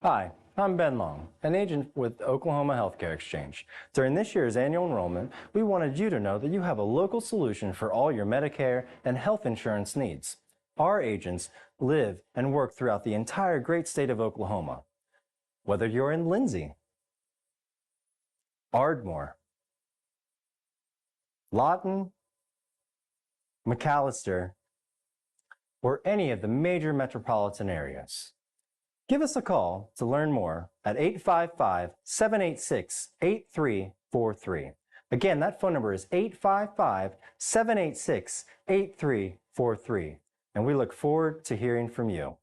Hi, I'm Ben Long, an agent with Oklahoma Healthcare Exchange. During this year's annual enrollment, we wanted you to know that you have a local solution for all your Medicare and health insurance needs. Our agents live and work throughout the entire great state of Oklahoma. Whether you're in Lindsay, Ardmore, Lawton, McAllister, or any of the major metropolitan areas. Give us a call to learn more at 855-786-8343. Again, that phone number is 855-786-8343. And we look forward to hearing from you.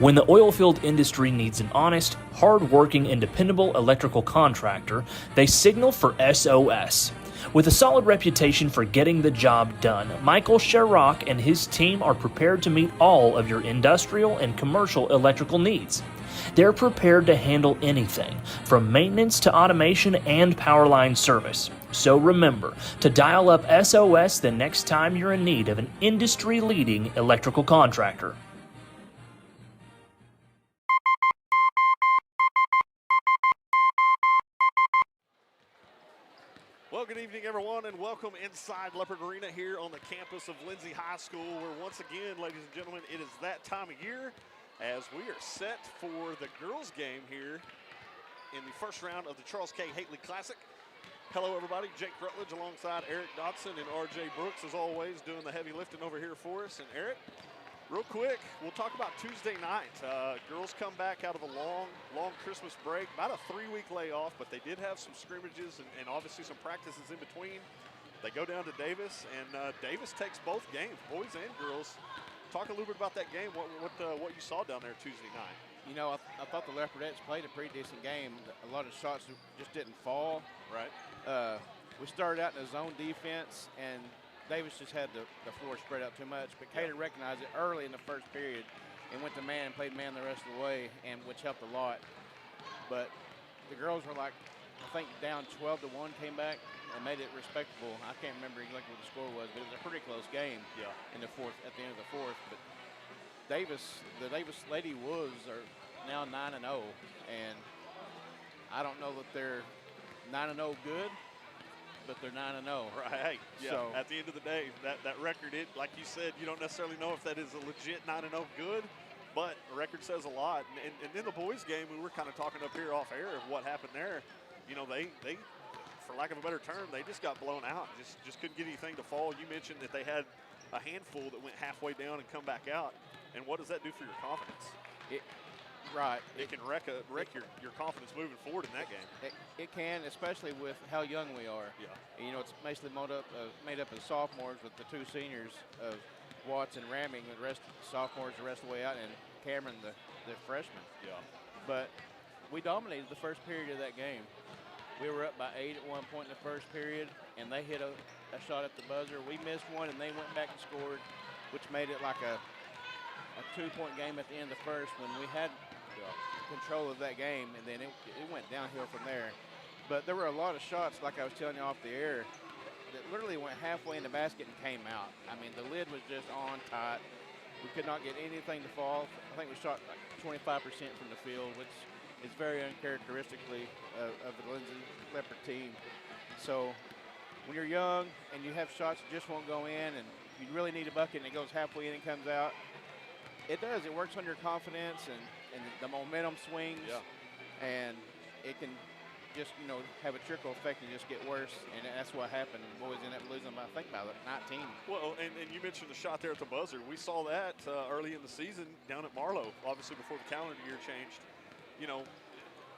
When the oilfield industry needs an honest, hard-working, and dependable electrical contractor, they signal for SOS. With a solid reputation for getting the job done, Michael Sherrock and his team are prepared to meet all of your industrial and commercial electrical needs. They're prepared to handle anything, from maintenance to automation and power line service. So remember to dial up SOS the next time you're in need of an industry-leading electrical contractor. Well, good evening, everyone, and welcome inside Leopard Arena here on the campus of Lindsay High School, where once again, ladies and gentlemen, it is that time of year as we are set for the girls' game here in the first round of the Charles K. Hately Classic. Hello, everybody. Jake Rutledge alongside Eric Dotson and R.J. Brooks, as always, doing the heavy lifting over here for us. And Eric, real quick, we'll talk about Tuesday night. Girls come back out of a long Christmas break, about a 3-week layoff, but they did have some scrimmages and obviously some practices in between. They go down to Davis, and Davis takes both games, boys and girls. Talk a little bit about that game, what you saw down there Tuesday night. You know, I thought the Leopardettes played a pretty decent game. A lot of shots just didn't fall. Right. We started out in a zone defense, and Davis just had the floor spread out too much, but Cater recognized it early in the first period and went to man and played man the rest of the way, and which helped a lot. But the girls were like, I think down 12-1, came back and made it respectable. I can't remember exactly what the score was, but it was a pretty close game in the fourth, at the end of the fourth. But the Davis Lady Wolves are now 9-0, and I don't know that they're 9-0 good, but they're 9-0. Right. Yeah. So at the end of the day, that record, like you said, you don't necessarily know if that is a legit 9-0 good, but a record says a lot. And in the boys' game, we were kind of talking up here off air of what happened there. You know, they for lack of a better term, they just got blown out. Just couldn't get anything to fall. You mentioned that they had a handful that went halfway down and come back out. And what does that do for your confidence? Right. It can wreck your confidence moving forward in that game. It can, especially with how young we are. Yeah. You know, it's basically made up of sophomores with the two seniors of Watts and Ramming, the rest sophomores the rest of the way out, and Cameron, the freshman. Yeah. But we dominated the first period of that game. We were up by 8 at one point in the first period, and they hit a shot at the buzzer. We missed one, and they went back and scored, which made it like a 2-point game at the end of the first when we had control of that game, and then it went downhill from there. But there were a lot of shots, like I was telling you off the air, that literally went halfway in the basket and came out. I mean, the lid was just on tight. We could not get anything to fall. I think we shot like 25% from the field, which is very uncharacteristically of the Lindsay Leopard team. So when you're young and you have shots that just won't go in, and you really need a bucket and it goes halfway in and comes out, it does. It works on your confidence, and the momentum swings, and it can just, you know, have a trickle effect and just get worse, and that's what happened. The boys ended up losing by, I think, by 19. Well, and you mentioned the shot there at the buzzer. We saw that early in the season down at Marlowe, obviously before the calendar year changed. You know,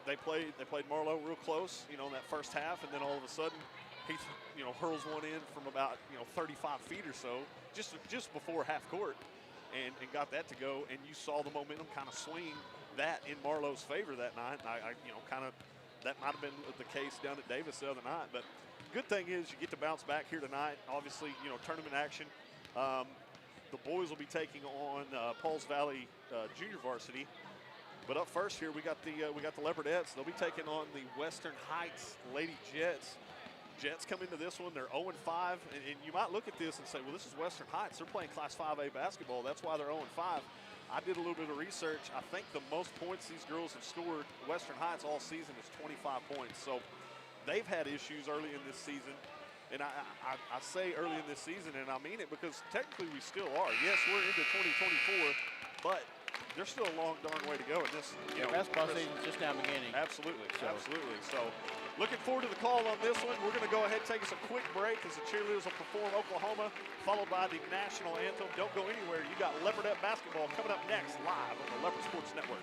they played Marlowe real close, you know, in that first half, and then all of a sudden he, you know, hurls one in from about, 35 feet or so, just before half court. And got that to go, and you saw the momentum kind of swing that in Marlowe's favor that night. And I that might have been the case down at Davis the other night. But good thing is you get to bounce back here tonight. Obviously, tournament action. The boys will be taking on Pauls Valley Junior Varsity. But up first here, we got the Leopardettes. They'll be taking on the Western Heights Lady Jets. Jets come into this one, they're 0-5, and you might look at this and say, well, this is Western Heights. They're playing Class 5A basketball. That's why they're 0-5. I did a little bit of research. I think the most points these girls have scored Western Heights all season is 25 points. So they've had issues early in this season. And I say early in this season, and I mean it because technically we still are. Yes, we're into 2024, but there's still a long, darn way to go in this. Basketball season's just now beginning. Absolutely, absolutely. So looking forward to the call on this one. We're going to go ahead and take us a quick break as the cheerleaders will perform Oklahoma, followed by the national anthem. Don't go anywhere. You got Leopardette basketball coming up next live on the Leopard Sports Network.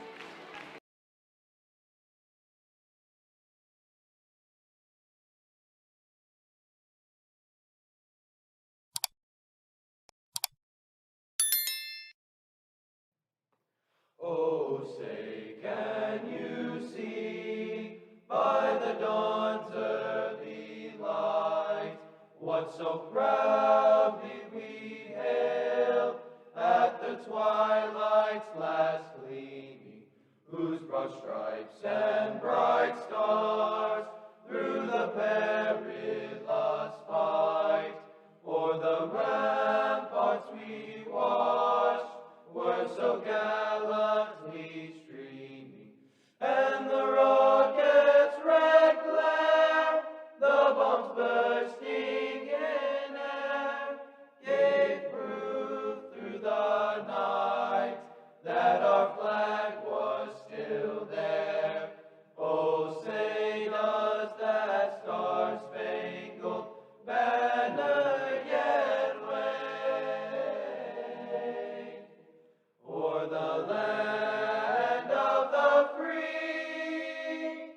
Oh, say, can you see by the dawn's early light what so proudly we hailed at the twilight's last gleaming, whose broad stripes and bright stars through the perilous fight o'er the ramparts we watched were so gallantly streaming, and the rocket's red glare, the bombs bursting in air, gave proof through the night that our flag was still there. Oh, say does that star-spangled banner yet wave o'er the land of the free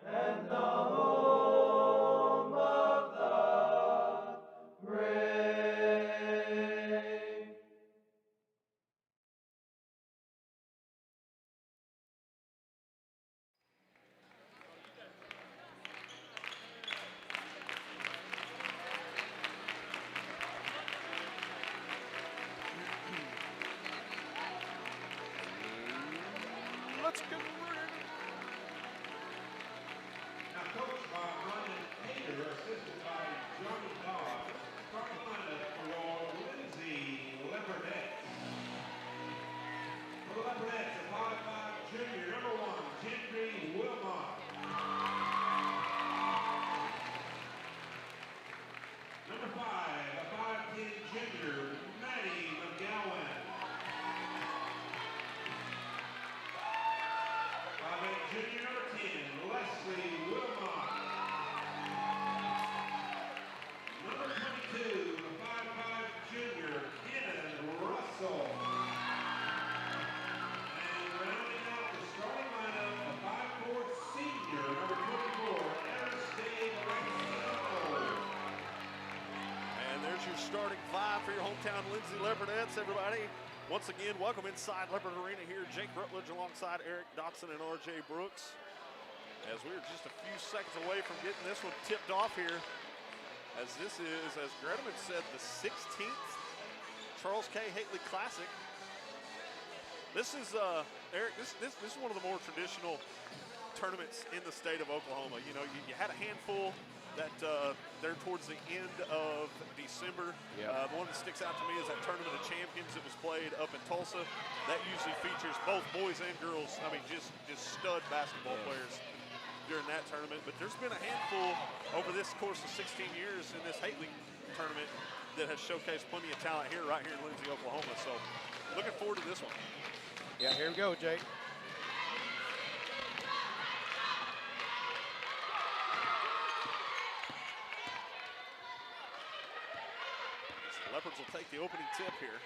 and the home of the brave? Let's get ready. Now coached by Ryan Hader, assisted by Johnny Dodd, starting lineup for Lindsay Leopardettes. For the Leopardettes, a 5'5" junior, number 1, Henry Wilmot. Number 5, a 5'10" junior, Maddie McGowan. 5'8" junior, number 10, Leslie Wilmot. Number 22, the 5'5" junior, Kenan Russell. And rounding out the starting lineup, a 5'4" senior, number 24, Anastasia Ramos. And there's your starting five for your hometown Lindsay Leopardettes, everybody. Once again, welcome inside Leopard Arena here. Jake Rutledge alongside Eric Dotson and RJ Brooks. As we're just a few seconds away from getting this one tipped off here. As this is, as Greteman said, the 16th Charles K. Hately Classic. This is, Eric, this is one of the more traditional tournaments in the state of Oklahoma. You know, you had a handful that they're towards the end of December. Yep. The one that sticks out to me is that Tournament of Champions that was played up in Tulsa. That usually features both boys and girls. I mean, just stud basketball players during that tournament. But there's been a handful over this course of 16 years in this Hately tournament that has showcased plenty of talent here, right here in Lindsay, Oklahoma. So looking forward to this one. Yeah, here we go, Jake. Leopards will take the opening tip here.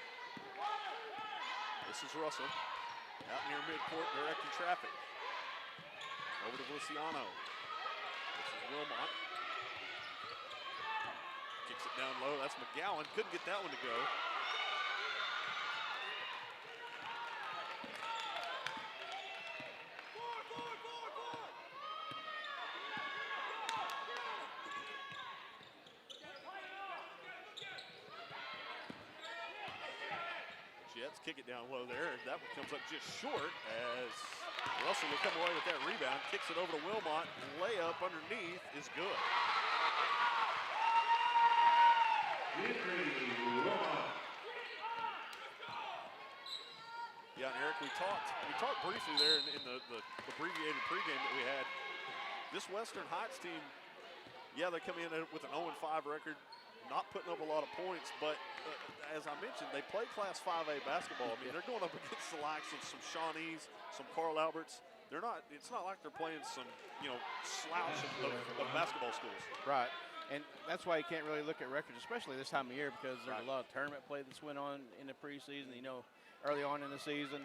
This is Russell out near midcourt directing traffic. Over to Feliciano. This is Wilmot. Kicks it down low. That's McGowan. Couldn't get that one to go. Jets kick it down low there. That one comes up just short as Russell will come away with that rebound, kicks it over to Wilmot. Layup underneath is good. Yeah, and Eric, we talked briefly there in the abbreviated pregame that we had. This Western Heights team, yeah, they come in with an 0-5 record, not putting up a lot of points, but as I mentioned, they play Class 5A basketball. I mean, they're going up against the likes of some Shawnees, some Carl Alberts. They're not. It's not like they're playing some, slouch of basketball schools. Right, and that's why you can't really look at records, especially this time of year, because there's a lot of tournament play that's went on in the preseason. Early on in the season.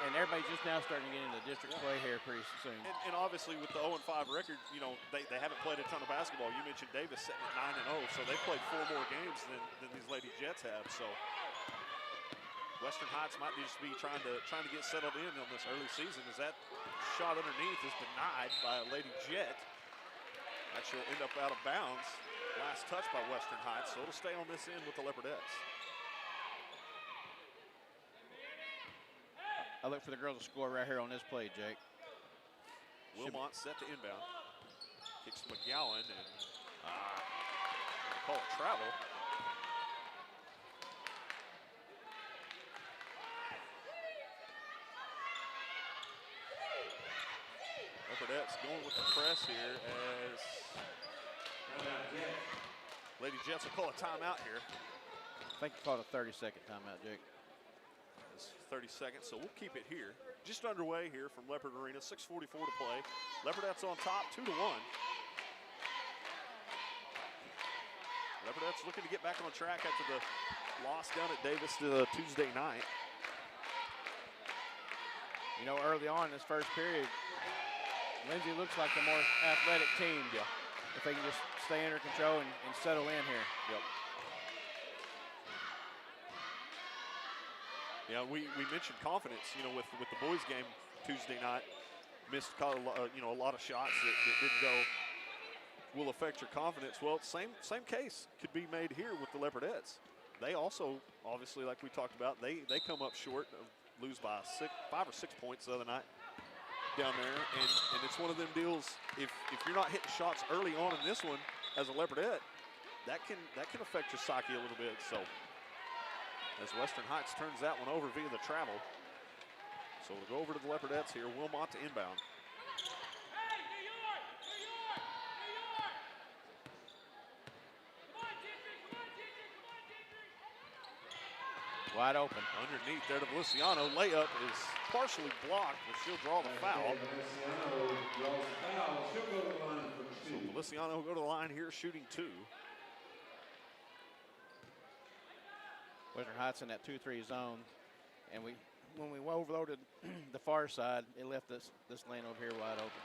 And everybody's just now starting to get into district play here pretty soon. And obviously with the 0-5 record, they haven't played a ton of basketball. You mentioned Davis sitting at 9-0, so they played 4 more games than these Lady Jets have. So Western Heights might just be trying to get settled in on this early season, as that shot underneath is denied by a Lady Jet. That should end up out of bounds. Last touch by Western Heights, so it'll stay on this end with the Leopardettes. I look for the girls to score right here on this play, Jake. Wilmot set to inbound. Kicks McGowan and call it travel. Leopardettes going with the press here as Lady Jets will call a timeout here. I think you called a 30-second timeout, Jake. 30 seconds, so we'll keep it here. Just underway here from Leopard Arena, 6:44 to play. Leopardettes on top, 2-1. Leopardettes looking to get back on track after the loss down at Davis Tuesday night. Early on in this first period, Lindsay looks like the more athletic team. Yeah. If they can just stay under control and settle in here. Yep. Yeah, we mentioned confidence, with the boys game Tuesday night. Missed a lot of shots that didn't go. Will affect your confidence. Well, same case could be made here with the Leopardettes. They also, obviously, like we talked about, they come up short, lose by 5 or 6 points the other night down there. And it's one of them deals, if you're not hitting shots early on in this one as a Leopardette, that can affect your psyche a little bit. So as Western Heights turns that one over via the travel. So we'll go over to the Leopardettes here. Wilmot to inbound. Wide open. Underneath there to Feliciano. Layup is partially blocked, but she'll draw the foul. So Feliciano will go to the line here, shooting 2. Western Heights in that 2-3 zone, and when we overloaded the far side, it left this lane over here wide open.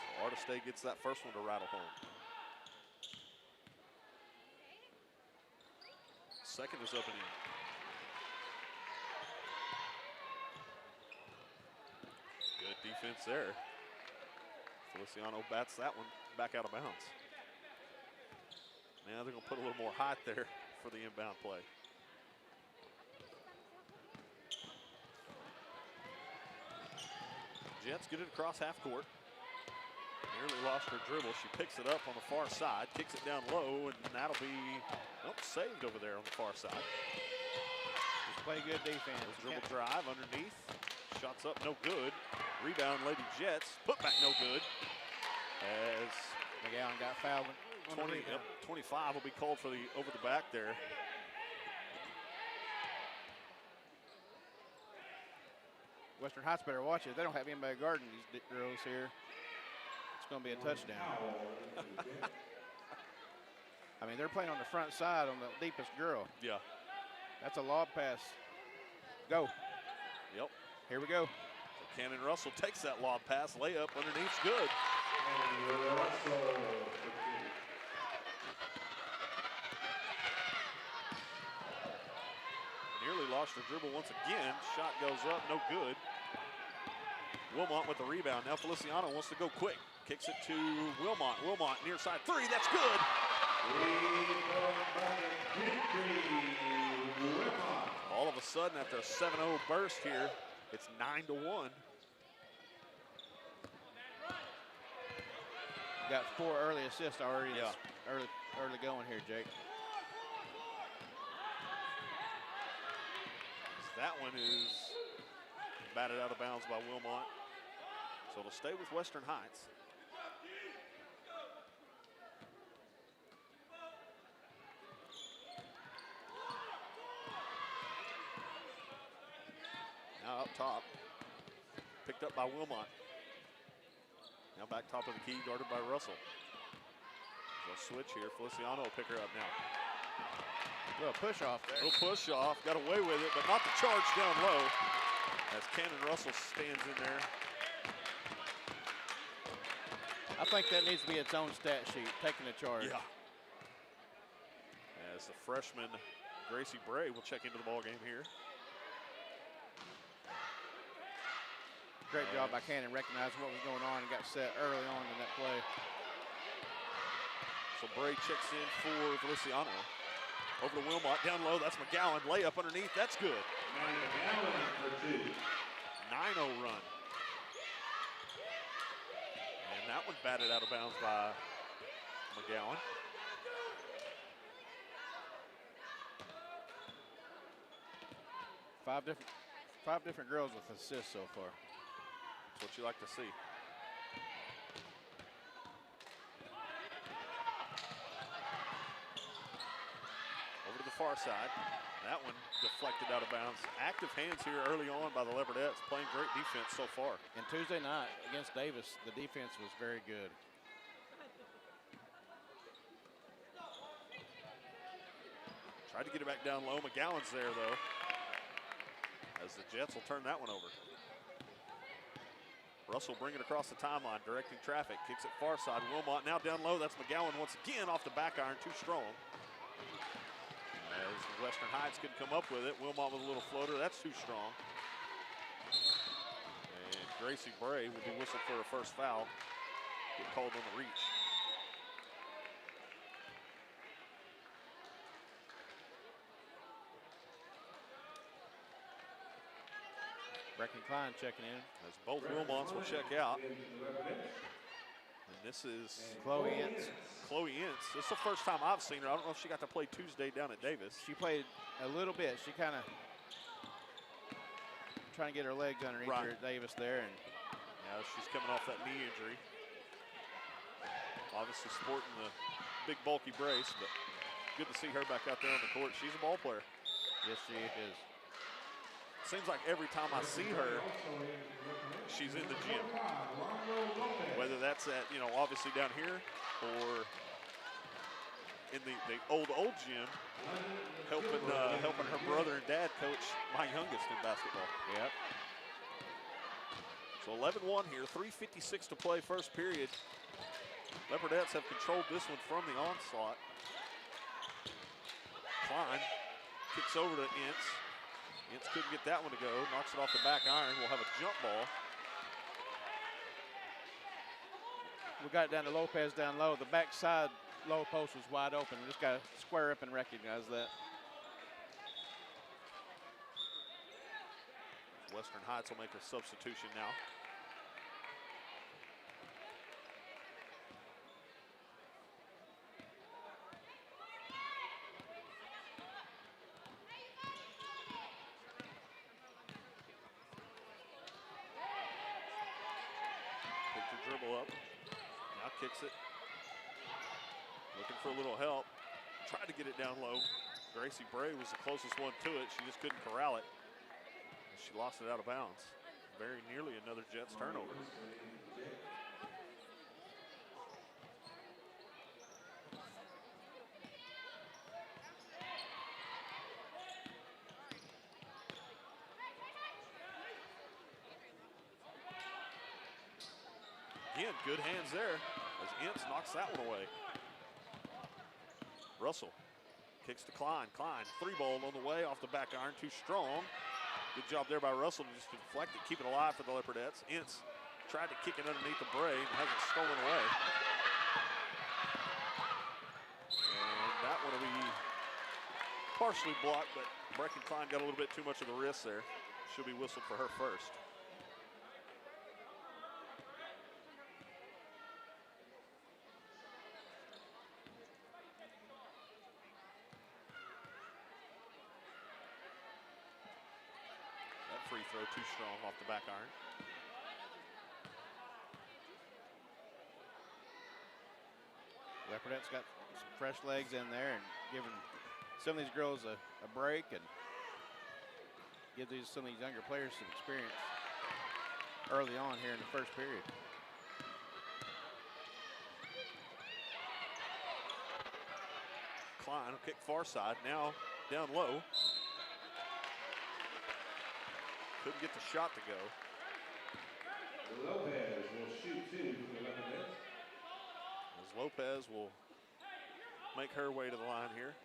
So Arta State gets that first one to rattle home. Second is up and in. Good defense there. Feliciano bats that one back out of bounds. Now they're going to put a little more height there for the inbound play. Jets get it across half court. Nearly lost her dribble. She picks it up on the far side, kicks it down low, and that'll be saved over there on the far side. Just play good defense. Dribble drive underneath. Shots up, no good. Rebound, Lady Jets. Put back, no good. As McGowan got fouled. 25 will be called for the over the back there. Western Heights better watch it. They don't have anybody guarding these girls here. It's going to be a touchdown. I mean, they're playing on the front side on the deepest girl. Yeah. That's a lob pass. Go. Yep. Here we go. So Cannon Russell takes that lob pass. Layup underneath, good. Nearly lost her dribble once again. Shot goes up, no good. Wilmot with the rebound. Now Feliciano wants to go quick. Kicks it to Wilmot. Wilmot near side 3, that's good. All of a sudden, after a 7-0 burst here, It's 9-1. Got 4 early assists already. Yeah. Early going here, Jake. That one is batted out of bounds by Wilmot. So it'll stay with Western Heights. Now up top, picked up by Wilmot. Now back top of the key, guarded by Russell. They'll switch here. Feliciano will pick her up now. Little push off there. Little push off, got away with it, but not the charge down low. As Cannon Russell stands in there. I think that needs to be its own stat sheet, taking the charge. Yeah. As the freshman Gracie Bray will check into the ball game here. Great job by Cannon recognizing what was going on and got set early on in that play. So Bray checks in for Feliciano. Over to Wilmot, down low, that's McGowan. Layup underneath, that's good. McGowan for 2. 9-0 run. And that one batted out of bounds by McGowan. Five different girls with assists so far. That's what you like to see. Over to the far side. That one deflected out of bounds. Active hands here early on by the Leopardettes, playing great defense so far. And Tuesday night against Davis, the defense was very good. Tried to get it back down low. McGowan's there, though, as the Jets will turn that one over. Russell bring it across the timeline, directing traffic. Kicks it far side. Wilmot now down low. That's McGowan once again off the back iron, too strong. As Western Heights couldn't come up with it. Wilmot with a little floater. That's too strong. And Gracie Bray will be whistled for her first foul. Get called on the reach. Brecken Klein checking in. As both Wilmots will check out. And this is Chloe Ince. Chloe Ince. This is the first time I've seen her. I don't know if she got to play Tuesday down at Davis. She played a little bit. She kind of trying to get her legs underneath her at Davis there. And yeah, she's coming off that knee injury. Obviously sporting the big bulky brace, but good to see her back out there on the court. She's a ball player. Yes, she is. Seems like every time I see her, she's in the gym. Whether that's at, obviously down here or in the old gym, helping her brother and dad coach my youngest in basketball. Yep. So 11-1 here, 3:56 to play first period. Leopardettes have controlled this one from the onslaught. Klein kicks over to Ince. Ince couldn't get that one to go, knocks it off the back iron. We'll have a jump ball. We got it down to Lopez down low. The backside low post was wide open. We just got to square up and recognize that. Western Heights will make a substitution now. Dribble up, now kicks it. Looking for a little help. Tried to get it down low. Gracie Bray was the closest one to it. She just couldn't corral it. She lost it out of bounds. Very nearly another Jets turnover. Again, good hands there as Ince knocks that one away. Russell kicks to Klein. Klein, 3-ball on the way, off the back iron, too strong. Good job there by Russell to just deflect it, keep it alive for the Leopardettes. Ince tried to kick it underneath the Bray and has it stolen away. And that one will be partially blocked, but Brecken Klein got a little bit too much of the wrist there. she'll be whistled for her first. That free throw too strong off the back iron. Leopardettes got some fresh legs in there and giving some of these girls a break and give some of these younger players some experience early on here in the first period. Klein will kick far side, now down low. Couldn't get the shot to go. Lopez will shoot 2 for the Leopardettes. As Lopez will make her way to the line here.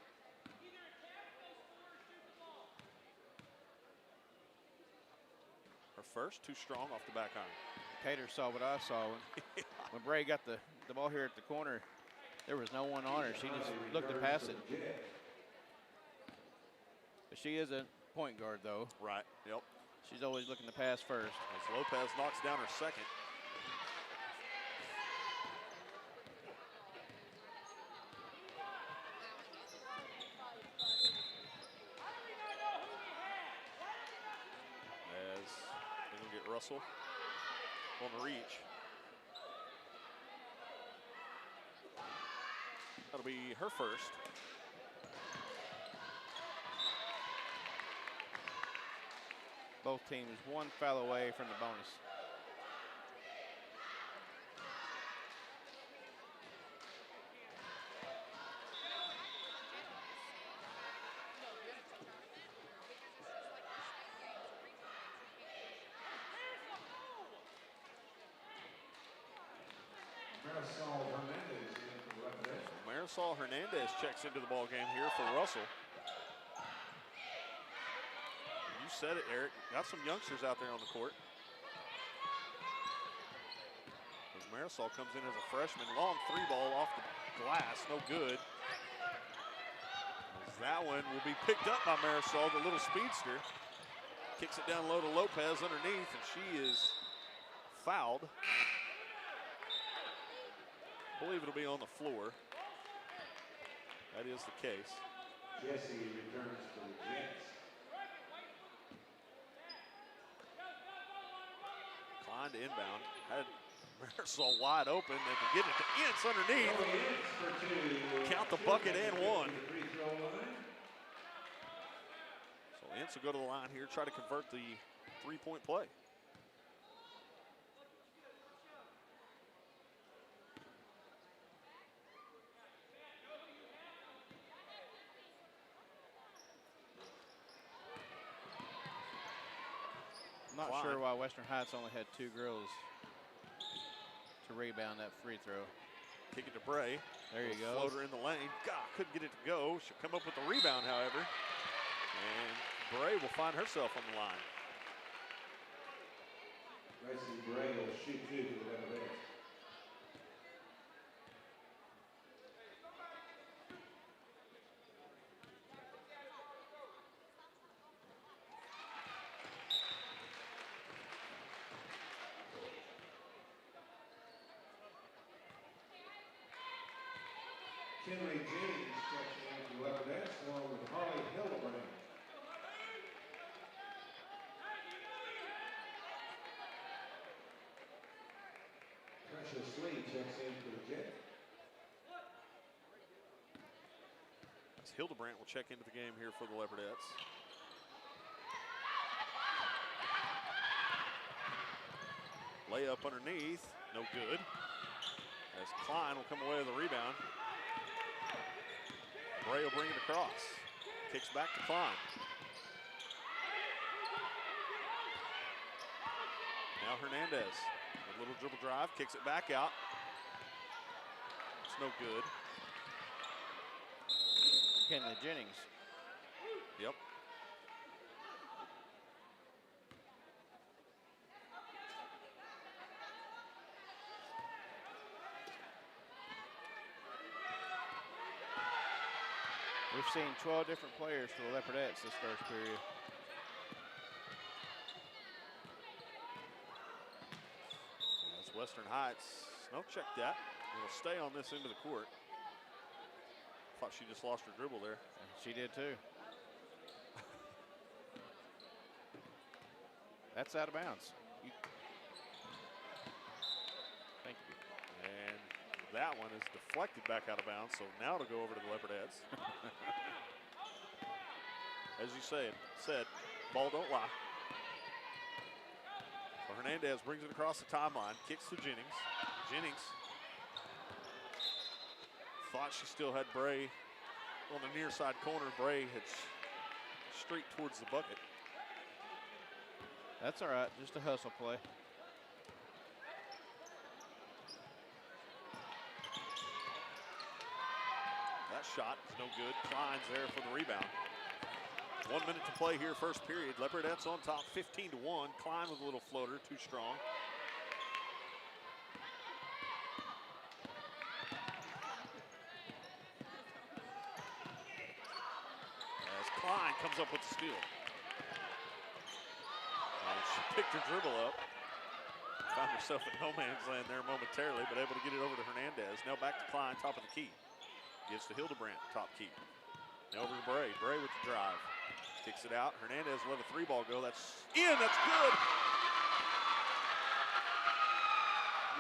Her first, too strong off the back iron. Cater saw what I saw. When Bray got the ball here at the corner, there was no one on her. She just looked to pass it. But she is a point guard, though. Right, yep. She's always looking to pass first. As Lopez knocks down her second. As they're going to get Russell on the reach. That'll be her first. Both teams one foul away from the bonus. Marisol Hernandez checks into the ball game here for Russell. You said it, Eric. Got some youngsters out there on the court. As Marisol comes in as a freshman, long three ball off the glass, no good. As that one will be picked up by Marisol, the little speedster. Kicks it down low to Lopez underneath, and she is fouled. I believe it'll be on the floor. That is the case. Jesse returns to the Jets. Klein to inbound. Had Marisol wide open. They can get it to Ince underneath. Count the bucket and one. So Ince will go to the line here, try to convert the three-point play. I'm not sure why Western Heights only had 2 girls to rebound that free throw. Kick it to Bray. There you go. Floater in the lane. God, couldn't get it to go. She'll come up with the rebound, however. And Bray will find herself on the line. Gracie Bray will shoot 2 for the Leopardettes. Kinley James checks in for the Leopardettes along with Harley Hildebrand. Precious Lee checks in for the Jets. As Hildebrand will check into the game here for the Leopardettes. Layup underneath, no good. As Klein will come away with a rebound. Bray will bring it across. Kicks back to Klein. Now Hernandez. A little dribble drive, kicks it back out. It's no good. Kenley Jennings. Yep. We've seen 12 different players for the Leopardettes this first period. Western Heights. No, check that. It'll stay on this end of the court. Thought she just lost her dribble there. She did too. That's out of bounds. Thank you. And that one is deflected back out of bounds, so now it'll go over to the Leopardettes. As you said, ball don't lie. So Hernandez brings it across the timeline, kicks to Jennings. Jennings thought she still had Bray on the near side corner. Bray had streaked towards the bucket. That's all right, just a hustle play. That shot is no good. Klein's there for the rebound. 1 minute to play here, first period. Leopardettes on top, 15-1. Klein with a little floater, too strong. As Klein comes up with the steal. And she picked her dribble up. Found herself in no man's land there momentarily, but able to get it over to Hernandez. Now back to Klein, top of the key. Gives to Hildebrandt, top key. Now over to Bray. Bray with the drive. Kicks it out. Hernandez let a 3-ball go. That's in. That's good.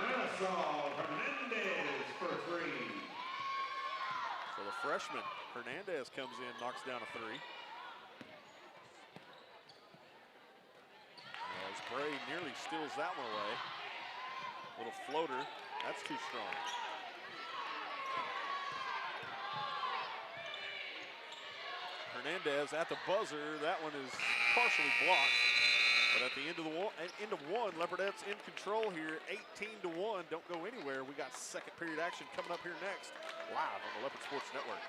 Marisol Hernandez for 3. So the freshman, Hernandez, comes in, knocks down a 3. As Bray nearly steals that one away. Little floater. That's too strong. Hernandez at the buzzer. That one is partially blocked. But at the end of one, Leopardettes in control here, 18-1. Don't go anywhere. We got second period action coming up here next, live on the Leopard Sports Network.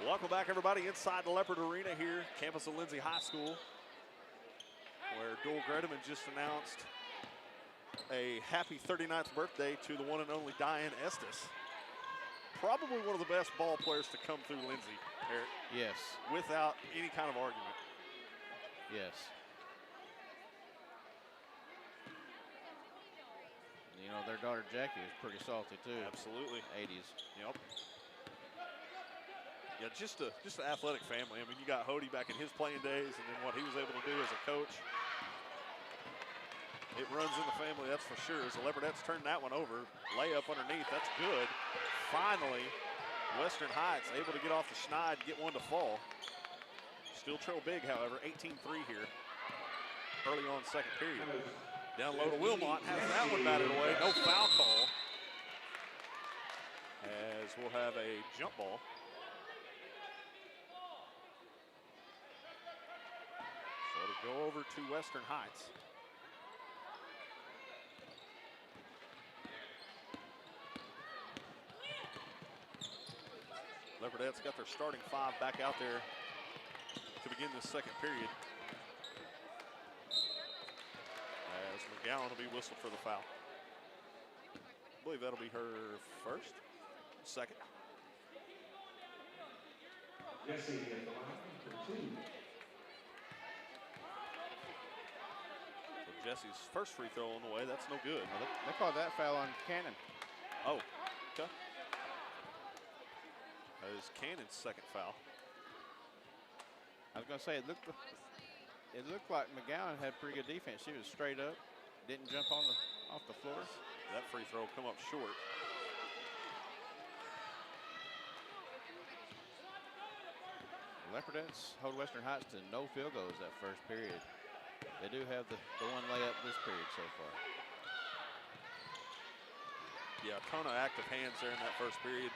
Welcome back, everybody, inside the Leopard Arena here, campus of Lindsay High School, where Doyle Gredeman just announced a happy 39th birthday to the one and only Diane Estes. Probably one of the best ball players to come through Lindsay, Eric. Yes. Without any kind of argument. Yes. You know, their daughter Jackie was pretty salty too. Absolutely. 80s. Yep. Yeah, just an athletic family. I mean, you got Hody back in his playing days, and then what he was able to do as a coach. It runs in the family, that's for sure. As the Leopardettes turn that one over, layup underneath, that's good. Finally, Western Heights able to get off the schneid, get one to fall. Still trail big, however, 18-3 here. Early on second period. Down low to Wilmot, has that one batted away. No foul call. As we'll have a jump ball. So it'll go over to Western Heights. Leopardettes got their starting five back out there to begin this second period. As McGowan will be whistled for the foul. I believe that'll be her first, second. Jesse at the line for 2. Jesse's first free throw on the way. That's no good. Well, they called that foul on Cannon. Oh, okay. That is Cannon's second foul. I was going to say, it looked like McGowan had pretty good defense. She was straight up, didn't jump off the floor. That free throw come up short. Leopardettes hold Western Heights to no field goals that first period. They do have the one layup this period so far. Yeah, a ton of active hands there in that first period.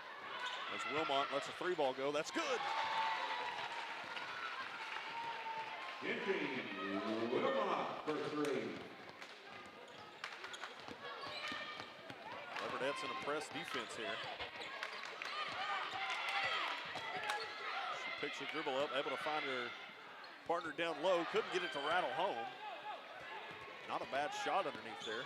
As Wilmot lets a three ball go, that's good. Entry, Wilmot for three. Leopardettes in a press defense here. She picks her dribble up, able to find her partner down low. Couldn't get it to rattle home. Not a bad shot underneath there.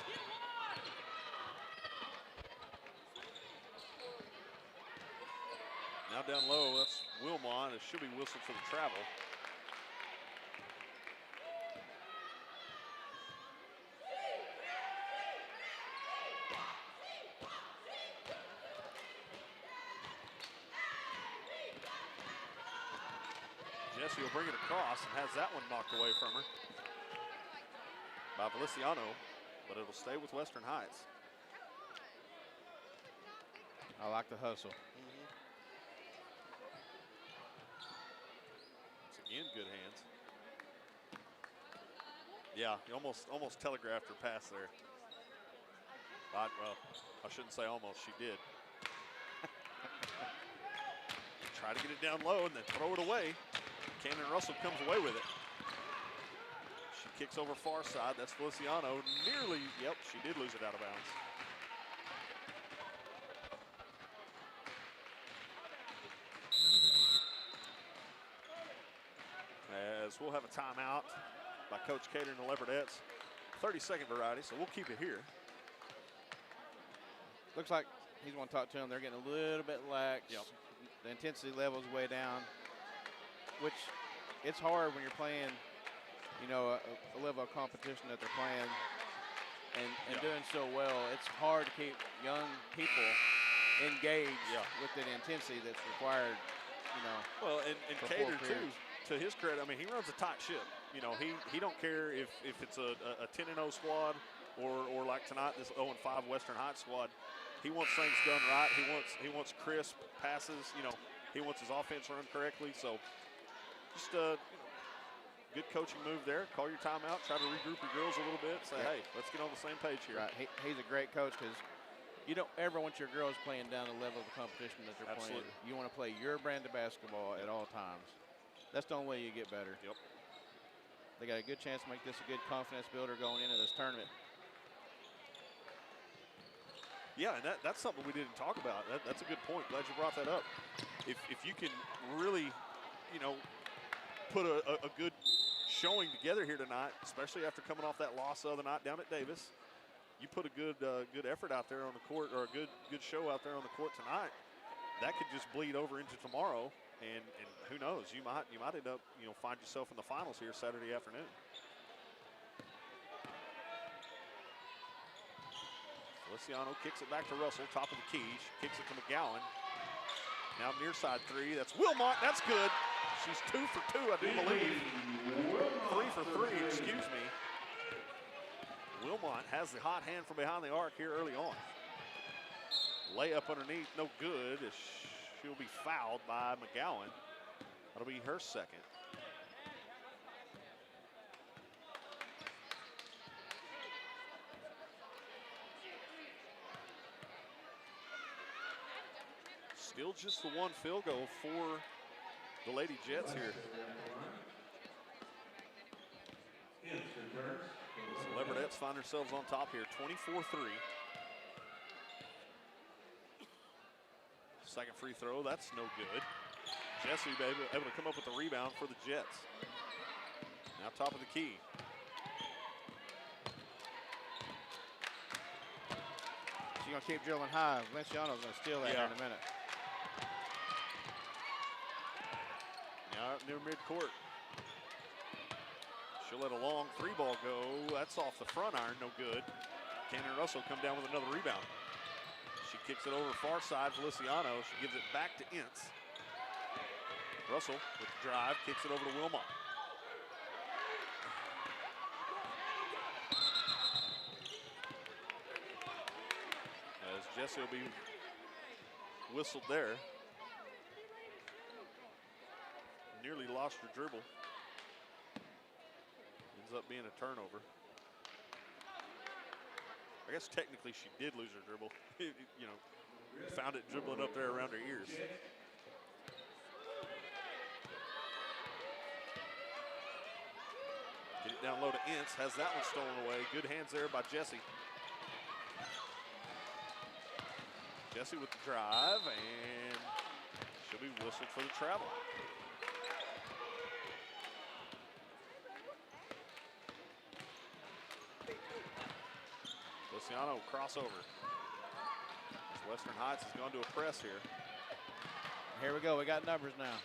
Now down low, that's Wilmot. It should be whistled for the travel. Jesse will bring it across and has that one knocked away from her by Feliciano, but it'll stay with Western Heights. I like the hustle. It's again good hands. Yeah, he almost telegraphed her pass there. Well, I shouldn't say almost, she did. Try to get it down low and then throw it away. Cannon Russell comes away with it. She kicks over far side. That's Feliciano. Nearly, yep, she did lose it out of bounds. As we'll have a timeout by Coach Cater and the Leopardettes. 30-second variety, so we'll keep it here. Looks like he's going to talk to them. They're getting a little bit lax. Yep. The intensity level's way down, which it's hard when you're playing, you know, a level of competition that they're playing and doing so well. It's hard to keep young people engaged with the intensity that's required, you know. Well, and Cater, too, to his credit, I mean, he runs a tight ship. You know, he don't care if it's a 10-0 squad or like tonight, this 0-5 Western Heights squad. He wants things done right. He wants crisp passes. You know, he wants his offense run correctly. So just you know, good coaching move there. Call your timeout. Try to regroup your girls a little bit. Say, hey, let's get on the same page here. Right. He's a great coach because you don't ever want your girls playing down the level of the competition that they're playing. You want to play your brand of basketball at all times. That's the only way you get better. Yep. They got a good chance to make this a good confidence builder going into this tournament. Yeah, and that's something we didn't talk about. That's a good point. Glad you brought that up. If you can really, you know, put a good showing together here tonight, especially after coming off that loss the other night down at Davis, you put a good effort out there on the court, or a good show out there on the court tonight. That could just bleed over into tomorrow, and who knows? You might end up, you know, find yourself in the finals here Saturday afternoon. Feliciano kicks it back to Russell, top of the key. She kicks it to McGowan. Now near side three. That's Wilmot. That's good. She's 2 for 2, I do believe. 3 for 3, excuse me. Wilmot has the hot hand from behind the arc here early on. Layup underneath, no good. She'll be fouled by McGowan. That'll be her second. Still just the one field goal for the Lady Jets here. So Leopardettes find themselves on top here, 24-3. Second free throw, that's no good. Jesse able to come up with the rebound for the Jets. Now top of the key. She's going to keep drilling high. Valenciano's going to steal that here in a minute. Now near midcourt. She'll let a long 3-ball go. That's off the front iron, no good. Cannon Russell come down with another rebound. She kicks it over far side, Feliciano. She gives it back to Ince. Russell with the drive, kicks it over to Wilmot. As Jessie will be whistled there. Nearly lost her dribble. Ends up being a turnover. I guess technically she did lose her dribble. You know, found it dribbling up there around her ears. Get it down low to Ince, has that one stolen away. Good hands there by Jessie. Jessie with the drive, and she'll be whistled for the travel. Feliciano crossover. As Western Heights has gone to a press here. Here we go, we got numbers now.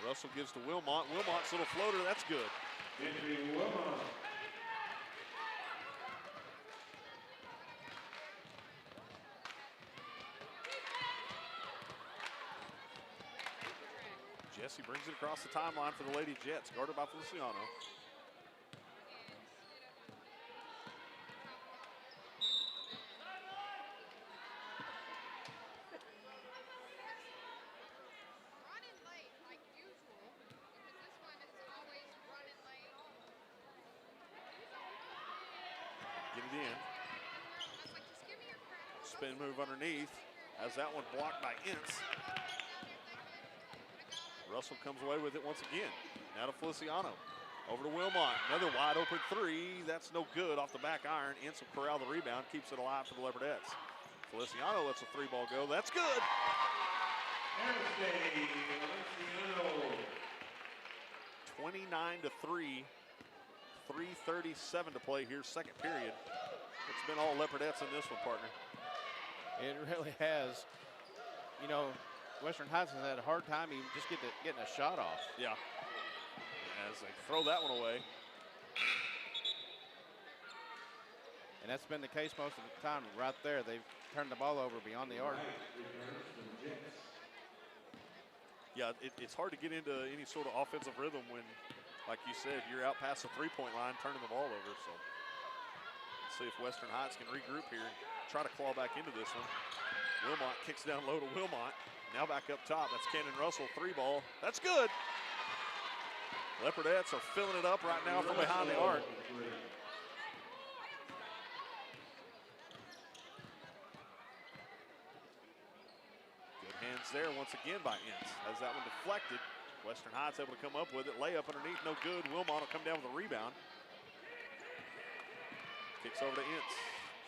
Russell gives to Wilmot. Wilmot's little floater, that's good. Entry Wilmot. Jessie brings it across the timeline for the Lady Jets, guarded by Feliciano. Get it in. Spin move underneath. Has that one blocked by Ince. Russell comes away with it once again. Now to Feliciano. Over to Wilmot. Another wide open three. That's no good off the back iron. Ince will corral the rebound. Keeps it alive for the Leopardettes. Feliciano lets a 3-ball go. That's good. Thursday, Feliciano. 29-3. 3:37 to play here, second period. It's been all Leopardettes in this one, partner. It really has. You know, Western Heights has had a hard time even just getting a shot off. Yeah. As they throw that one away. And that's been the case most of the time. Right there, they've turned the ball over beyond the arc. Yeah, it's hard to get into any sort of offensive rhythm when, like you said, you're out past the three-point line turning the ball over. So let's see if Western Heights can regroup here and try to claw back into this one. Wilmot kicks down low to Wilmot. Now back up top. That's Cannon Russell, 3-ball. That's good. Leopardettes are filling it up right now from behind the arc. Good hands there once again by Ince. Has that one deflected. Western Heights able to come up with it. Layup underneath, no good. Wilmot will come down with a rebound. Kicks over to Ince.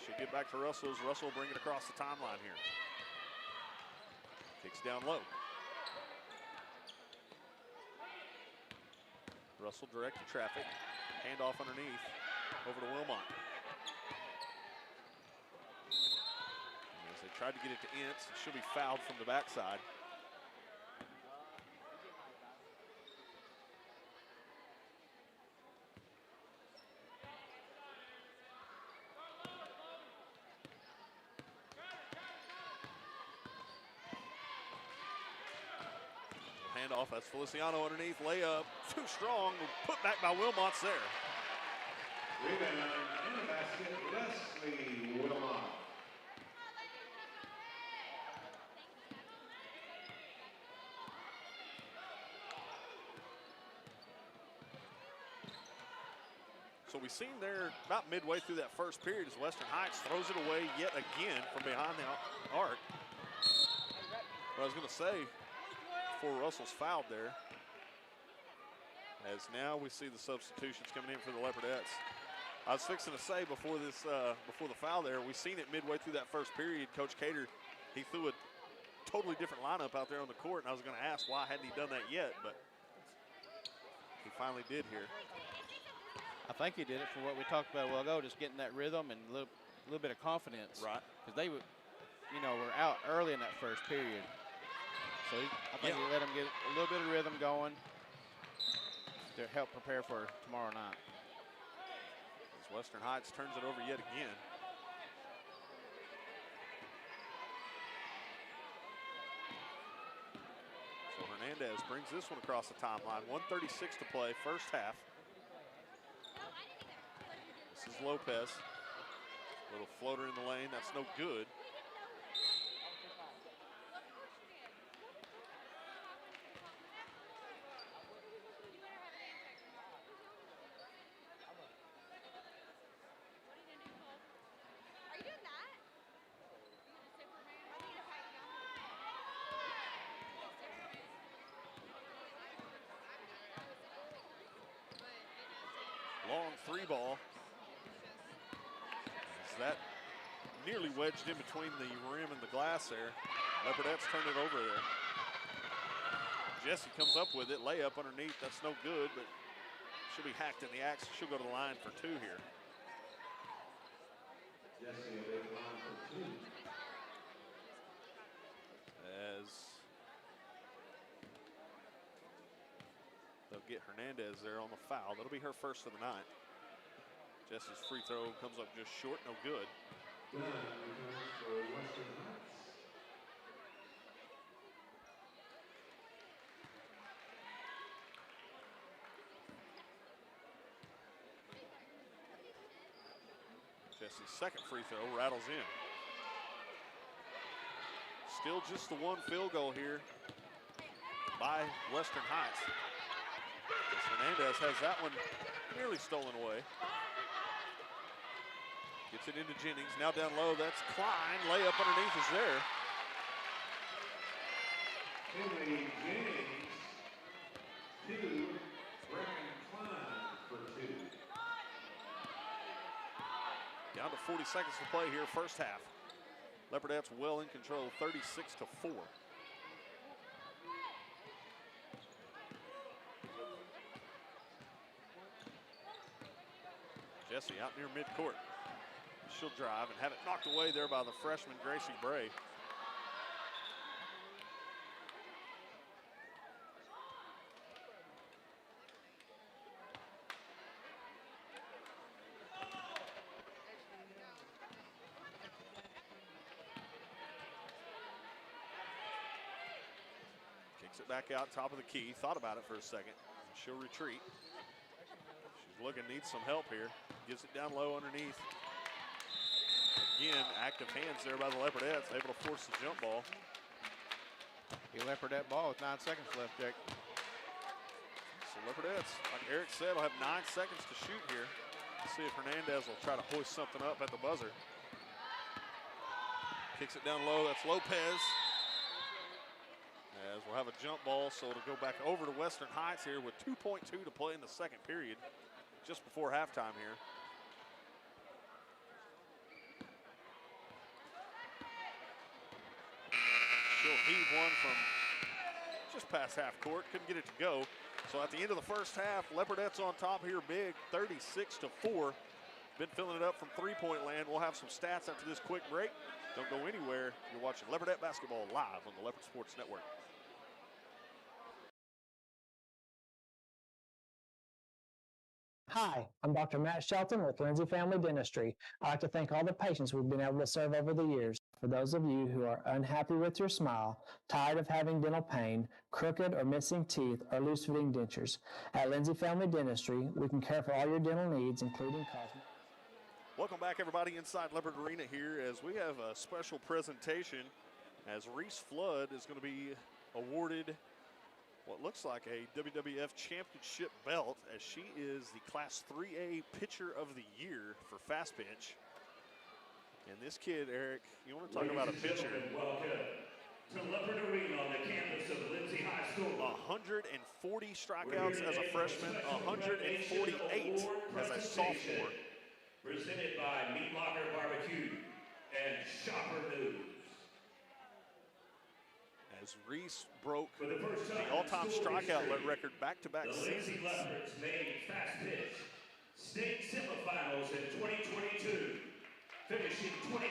She'll get back to Russell as Russell will bring it across the timeline here. Kicks down low. Russell directed traffic. Handoff underneath. Over to Wilmot. As they tried to get it to Ince, she'll be fouled from the backside. Handoff, that's Feliciano underneath, layup, too strong, put back by Wilmot's there. Rebound in the basket, Leslie Wilmot. So we've seen there about midway through that first period as Western Heights throws it away yet again from behind the arc. What I was going to say, before Russell's fouled there, as now we see the substitutions coming in for the Leopardettes. I was fixing to say before the foul there, we seen it midway through that first period. Coach Cater, he threw a totally different lineup out there on the court, and I was going to ask why hadn't he done that yet, but he finally did here. I think he did it for what we talked about a while ago, just getting that rhythm and a little bit of confidence. Right. Because they were out early in that first period. So I think he let them get a little bit of rhythm going. to help prepare for tomorrow night. As Western Heights turns it over yet again. So Hernandez brings this one across the timeline. 1:36 to play, first half. This is Lopez. Little floater in the lane, that's no good. Long three ball. Is that nearly wedged in between the rim and the glass there. Leopardettes turn it over there. Jesse comes up with it, layup underneath, that's no good, but she'll be hacked in the axe. She'll go to the line for two here. Jesse will be at the line for 2. As they'll get Hernandez there on the foul. That'll be her first of the night. Jesse's free throw comes up just short, no good. Dunn returns for Western Heights. Jesse's second free throw rattles in. Still just the one field goal here by Western Heights. As Hernandez has that one nearly stolen away. Gets it into Jennings, now down low, that's Klein. Layup underneath is there. Henry Jennings, 2. Bracken Klein for 2. Down to 40 seconds to play here, first half. Leopardettes well in control, 36-4. Jesse out near midcourt. She'll drive and have it knocked away there by the freshman Gracie Bray. Kicks it back out top of the key. Thought about it for a second. She'll retreat. She's looking, needs some help here. Gives it down low underneath. Again, active hands there by the Leopardettes, able to force the jump ball. A Leopardette ball with 9 seconds left, Jake. So Leopardettes, like Eric said, will have 9 seconds to shoot here. Let's see if Hernandez will try to hoist something up at the buzzer. Kicks it down low, that's Lopez. As we'll have a jump ball, so it'll go back over to Western Heights here with 2:2 to play in the second period, just before halftime here. She'll heave one from just past half court, couldn't get it to go. So at the end of the first half, Leopardettes on top here big, 36-4. Been filling it up from three-point land. We'll have some stats after this quick break. Don't go anywhere. You're watching Leopardette basketball live on the Leopard Sports Network. Hi, I'm Dr. Matt Shelton with Lindsay Family Dentistry. I'd like to thank all the patients we've been able to serve over the years. For those of you who are unhappy with your smile, tired of having dental pain, crooked or missing teeth, or loose-fitting dentures, at Lindsay Family Dentistry, we can care for all your dental needs, including cosmetic. Welcome back, everybody, inside Leopard Arena here as we have a special presentation as Reese Flood is going to be awarded what looks like a WWF championship belt as she is the Class 3A Pitcher of the Year for fast pitch. And this kid, Eric, you want to talk about a pitcher? Welcome to Leopard Arena on the campus of Lindsay High School. 140 strikeouts as a freshman, 148 as a sophomore. Presented by Meat Locker Barbecue and Shopper News. As Reese broke the all-time strikeout record back-to-back seasons. The Leopards made fast pitch state semifinals in 2022, finishing 29-13.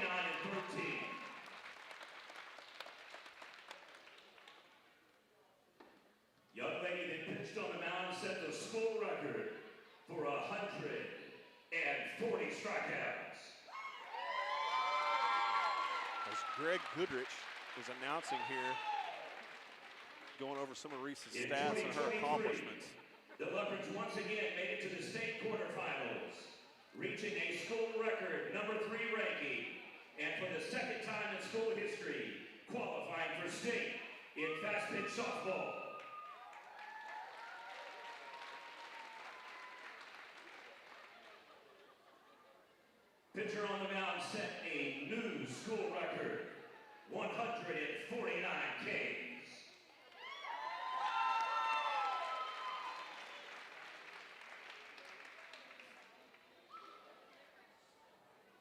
Young lady that pitched on the mound set the school record for 140 strikeouts. As Greg Goodrich is announcing here, going over some of Reese's In stats and her 2023, accomplishments. The Leopards once again made it to the state quarterfinals, reaching a school record #3 ranking, and for the second time in school history, qualifying for state in fast pitch softball. Pitcher on the mound set a new school record, 149 Ks.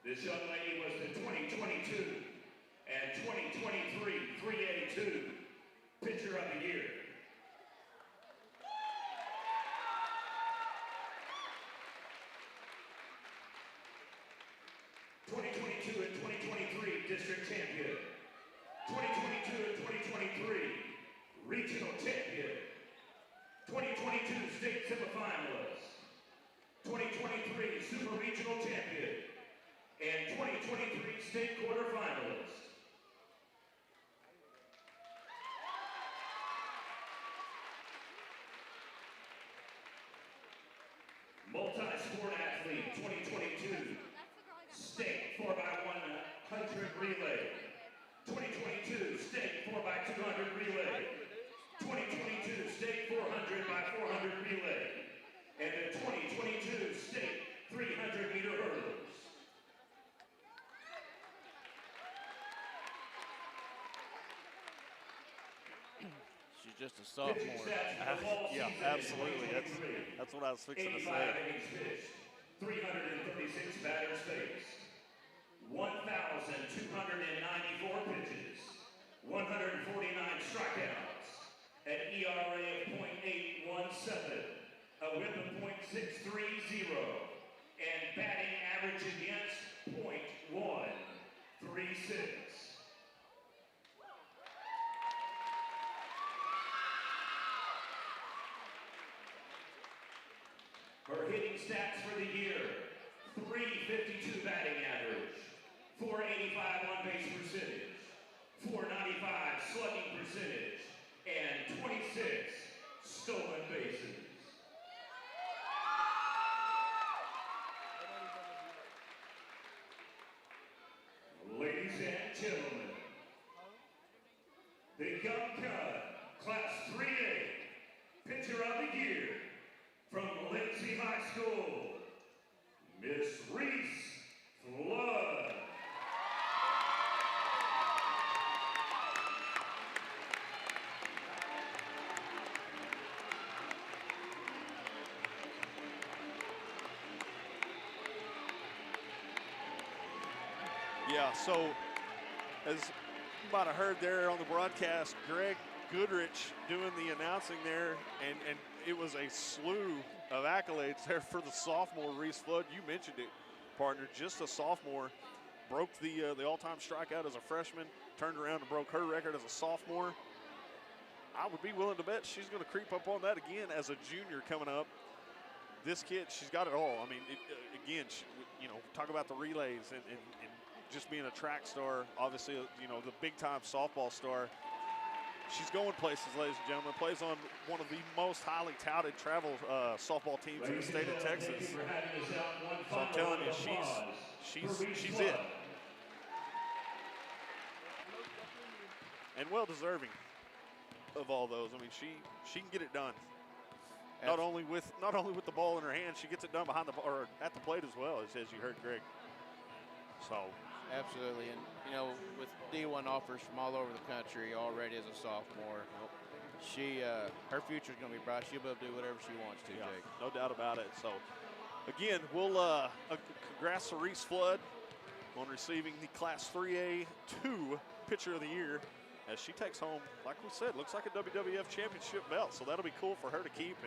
This young lady was the 2022 and 2023 3A2 Pitcher of the Year. '22 and 2023 District Champion. 2022 and 2023 Regional Champion. 2022 State Semifinalist. 2023 Super Regional Champion. And 2023 State Quarterfinalist. Multi-sport athlete 2022 State 4x100 relay. 2022 State 4x200 relay. 2022 State 400x400 relay. And the 2022 State 300-meter hurdles. She's just a sophomore. Yeah, absolutely. That's what I was fixing to 85 say. innings pitched, 336 batters faced, 1,294 pitches, 149 strikeouts, an ERA of .817, a whip of .630, and batting average against .136. Her hitting stats for the year, .352 batting average, .485 on-base percentage, .495 slugging percentage, and 26 stolen bases. Ladies and gentlemen, the Young Gun, Class 3A, Pitcher of the Year, from Lindsay High School, Miss Reese Flood. Yeah, so as you might have heard there on the broadcast, Greg Goodrich doing the announcing there, and it was a slew of accolades there for the sophomore Reese Flood. You mentioned it, partner, just a sophomore. Broke the all-time strikeout as a freshman, turned around and broke her record as a sophomore. I would be willing to bet she's going to creep up on that again as a junior coming up. This kid, she's got it all. I mean, again, talk about the relays and just being a track star, obviously, the big-time softball star. She's going places, ladies and gentlemen. Plays on one of the most highly touted travel softball teams in the state of Texas. So I'm telling you, she's it. And well deserving of all those. I mean, she can get it done. Not only with the ball in her hand, she gets it done behind or at the plate as well, as you heard Greg. So. Absolutely, and with D1 offers from all over the country already as a sophomore, her future is going to be bright. She'll be able to do whatever she wants to, Jake. No doubt about it. So, again, we'll congrats to Reese Flood on receiving the Class 3A2 Pitcher of the Year, as she takes home, like we said, looks like a WWF championship belt. So that'll be cool for her to keep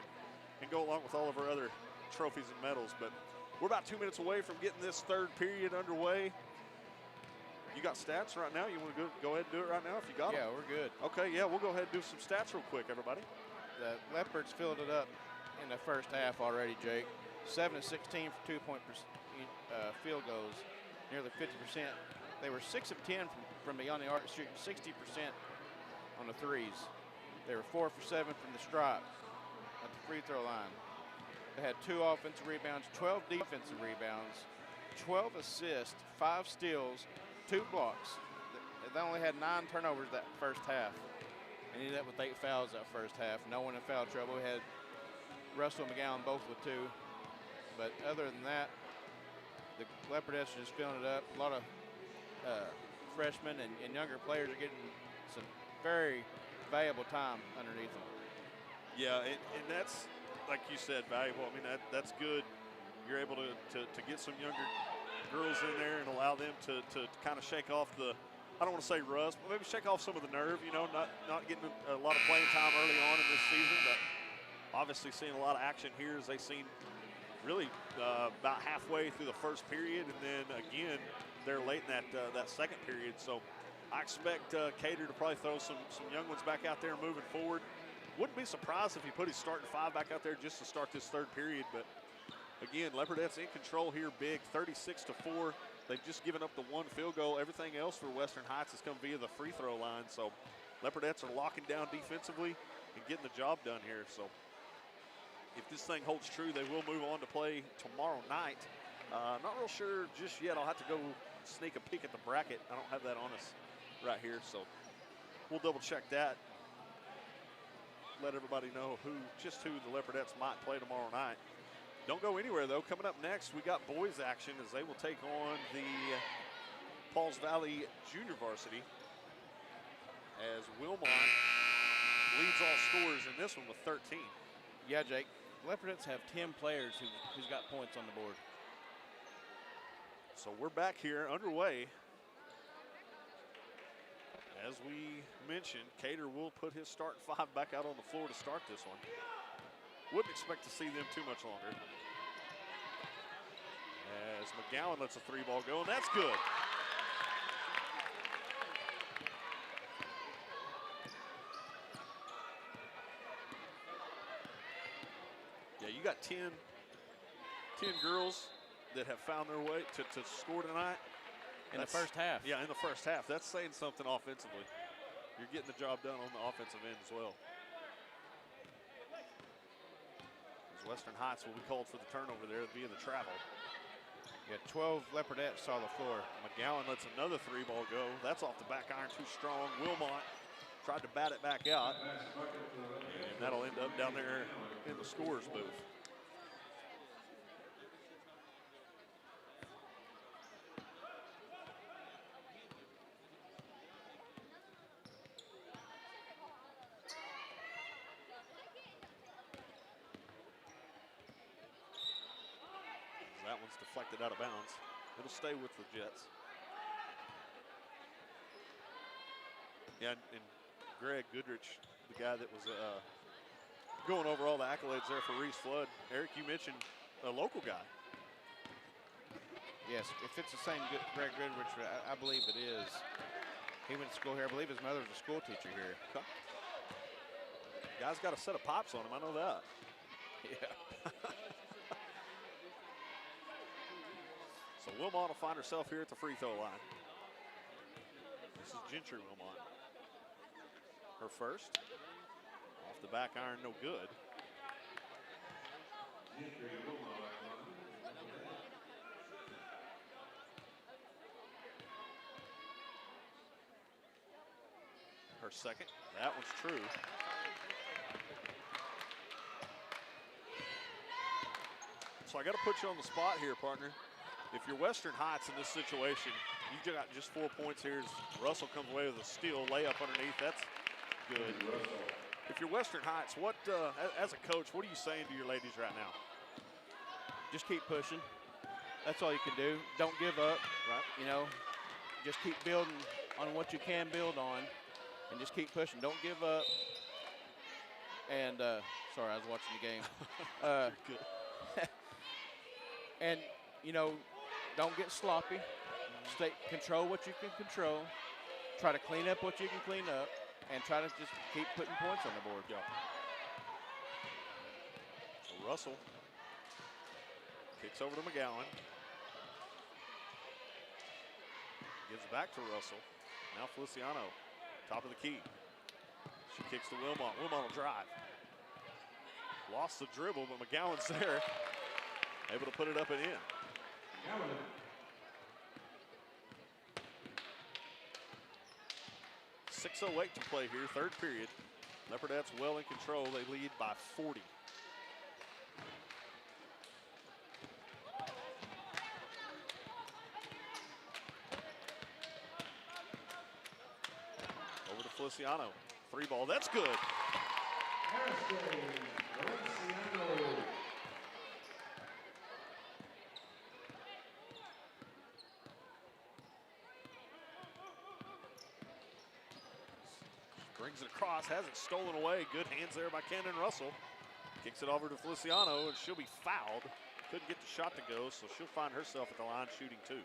and go along with all of her other trophies and medals. But we're about 2 minutes away from getting this third period underway. You got stats right now? You want to go ahead and do it right now if you got them? Yeah, we're good. Okay, yeah, we'll go ahead and do some stats real quick, everybody. The Leopards filled it up in the first half already, Jake. 7 of 16 for 2-point field goals, nearly 50%. They were 6 of 10 from beyond the arc, shooting 60% on the threes. They were 4 for 7 from the stripe at the free throw line. They had 2 offensive rebounds, 12 defensive rebounds, 12 assists, 5 steals, 2 blocks. They only had 9 turnovers that first half. And ended up with 8 fouls that first half. No one in foul trouble. We had Russell and McGowan both with 2. But other than that, the Leopardettes are just filling it up. A lot of freshmen and younger players are getting some very valuable time underneath them. Yeah, and that's, like you said, valuable. I mean, that's good. You're able to get some younger girls in there and allow them to kind of shake off the, I don't want to say rust, but maybe shake off some of the nerve, you know, not getting a lot of playing time early on in this season, but obviously seeing a lot of action here as they seem really about halfway through the first period, and then again, they're late in that second period. So I expect Cater to probably throw some young ones back out there moving forward. Wouldn't be surprised if he put his starting 5 back out there just to start this third period, but again, Leopardettes in control here big, 36-4. They've just given up the 1 field goal. Everything else for Western Heights has come via the free throw line. So Leopardettes are locking down defensively and getting the job done here. So if this thing holds true, they will move on to play tomorrow night. Not real sure just yet. I'll have to go sneak a peek at the bracket. I don't have that on us right here, so we'll double check that. Let everybody know who the Leopardettes might play tomorrow night. Don't go anywhere, though. Coming up next, we got boys action as they will take on the Pauls Valley Junior Varsity as Wilmot leads all scorers in this one with 13. Yeah, Jake. Leopardettes have 10 players who's got points on the board. So we're back here underway. As we mentioned, Cater will put his start 5 back out on the floor to start this one. Wouldn't expect to see them too much longer. As McGowan lets a 3-ball go, and that's good. Yeah, you got 10 girls that have found their way to score tonight. In the first half. Yeah, in the first half. That's saying something offensively. You're getting the job done on the offensive end as well. As Western Heights will be called for the turnover there via the travel. Yeah, 12 Leopardettes saw the floor. McGowan lets another 3-ball go. That's off the back iron, too strong. Wilmot tried to bat it back out. And that'll end up down there in the scorer's booth. That one's deflected out of bounds. It'll stay with the Jets. Yeah, and Greg Goodrich, the guy that was going over all the accolades there for Reese Flood. Eric, you mentioned a local guy. Yes, if it's the same Greg Goodrich, I believe it is. He went to school here. I believe his mother was a school teacher here. Okay. Guy's got a set of pops on him, I know that. Yeah. So Wilmot will find herself here at the free throw line. This is Gentry Wilmot. Her first. Off the back iron, no good. Her second. That one's true. So I got to put you on the spot here, partner. If you're Western Heights in this situation, you got just 4 points here. Russell comes away with a steal layup underneath. That's good. If you're Western Heights, what, as a coach, what are you saying to your ladies right now? Just keep pushing. That's all you can do. Don't give up. Right. You know, just keep building on what you can build on, and just keep pushing. Don't give up. And sorry, I was watching the game. Good. And you know, don't get sloppy. Control what you can control. Try to clean up what you can clean up, and try to just keep putting points on the board. Yeah. So Russell kicks over to McGowan. Gives back to Russell. Now Feliciano, top of the key. She kicks to Wilmot. Wilmot will drive. Lost the dribble, but McGowan's there. Able to put it up and in. 6:08 to play here, third period. Leopardettes well in control. They lead by 40. Over to Feliciano. 3 ball, that's good. Brings it across, has it stolen away. Good hands there by Camden Russell. Kicks it over to Feliciano, and she'll be fouled. Couldn't get the shot to go, so she'll find herself at the line shooting 2.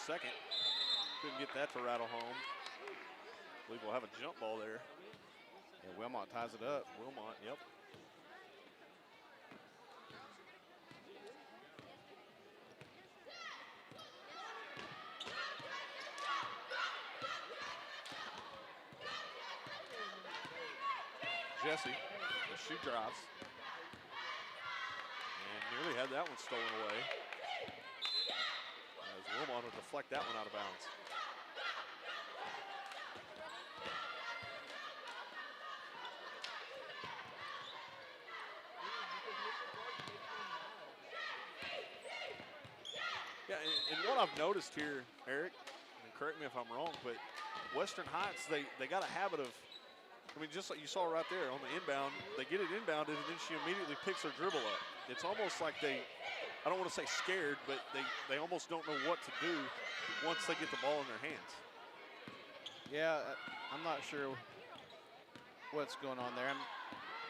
Second. Couldn't get that to rattle home. I believe we'll have a jump ball there. Yeah, Wilmot ties it up. Wilmot, yep. Jesse, the shoe drops. And nearly had that one stolen away. Wilmot will deflect that one out of bounds. Yeah, and what I've noticed here, Eric, and correct me if I'm wrong, but Western Heights, they got a habit of, I mean, just like you saw right there on the inbound, they get it inbounded and then she immediately picks her dribble up. It's almost like they, I don't want to say scared, but they almost don't know what to do once they get the ball in their hands. Yeah, I'm not sure what's going on there. I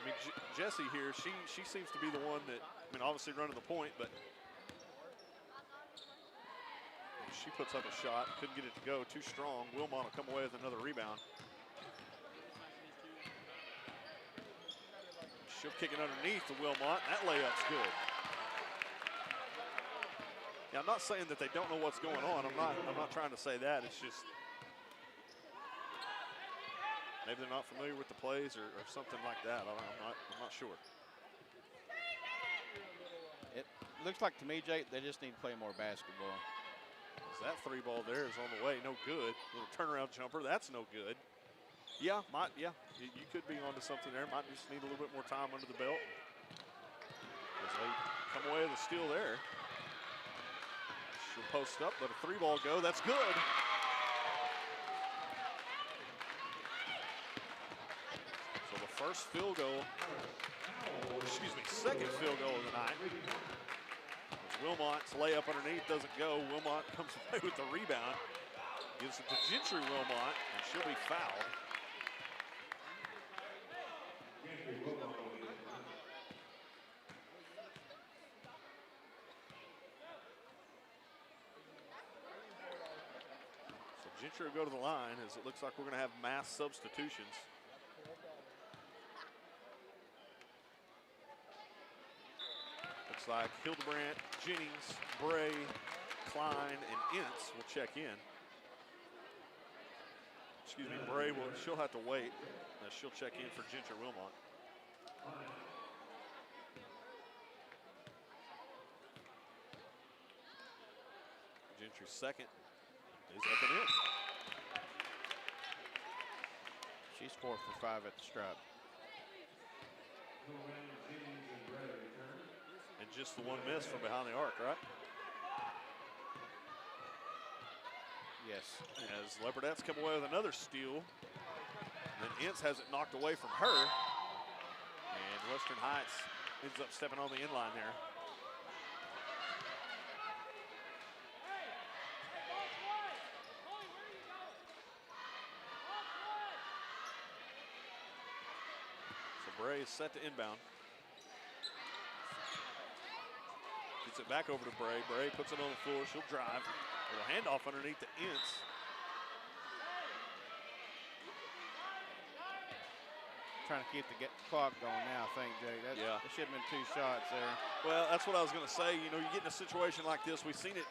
mean, Jessie here, she seems to be the one that, I mean, obviously running the point, but she puts up a shot, couldn't get it to go, too strong. Wilmot will come away with another rebound. She'll kick it underneath to Wilmot. That layup's good. Yeah, I'm not saying that they don't know what's going on. I'm not trying to say that. It's just maybe they're not familiar with the plays or something like that. I'm not sure. It looks like to me, Jake, they just need to play more basketball. That 3 ball there is on the way, no good. Little turnaround jumper, that's no good. Yeah, you could be onto something there. Might just need a little bit more time under the belt. As they come away with a steal there. She'll post up, let a 3 ball go, that's good. So the first field goal, second field goal of the night. Wilmot's layup underneath doesn't go. Wilmot comes away with the rebound. Gives it to Gentry Wilmot, and she'll be fouled. So Gentry will go to the line as it looks like we're going to have mass substitutions. Looks like Hildebrandt, Jennings, Bray, Klein, and Ince will check in. Excuse me, Bray, she'll have to wait. She'll check in for Gentry Wilmot. Gentry's second is up and in. She's 4 for 5 at the stripe. And just the one miss from behind the arc, right? Yes. As Leopardettes come away with another steal. And then Ince has it knocked away from her. And Western Heights ends up stepping on the inline there. So Bray is set to inbound. Gets it back over to Bray. Bray puts it on the floor. She'll drive. A little handoff underneath the Ince. Trying to keep the clock going now, I think, Jake. That should have been 2 shots there. Well, that's what I was going to say. You know, you get in a situation like this. We've seen it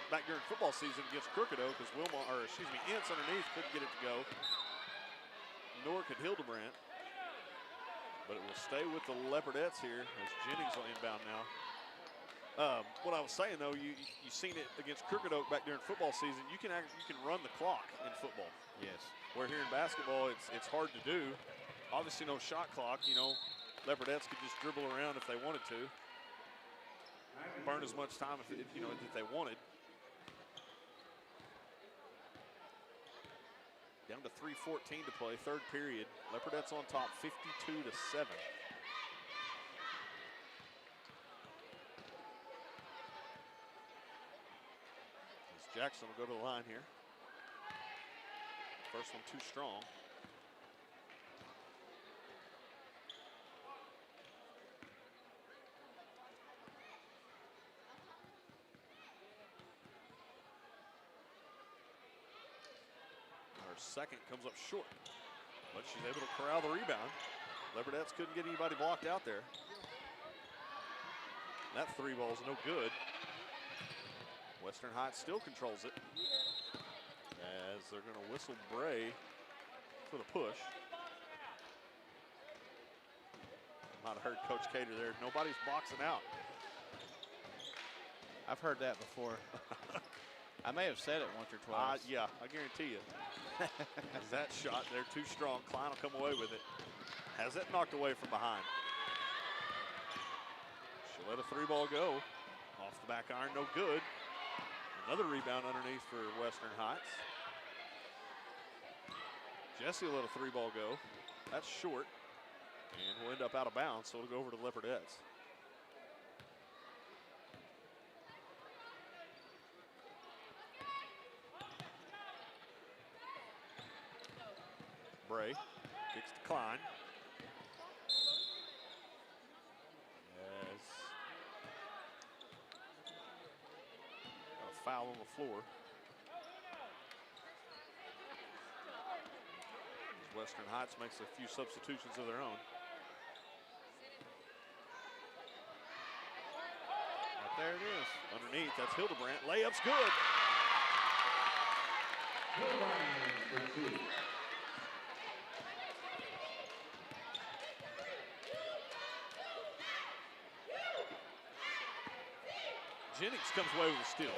back during football season against Crooked Oak because Ince underneath couldn't get it to go. Nor could Hildebrandt. But it will stay with the Leopardettes here as Jennings will inbound now. What I was saying, though, you've seen it against Crooked Oak back during football season. You can run the clock in football. Yes. Where here in basketball, it's hard to do. Obviously, no shot clock. You know, Leopardettes could just dribble around if they wanted to. Burn as much time if they wanted. Down to 3:14 to play, third period. Leopardettes on top, 52-7. Jackson will go to the line here. First one too strong. Her second comes up short, but she's able to corral the rebound. Leopardettes couldn't get anybody blocked out there. That 3 ball's no good. Western Heights still controls it as they're going to whistle Bray for the push. Might have heard Coach Cater there. Nobody's boxing out. I've heard that before. I may have said it once or twice. Yeah, I guarantee you. That shot there too strong. Klein will come away with it. Has it knocked away from behind. She'll let a 3 ball go. Off the back iron, no good. Another rebound underneath for Western Heights. Jesse will let a 3 ball go. That's short. And will end up out of bounds, so it'll go over to the Leopardettes. Bray kicks to Klein. Foul on the floor. Western Heights makes a few substitutions of their own. Right there it is. Underneath, that's Hildebrandt. Layup's good. Jennings comes away with a steal.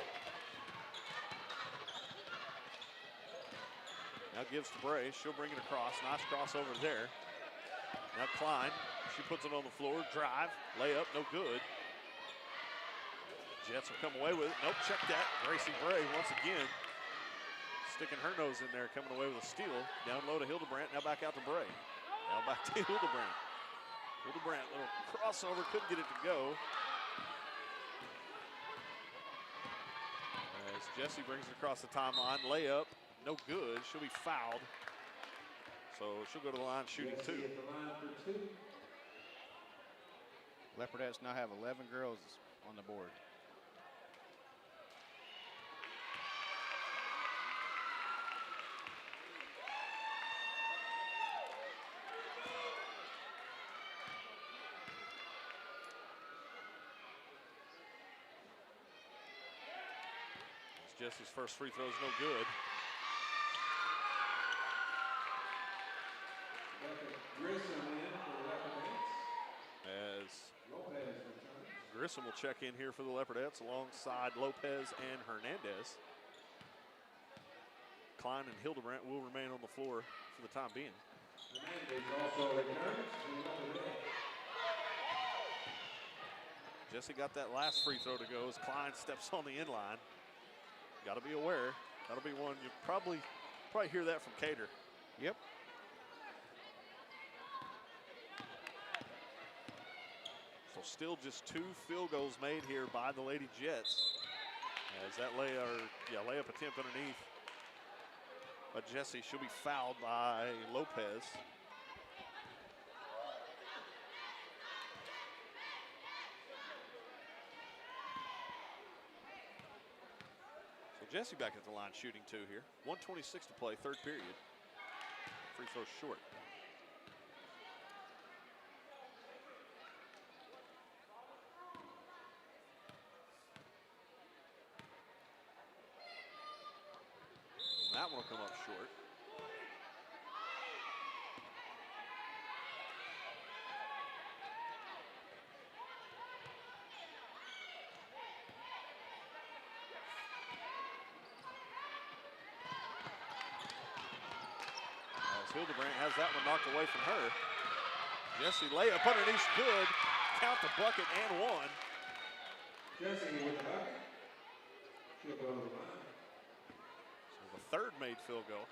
Now gives to Bray. She'll bring it across. Nice crossover there. Now Klein. She puts it on the floor. Drive. Layup. No good. Jets will come away with it. Nope. Check that. Gracie Bray once again sticking her nose in there, coming away with a steal. Down low to Hildebrandt. Now back out to Bray. Now back to Hildebrandt. Hildebrandt, little crossover. Couldn't get it to go. As Jesse brings it across the timeline. Layup. No good. She'll be fouled. So she'll go to the line shooting 2. Leopardettes now have 11 girls on the board. Jesse's first free throw is no good. As Grissom will check in here for the Leopardettes alongside Lopez and Hernandez. Klein and Hildebrandt will remain on the floor for the time being. Jesse got that last free throw to go as Klein steps on the inline. Got to be aware. That'll be one you probably hear that from Cater. Yep. still just 2 field goals made here by the Lady Jets. As that layup attempt underneath. But Jesse, she'll be fouled by Lopez. So Jesse back at the line shooting 2 here. 1:26 to play, 3rd period. Free throw short. That one will come up short. As Hildebrandt has that one knocked away from her. Jesse layup underneath, good. Count the bucket and 1. Jesse with the bucket. She'll go to the line. The 3rd made field goal.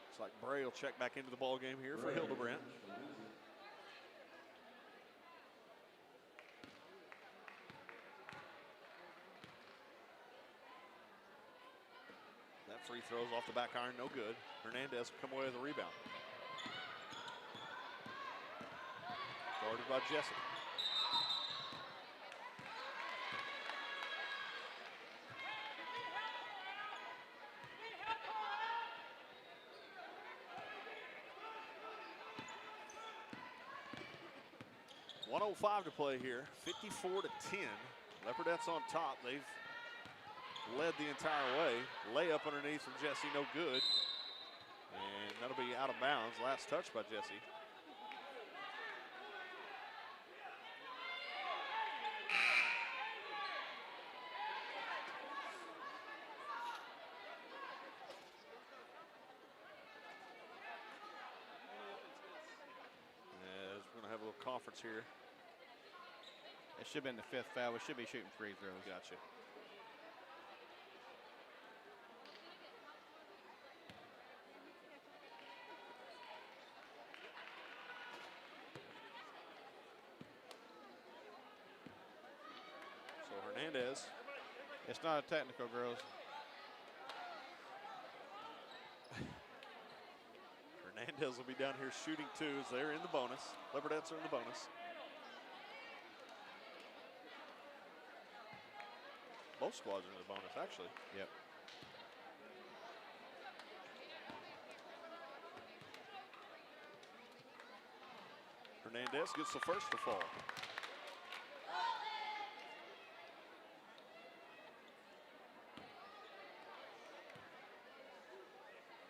Looks like Bray will check back into the ball game here for Hildebrandt. That free throw's off the back iron, no good. Hernandez will come away with a rebound. Guarded by Jesse. .105 to play here, 54-10. Leopardettes on top. They've led the entire way. Layup underneath from Jesse, no good. And that'll be out of bounds. Last touch by Jesse. Conference here. It should have been the 5th foul. We should be shooting free throws. Gotcha. So Hernandez. It's not a technical, girls. Hernandez will be down here shooting 2 as they're in the bonus. Leopardettes are in the bonus. Both squads are in the bonus, actually. Yep. Hernandez gets the first to fall.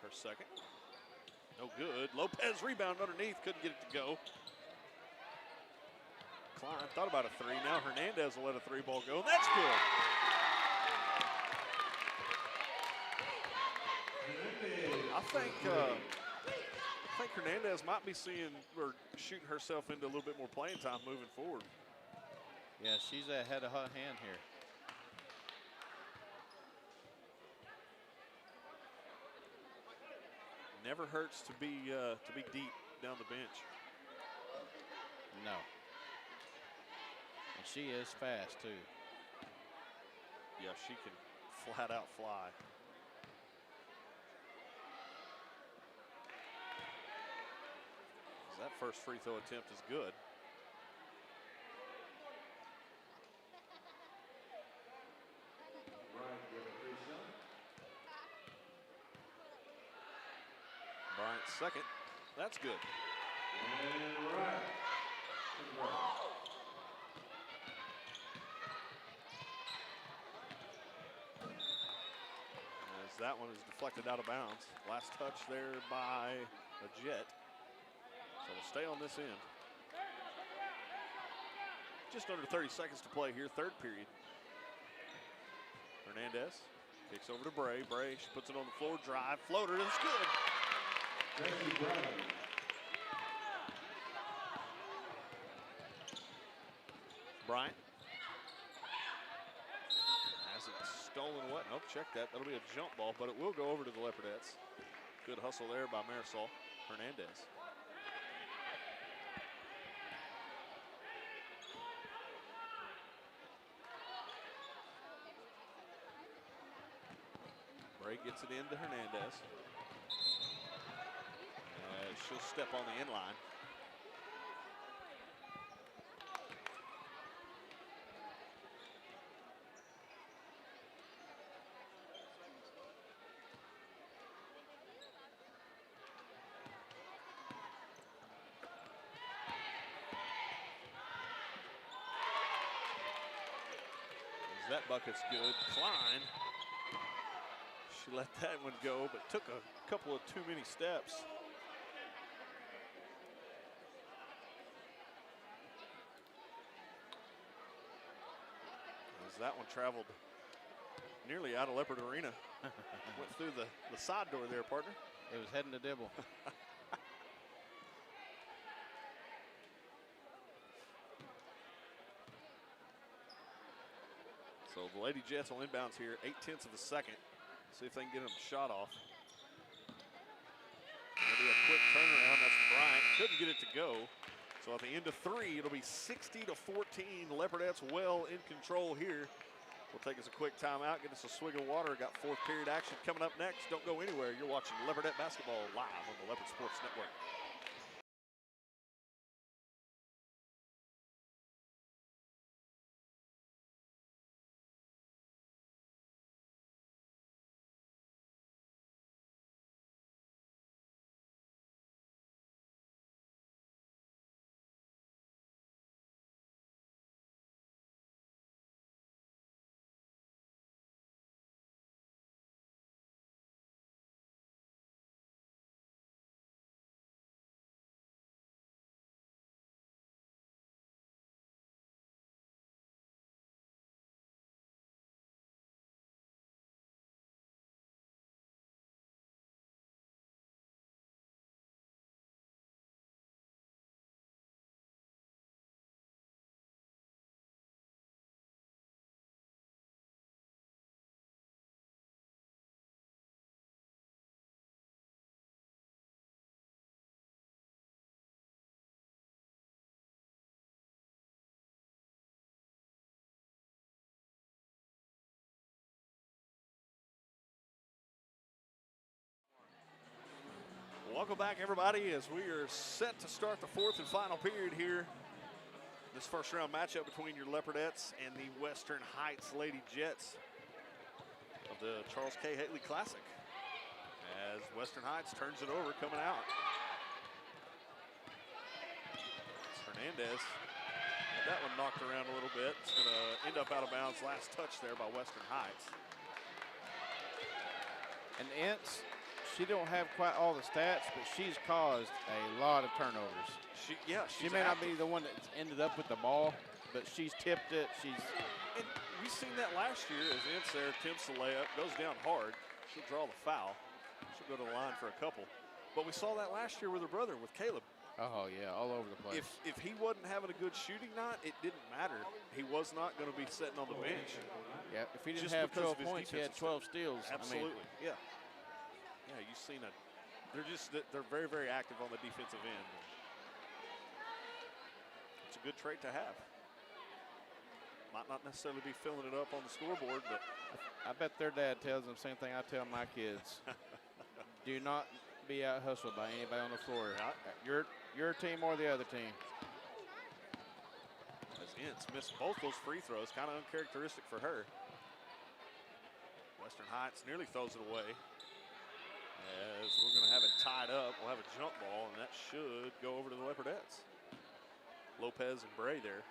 Her second. No good. Lopez rebound underneath, couldn't get it to go. Klein thought about a 3. Now Hernandez will let a 3-ball go. That's good. I think Hernandez might be seeing or shooting herself into a little bit more playing time moving forward. Yeah, she's ahead of her hand here. Never hurts to be deep down the bench. No. And she is fast too. Yeah, she can flat out fly. That first free throw attempt is good. Bryant's second. That's good. As that one is deflected out of bounds. Last touch there by a Jet. So we'll stay on this end. Just under 30 seconds to play here, 3rd period. Hernandez kicks over to Bray. Bray, she puts it on the floor, drive, floater, and it's good. Bryant has it stolen what? Nope, check that. That'll be a jump ball, but it will go over to the Leopardettes. Good hustle there by Marisol Hernandez. Bray gets it into Hernandez. She'll step on the end line. That bucket's good. Klein, she let that one go, but took a couple of too many steps. As that one traveled nearly out of Leopard Arena. Went through the side door there, partner. It was heading to Dibble. So the Lady Jets will inbounds here, 0.8 of a second. See if they can get them shot off. That'll be a quick turnaround. That's Bryant. Couldn't get it to go. So at the end of 3, it'll be 60-14. Leopardettes well in control here. We'll take us a quick timeout, get us a swig of water. Got fourth period action coming up next. Don't go anywhere. You're watching Leopardette basketball live on the Leopard Sports Network. Welcome back, everybody, as we are set to start the fourth and final period here. This first round matchup between your Leopardettes and the Western Heights Lady Jets of the Charles K. Haley Classic. As Western Heights turns it over, coming out. It's Hernandez. That one knocked around a little bit. It's going to end up out of bounds. Last touch there by Western Heights. And Ince, she don't have quite all the stats, but she's caused a lot of turnovers. She may not be the one that's ended up with the ball, but she's tipped it. And we've seen that last year as Ince there attempts the layup, goes down hard. She'll draw the foul. She'll go to the line for a couple. But we saw that last year with her brother, with Caleb. Oh, yeah, all over the place. If he wasn't having a good shooting night, it didn't matter. He was not going to be sitting on the bench. Yeah, if he didn't have 12 points, he had 12 steals. Absolutely, yeah. Yeah, you've seen it. They're very, very active on the defensive end. It's a good trait to have. Might not necessarily be filling it up on the scoreboard, but I bet their dad tells them the same thing I tell my kids. Do not be out hustled by anybody on the floor. Your team or the other team. As Ince missed both those free throws, kind of uncharacteristic for her. Western Heights nearly throws it away. As we're going to have it tied up, we'll have a jump ball, and that should go over to the Leopardettes. Lopez and Bray there,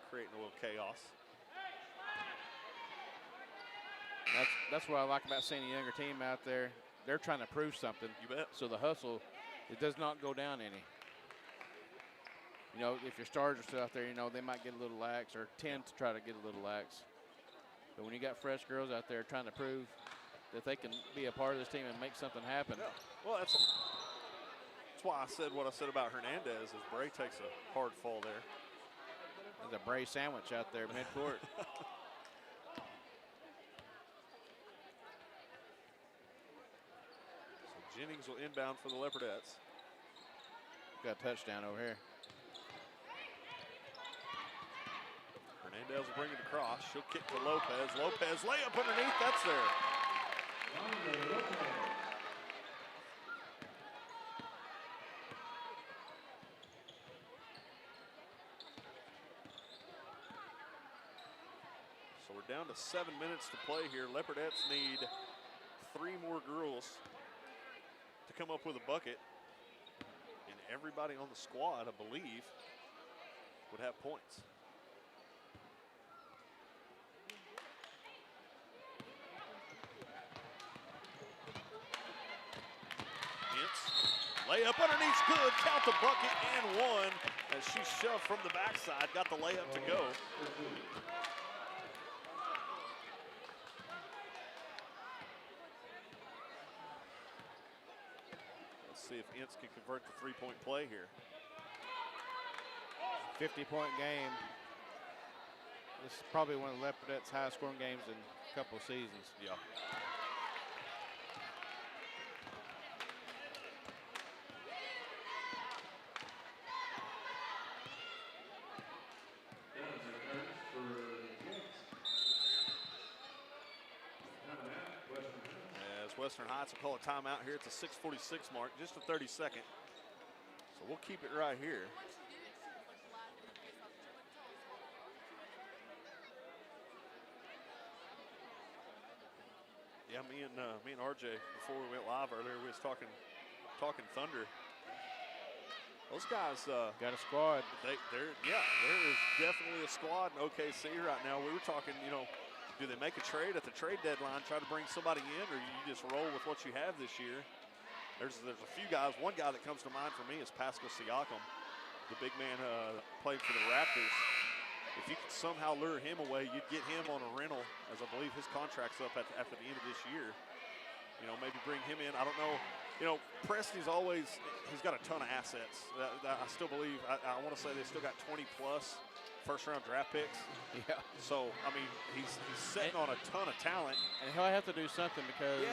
creating a little chaos. That's what I like about seeing a younger team out there. They're trying to prove something. You bet. So the hustle, it does not go down any. You know, if your stars are still out there, you know, they might get a little lax or tend to try to get a little lax. But when you got fresh girls out there trying to prove that they can be a part of this team and make something happen. Yeah. Well, that's why I said what I said about Hernandez, as Bray takes a hard fall there. There's a Bray sandwich out there midcourt. Jennings will inbound for the Leopardettes. Got a touchdown over here. Hernandez will bring it across. She'll kick to Lopez. Lopez layup underneath. That's there. So we're down to 7 minutes to play here. Leopardettes need 3 more girls to come up with a bucket. And everybody on the squad, I believe, would have points. Layup underneath, good. Count the bucket and one as she shoved from the backside. Got the layup to go. Let's see if Ince can convert the three-point play here. 50-point game. This is probably one of the Leopardettes' highest scoring games in a couple of seasons. Yeah. Western Heights will call a timeout here at the 6:46 mark, just a 32nd. So we'll keep it right here. Yeah, me and RJ before we went live earlier, we was talking Thunder. Those guys got a squad. There is definitely a squad in OKC right now. We were talking, do they make a trade at the trade deadline, try to bring somebody in, or you just roll with what you have this year? There's a few guys. One guy that comes to mind for me is Pascal Siakam, the big man played for the Raptors. If you could somehow lure him away, you'd get him on a rental, as I believe his contract's up after the end of this year. Maybe bring him in. I don't know. Presti's he's got a ton of assets. I still believe, I want to say they still got 20 plus first-round draft picks. Yeah. So, he's sitting on a ton of talent. And he'll have to do something because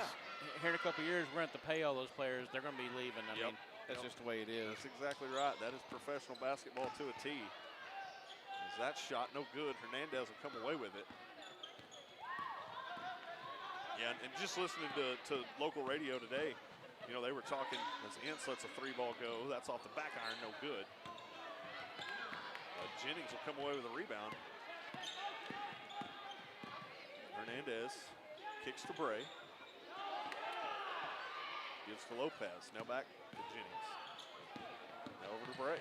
here in a couple of years, we're going to have to pay all those players. They're going to be leaving. I mean, that's just the way it is. That's exactly right. That is professional basketball to a T. As that shot no good, Hernandez will come away with it. Yeah, and just listening to local radio today, they were talking as Ince lets a 3-ball go. That's off the back iron, no good. Jennings will come away with a rebound. Hernandez kicks to Bray. Gives to Lopez. Now back to Jennings. Now over to Bray.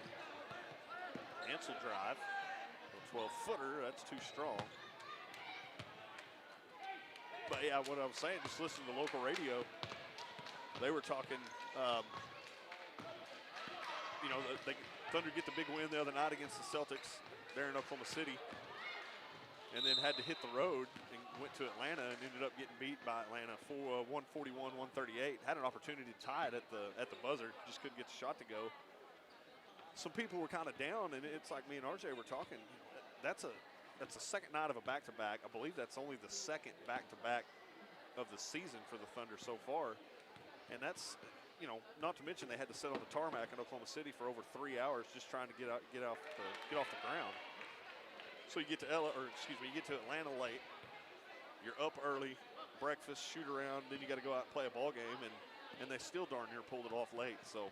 Ansel drive. A 12-footer. That's too strong. But yeah, what I was saying, just listening to local radio, they were talking, the Thunder get the big win the other night against the Celtics there in Oklahoma City, and then had to hit the road and went to Atlanta and ended up getting beat by Atlanta for 141-138. Had an opportunity to tie it at the buzzer, just couldn't get the shot to go. Some people were kind of down, and it's like me and RJ were talking. That's a second night of a back-to-back. I believe that's only the second back-to-back of the season for the Thunder so far, and that's. Not to mention they had to sit on the tarmac in Oklahoma City for over 3 hours just trying to get off the ground. So you get to Atlanta late. You're up early, breakfast, shoot around, then you got to go out and play a ball game, and they still darn near pulled it off late. So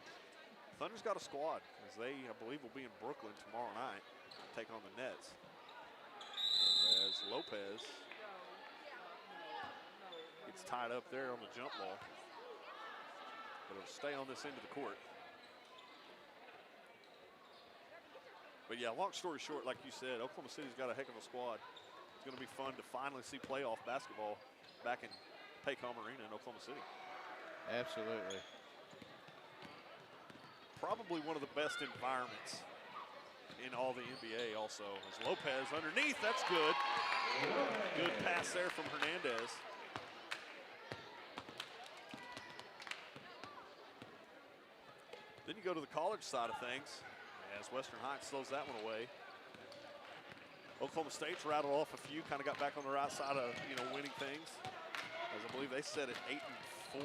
Thunder's got a squad, as they, I believe, will be in Brooklyn tomorrow night, take on the Nets. As Lopez gets tied up there on the jump ball. But it'll stay on this end of the court. But yeah, long story short, like you said, Oklahoma City's got a heck of a squad. It's going to be fun to finally see playoff basketball back in Pregame Arena in Oklahoma City. Absolutely. Probably one of the best environments in all the NBA also. As Lopez underneath, that's good. Good pass there from Hernandez. Then you go to the college side of things, as Western Heights slows that one away. Oklahoma State's rattled off a few, kind of got back on the right side of winning things. As I believe they set at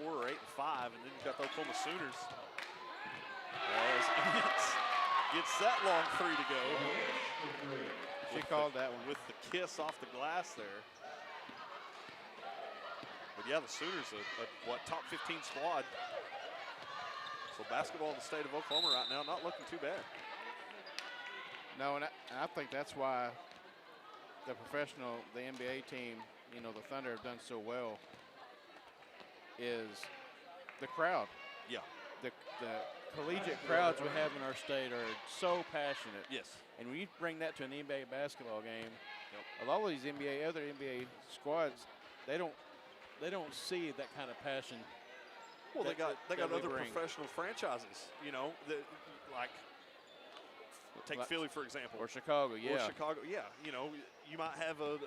8-4 or 8-5, and then you've got the Oklahoma Sooners. As Ince gets that long three to go. She called that one. With the kiss off the glass there. But yeah, the Sooners, what, top 15 squad. So basketball in the state of Oklahoma right now, not looking too bad. No, and I think that's why the NBA team, you know, the Thunder have done so well, is the crowd. Yeah. The collegiate crowds we have in our state are so passionate. Yes. And when you bring that to an NBA basketball game, a lot of these other NBA squads, they don't see that kind of passion. Well, they got other bring. professional franchises, you know, like take Philly, for example. Or Chicago, yeah. Or Chicago, yeah. You know, you might have a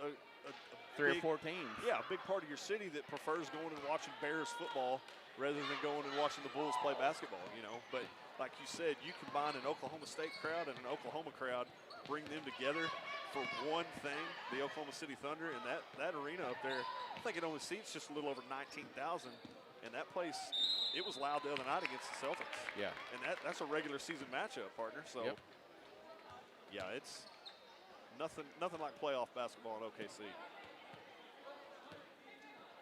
3 big, or 4 teams. Yeah, a big part of your city that prefers going and watching Bears football rather than going and watching the Bulls play basketball, you know. But like you said, you combine an Oklahoma State crowd and an Oklahoma crowd, bring them together for one thing, the Oklahoma City Thunder, and that arena up there, I think it only seats just a little over 19,000. And that place, it was loud the other night against the Celtics. Yeah. And that's a regular season matchup, partner. So, yeah, it's nothing like playoff basketball in OKC.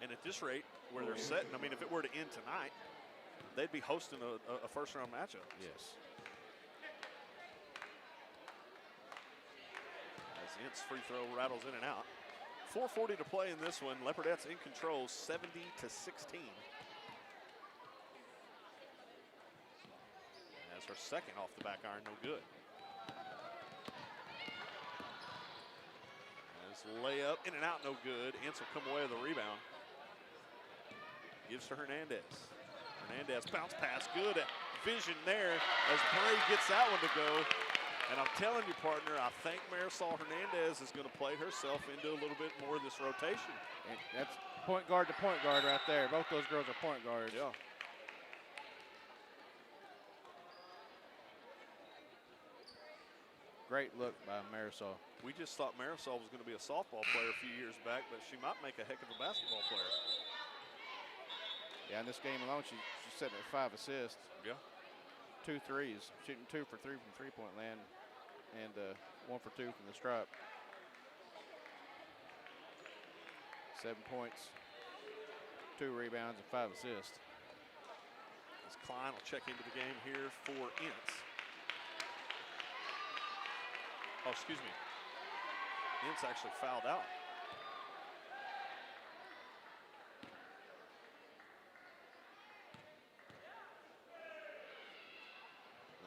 And at this rate, where they're setting, I mean, if it were to end tonight, they'd be hosting a first-round matchup. Yes. As Ince free throw rattles in and out. 4:40 to play in this one. Leopardettes in control, 70-16. As her second off the back iron, no good. As layup in and out, no good. Ince will come away with a rebound. Gives to Hernandez. Hernandez bounce pass, good vision there as Bray gets that one to go. And I'm telling you, partner, I think Marisol Hernandez is going to play herself into a little bit more of this rotation. And that's point guard to point guard right there. Both those girls are point guards. Yeah. Great look by Marisol. We just thought Marisol was going to be a softball player a few years back, but she might make a heck of a basketball player. Yeah, in this game alone, she's sitting at 5 assists. Yeah. 2 threes, shooting 2 for 3 from three-point land, and 1 for 2 from the stripe. 7 points, 2 rebounds, and 5 assists. As Klein will check into the game here for Ince. Oh, excuse me. Ince actually fouled out.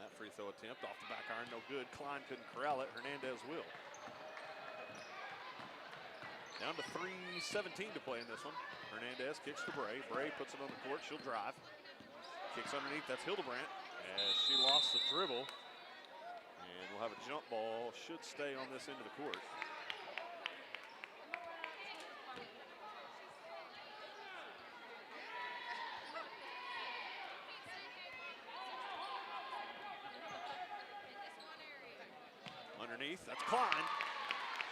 That free throw attempt off the back iron, no good. Klein couldn't corral it. Hernandez will. Down to 3:17 to play in this one. Hernandez kicks to Bray. Bray puts it on the court. She'll drive. Kicks underneath. That's Hildebrandt as she lost the dribble. And we'll have a jump ball. Should stay on this end of the court. Underneath, that's Klein.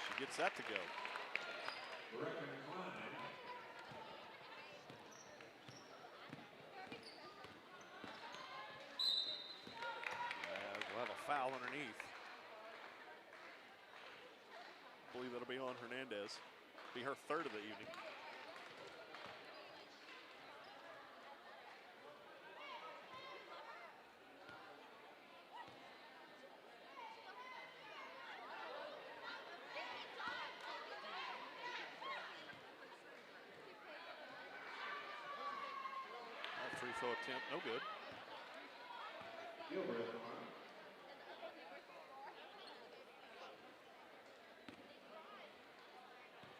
She gets that to go. We'll have a foul underneath. I believe it'll be on Hernandez. Be her third of the evening. That free throw attempt, no good.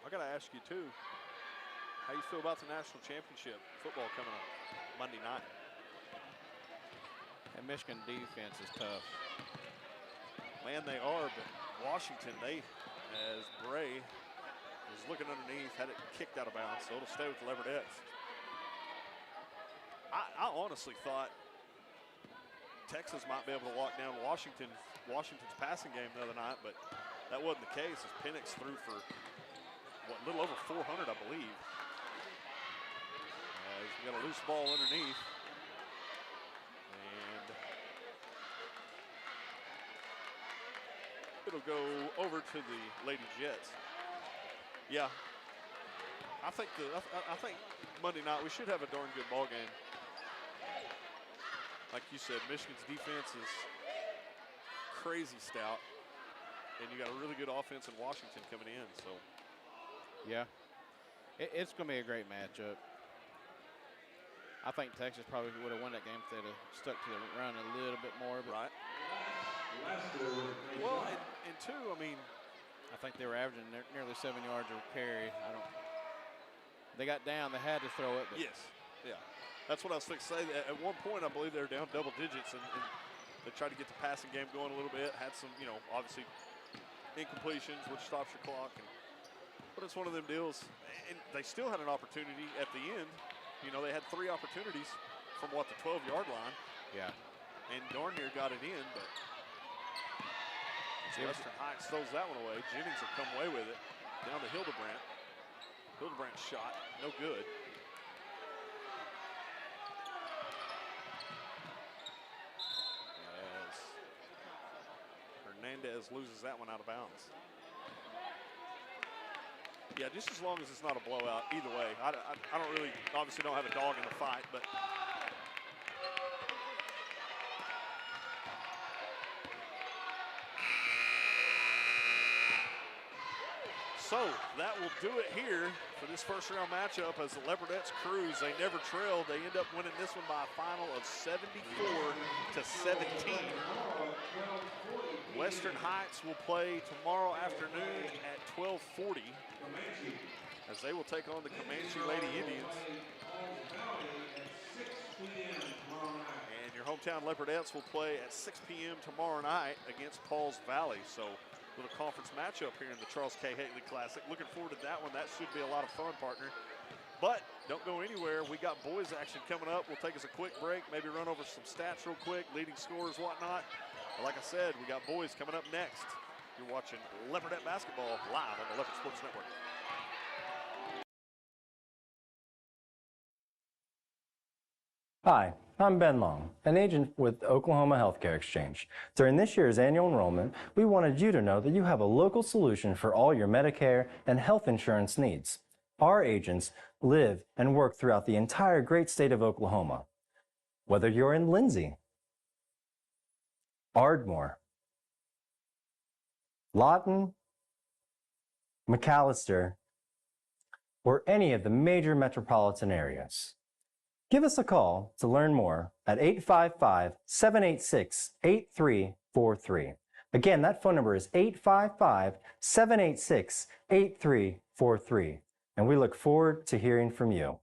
I got to ask you, too, how you feel about the national championship football coming up Monday night? And Michigan defense is tough. Man, they are, but Washington, as Bray was looking underneath, had it kicked out of bounds, so it'll stay with the Leopardettes. I honestly thought Texas might be able to lock down Washington's passing game the other night, but that wasn't the case as Penix threw for, what, a little over 400, I believe. As as we got a loose ball underneath. And it'll go over to the Lady Jets. Yeah, I think Monday night we should have a darn good ball game. Like you said, Michigan's defense is crazy stout, and you got a really good offense in Washington coming in. So, yeah, it's going to be a great matchup. I think Texas probably would have won that game if they'd have stuck to the run a little bit more. But right. Well, and two, I mean, I think they were averaging nearly 7 yards a carry. They got down. They had to throw it. But yes, yeah. That's what I was fixing to say. At one point, I believe they were down double digits, and they tried to get the passing game going a little bit. Had some, obviously incompletions, which stops your clock. But it's one of them deals. And they still had an opportunity at the end. They had 3 opportunities from, the 12-yard line. Yeah. And darn near got it in, but Western Heights throws that one away. Jennings will come away with it. Down to Hildebrandt. Hildebrandt's shot, no good. As Hernandez loses that one out of bounds. Yeah, just as long as it's not a blowout, either way. I don't really, obviously don't have a dog in the fight, but so that will do it here for this first round matchup as the Leopardettes cruise. They never trailed. They end up winning this one by a final of 74-17. Western Heights will play tomorrow afternoon at 12:40 as they will take on the Comanche Lady Indians. And your hometown Leopardettes will play at 6 p.m. tomorrow night against Pauls Valley. So little conference matchup here in the Charles K. Haley Classic. Looking forward to that one. That should be a lot of fun, partner. But don't go anywhere. We got boys action coming up. We'll take us a quick break, maybe run over some stats real quick, leading scorers, whatnot. But like I said, we got boys coming up next. You're watching Leopardette basketball live on the Leopard Sports Network. Hi, I'm Ben Long, an agent with Oklahoma Healthcare Exchange. During this year's annual enrollment, we wanted you to know that you have a local solution for all your Medicare and health insurance needs. Our agents live and work throughout the entire great state of Oklahoma. Whether you're in Lindsay, Ardmore, Lawton, McAllister, or any of the major metropolitan areas. Give us a call to learn more at 855-786-8343. Again, that phone number is 855-786-8343. And we look forward to hearing from you.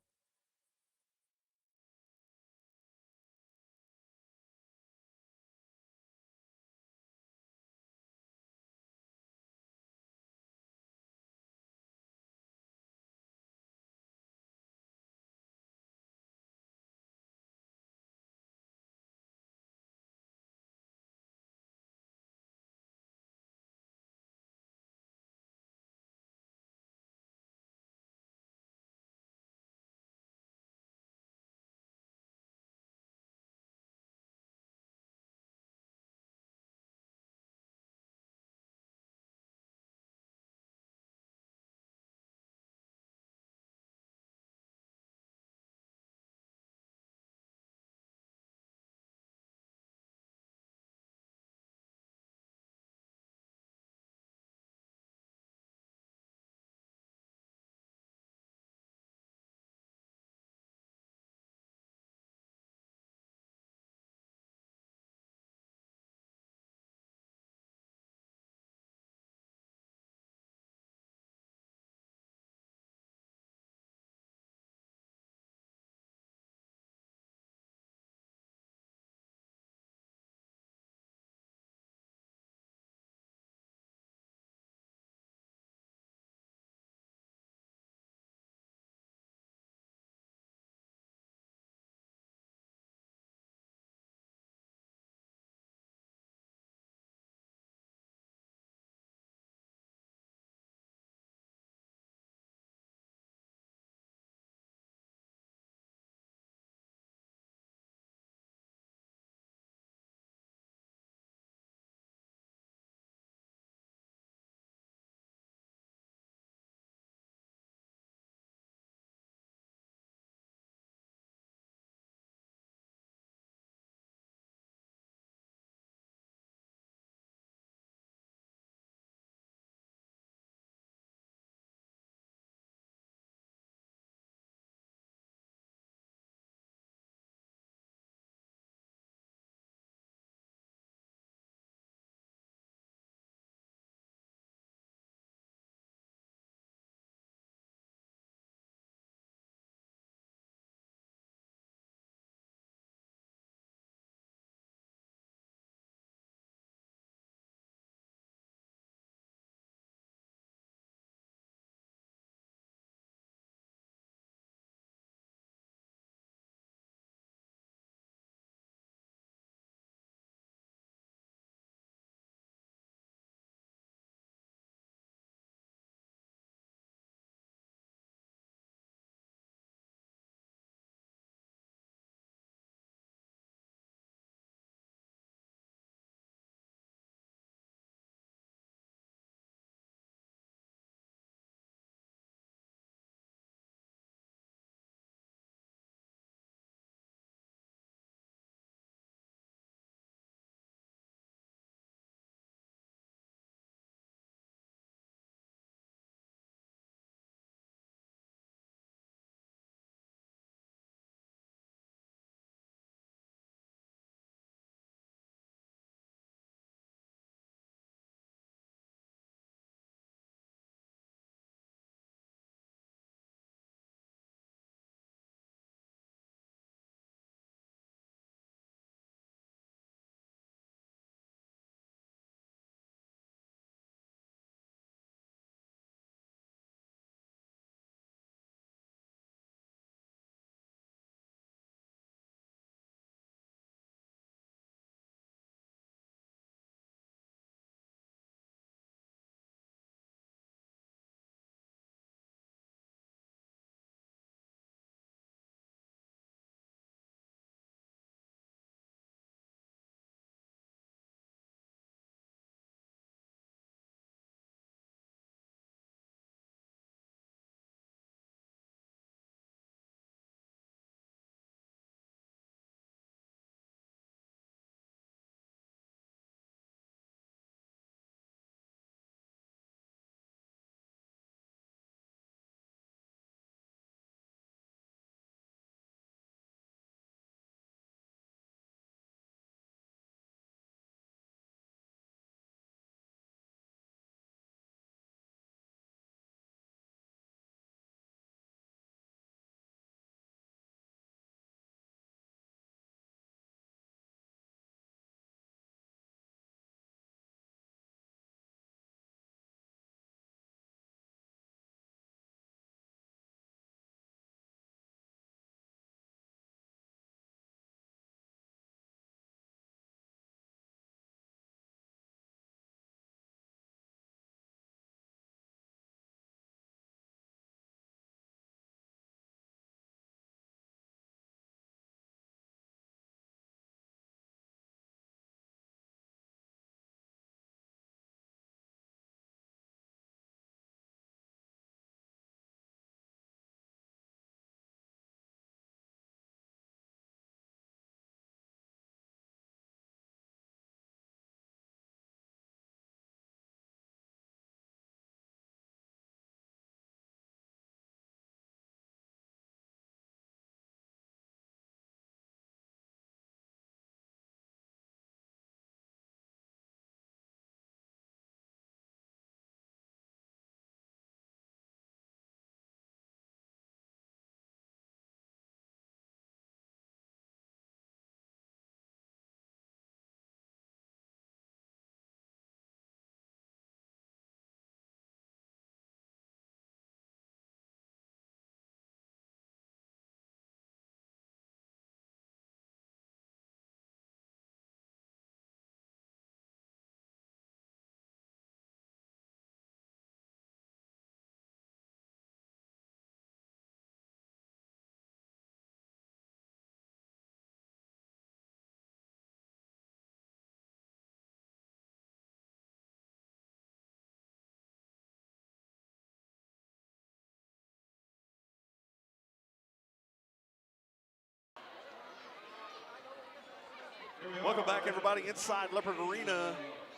Welcome back, everybody, inside Leopard Arena,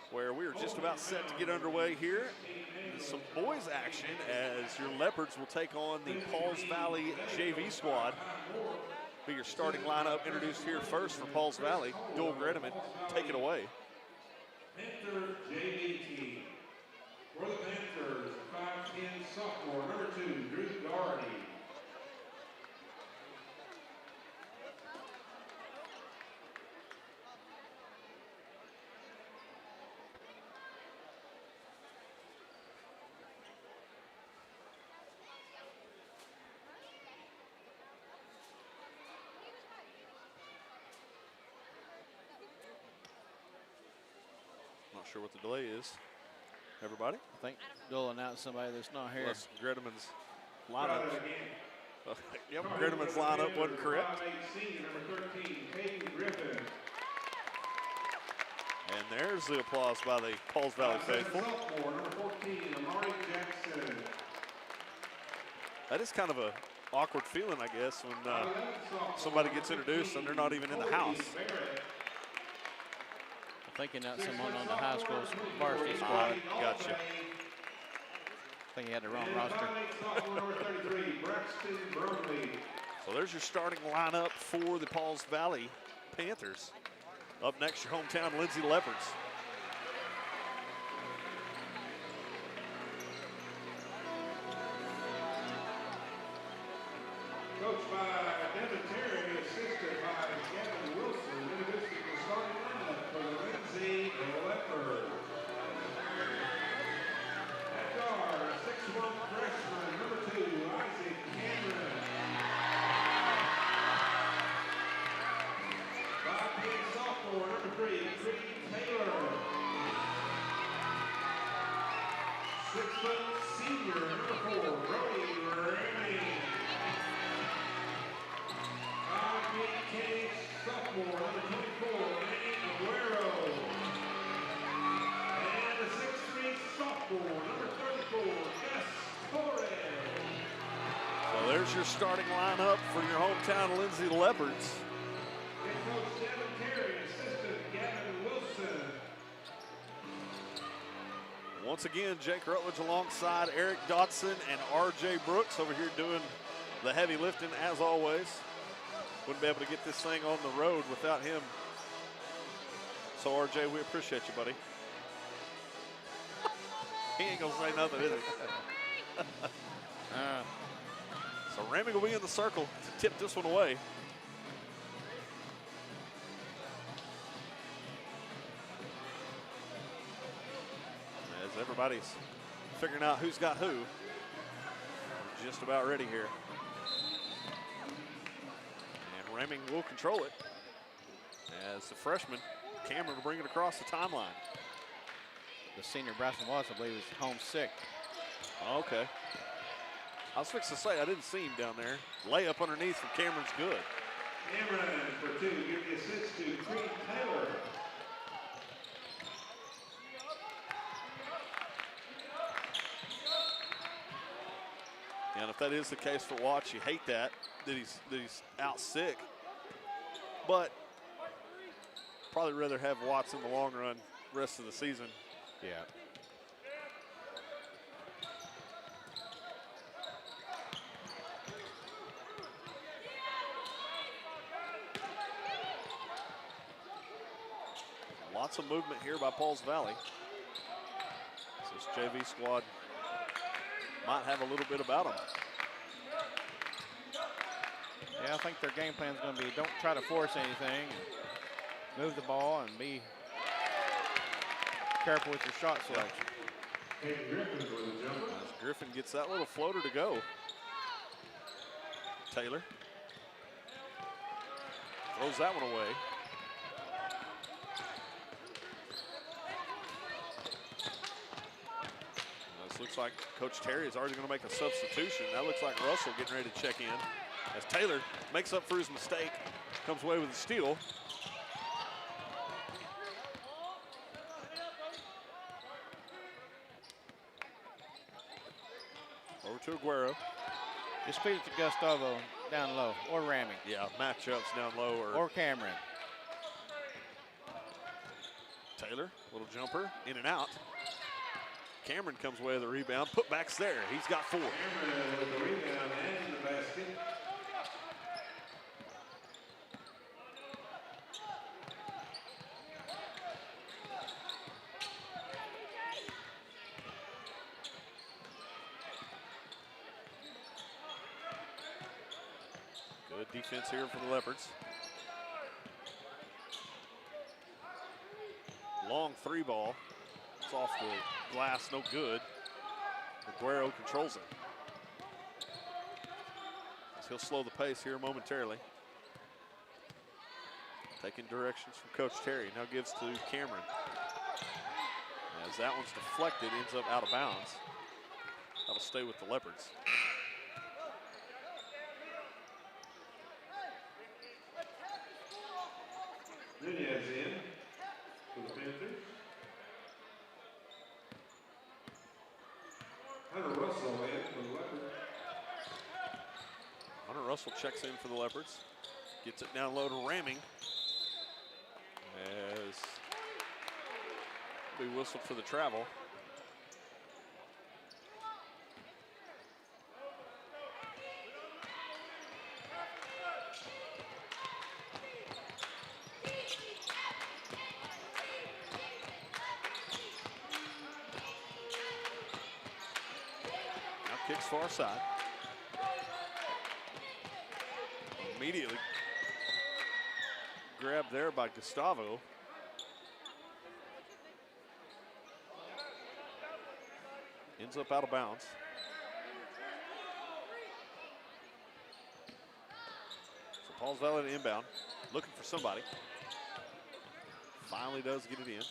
where we are just about set to get underway here. Some boys action as your Leopards will take on the Pauls Valley JV squad. Be your starting lineup introduced here first for Pauls Valley. Joel Gredeman, take it away. Panther JV team. For the Panthers, 5'10" sophomore, number 2, Drew Gardy. Not sure what the delay is. Everybody? I think doling out somebody that's not here. Plus Gredeman's lineup. Yep, Gredeman's lineup wasn't correct. Senior, number 13, Hayden Griffin. And there's the applause by the Pauls Valley faithful. Sophomore, number 14, Amari Jackson. That is kind of a awkward feeling, I guess, when somebody gets introduced and they're not even in the house. Thinking out someone on the high school varsity squad. Gotcha. I think he had the wrong roster. So there's your starting lineup for the Pauls Valley Panthers. Up next, your hometown Lindsay Leopards. Coached by Devin Terry, assisted by Kevin Wilson, introducing the starting lineup for the Lindsay Leopards. At guard, 6'1" freshman, number 2, Isaac Cameron. 5'10" sophomore, number 3, Creed Taylor. 6' senior, number 4, Brody Ramey. 5'8" sophomore, number 24, Manny Aguero. And the 6'3" sophomore, number 34, Gus Torres. So there's your starting lineup for your hometown Lindsay Leopards. Head coach Devin Terry, assistant Gavin Wilson. Once again, Jake Rutledge alongside Eric Dodson and R.J. Brooks over here doing the heavy lifting as always. Wouldn't be able to get this thing on the road without him. So RJ, we appreciate you, buddy. He ain't gonna say nothing, is he? So Ramey will be in the circle to tip this one away. As everybody's figuring out who's got who. We're just about ready here. Raming will control it as the freshman, Cameron, will bring it across the timeline. The senior Bryson Watts, I believe, is homesick. Okay. I was fixing to say, I didn't see him down there. Layup underneath from Cameron's good. Cameron for 2, give the assist to Creed Taylor. And if that is the case for Watts, you hate that he's out sick. But probably rather have Watts in the long run rest of the season. Yeah. Lots of movement here by Pauls Valley. This JV squad might have a little bit about them. Yeah, I think their game plan is going to be don't try to force anything, and move the ball, and be careful with your shot selection. As Griffin gets that little floater to go. Taylor throws that one away. This looks like Coach Terry is already going to make a substitution. That looks like Russell getting ready to check in. As Taylor makes up for his mistake, comes away with a steal. Over to Aguero. Just feed it to Gustavo down low, or Ramey. Yeah, matchups down low. Or Cameron. Taylor, little jumper, in and out. Cameron comes away with the rebound, putback's there. He's got 4. Cameron with the rebound and the basket. Good defense here for the Leopards. Long 3 ball. It's off the glass, no good. Aguero controls it. So he'll slow the pace here momentarily. Taking directions from Coach Terry. Now gives to Cameron. As that one's deflected, ends up out of bounds. That'll stay with the Leopards. Nunez in for the Panthers. Hunter Russell in for the Leopards. Hunter Russell checks in for the Leopards. Gets it down low to Ramming. As be whistled for the travel. Kicks far side. Immediately grabbed there by Gustavo. Ends up out of bounds. So Paul's Valley to inbound, looking for somebody. Finally does get it in.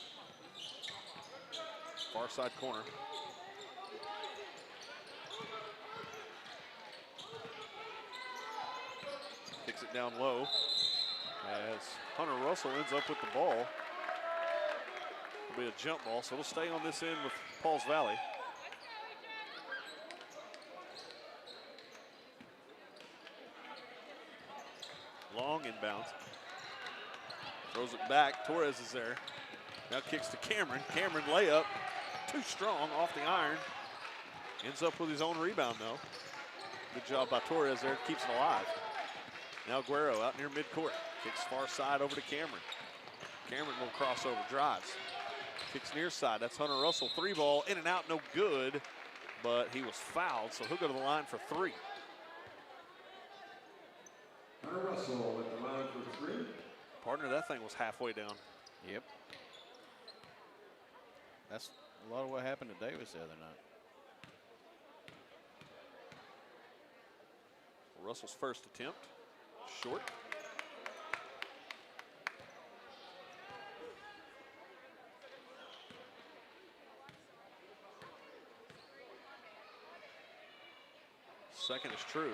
Far side corner. Kicks it down low as Hunter Russell ends up with the ball. It'll be a jump ball, so it'll stay on this end with Pauls Valley. Long inbounds. Throws it back. Torres is there. Now kicks to Cameron. Cameron layup. Too strong off the iron. Ends up with his own rebound though. Good job by Torres there. Keeps it alive. Now Aguero out near midcourt. Kicks far side over to Cameron. Cameron will cross over, drives. Kicks near side. That's Hunter Russell. 3 ball in and out, no good. But he was fouled, so he'll go to the line for 3. Hunter Russell at the line for 3. Partner, that thing was halfway down. Yep. That's a lot of what happened to Davis the other night. Russell's first attempt. Short. Second is true.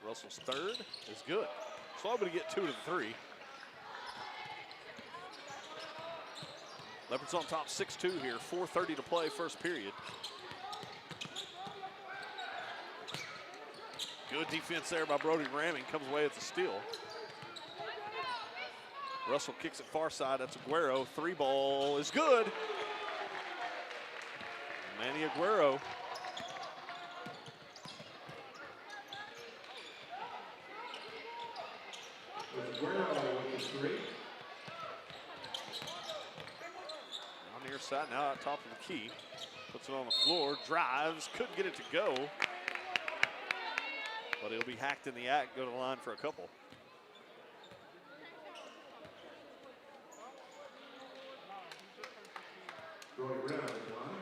Russell's third is good. So able to get 2 to the 3. Leopards on top 6-2 here. 4:30 to play, first period. Good defense there by Brody Ramming. Comes away with the steal. Russell kicks it far side. That's Aguero. 3 ball is good. Manny Aguero. Aguero with the 3. On near side, now out top of the key. Puts it on the floor, drives, couldn't get it to go. But he'll be hacked in the act, go to the line for a couple. Brody Ramming at the line.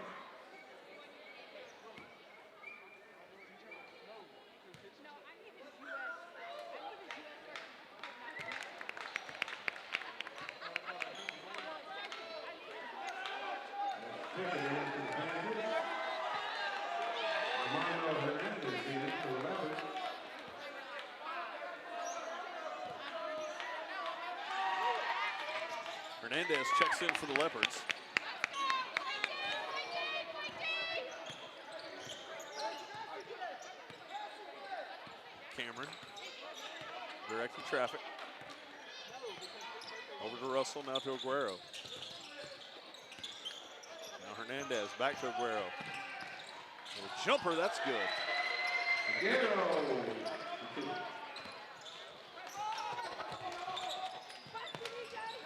Hernandez checks in for the Leopards. Cameron. Directing traffic. Over to Russell, now to Aguero. Now Hernandez, back to Aguero. Little jumper, that's good. Aguero.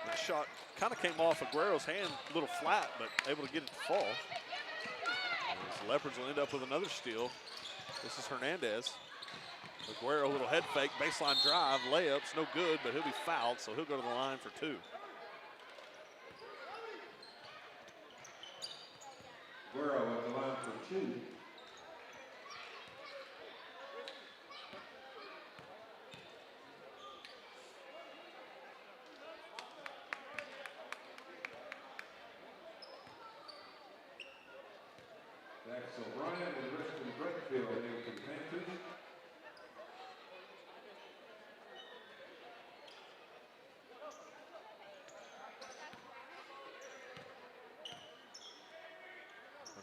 That shot kind of came off Aguero's hand, a little flat, but able to get it to fall. And the Leopards will end up with another steal. This is Hernandez. Aguero, a little head fake, baseline drive, layups, no good, but he'll be fouled, so he'll go to the line for 2. Aguero at the line for 2. Jackson Ryan and Preston Brentfield here for the Panthers.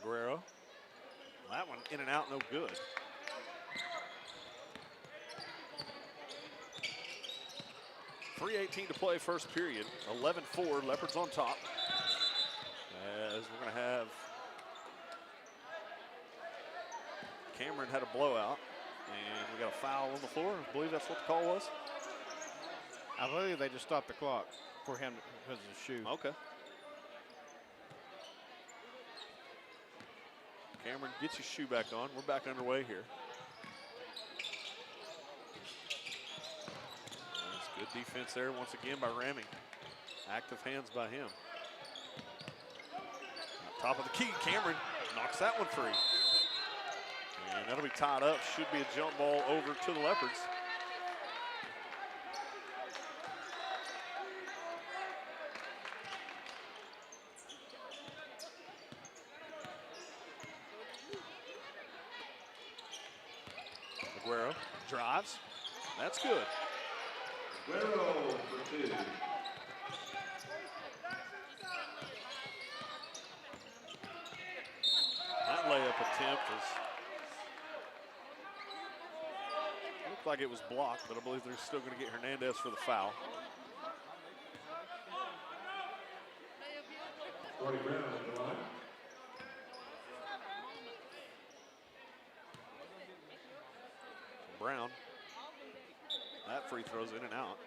Aguero. That one in and out, no good. .3:18 to play, first period. 11-4, Leopards on top. As we're going to have Cameron had a blowout, and we got a foul on the floor. I believe that's what the call was. I believe they just stopped the clock for him because of his shoe. Okay. Cameron gets his shoe back on. We're back underway here. That's good defense there once again by Ramming. Active hands by him. Top of the key, Cameron knocks that one free. And that'll be tied up. Should be a jump ball over to the Leopards. Aguero drives. That's good. Aguero for 2. That layup attempt looked like it was blocked, but I believe they're still going to get Hernandez for the foul. Brody Brown at the line. Brown. That free throw's in and out.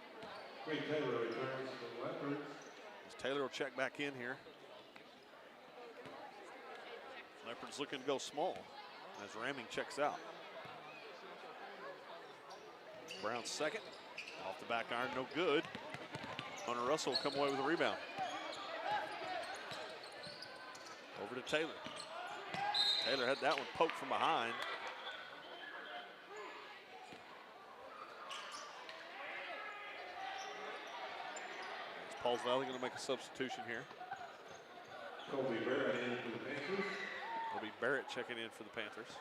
Quinn Taylor returns for the Leopards. As Taylor will check back in here. Leopards looking to go small as Ramming checks out. Brown second. Off the back iron, no good. Hunter Russell will come away with a rebound. Over to Taylor. Taylor had that one poked from behind. Paul's Valley going to make a substitution here. Colby Barrett in for the Panthers. It'll be Barrett checking in for the Panthers.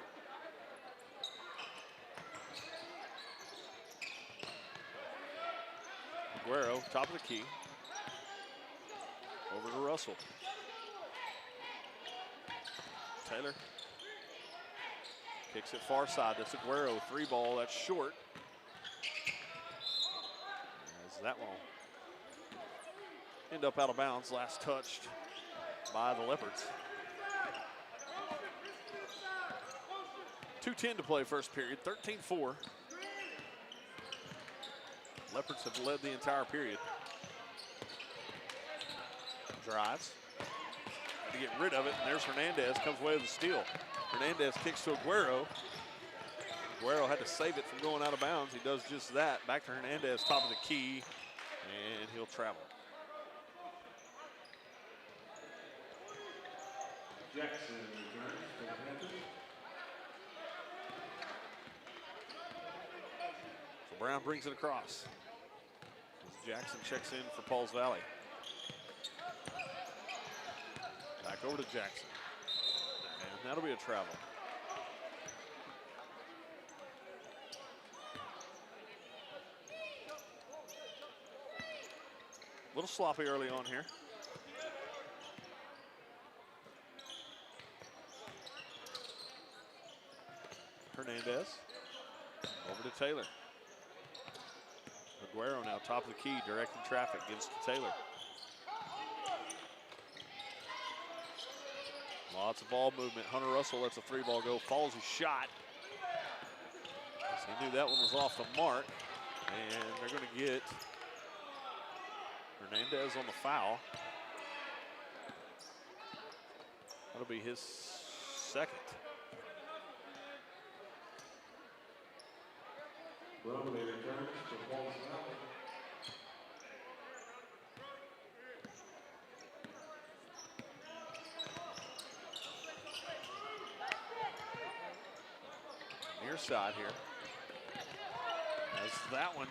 Aguero, top of the key. Over to Russell. Taylor kicks it far side. That's Aguero, 3 ball, that's short. As that one end up out of bounds, last touched by the Leopards. 2:10 to play first period, 13-4. Leopards have led the entire period. Drives. Got to get rid of it, and there's Hernandez, comes away with a steal. Hernandez kicks to Aguero. Aguero had to save it from going out of bounds. He does just that. Back to Hernandez, top of the key, and he'll travel. Jackson returns for the Panthers. So Brown brings it across. As Jackson checks in for Pauls Valley. Back over to Jackson. And that'll be a travel. A little sloppy early on here. Hernandez. Over to Taylor. Aguero now top of the key, directing traffic, gives to Taylor. Lots of ball movement. Hunter Russell lets a 3-ball go, follows his shot. He knew that one was off the mark, and they're going to get Hernandez on the foul. That'll be his second. Brumley returns to Pauls Valley. Near side here. As that one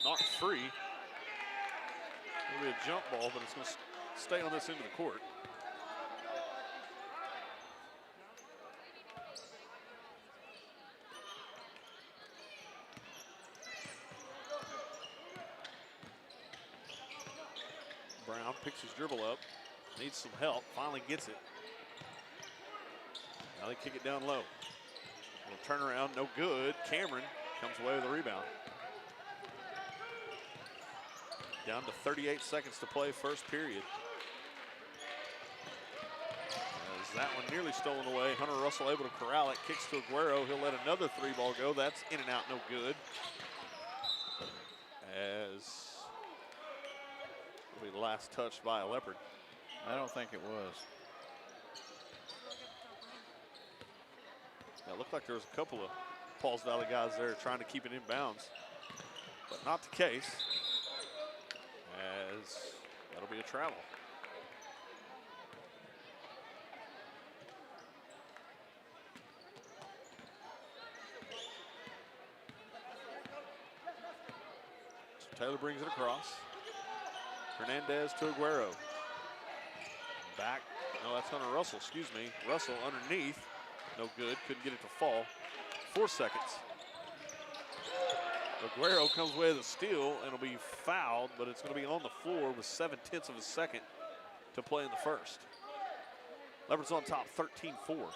not free. It'll be a jump ball, but it's going to stay on this end of the court. Brown picks his dribble up, needs some help, finally gets it. Now they kick it down low. Little turnaround, no good. Cameron comes away with a rebound. Down to 38 seconds to play, first period. As that one nearly stolen away, Hunter Russell able to corral it, kicks to Aguero. He'll let another 3-ball go. That's in and out, no good. As will be the last touch by a Leopard. I don't think it was. Yeah, it looked like there was a couple of Pauls Valley guys there trying to keep it in bounds, but not the case, as that'll be a travel. So Taylor brings it across. Hernandez to Aguero. Back, no, that's Hunter Russell, excuse me. Russell underneath. No good, couldn't get it to fall. 4 seconds. Aguero comes away with a steal and will be fouled, but it's going to be on the floor with 7/10 of a second to play in the first. Leopards on top, 13-4.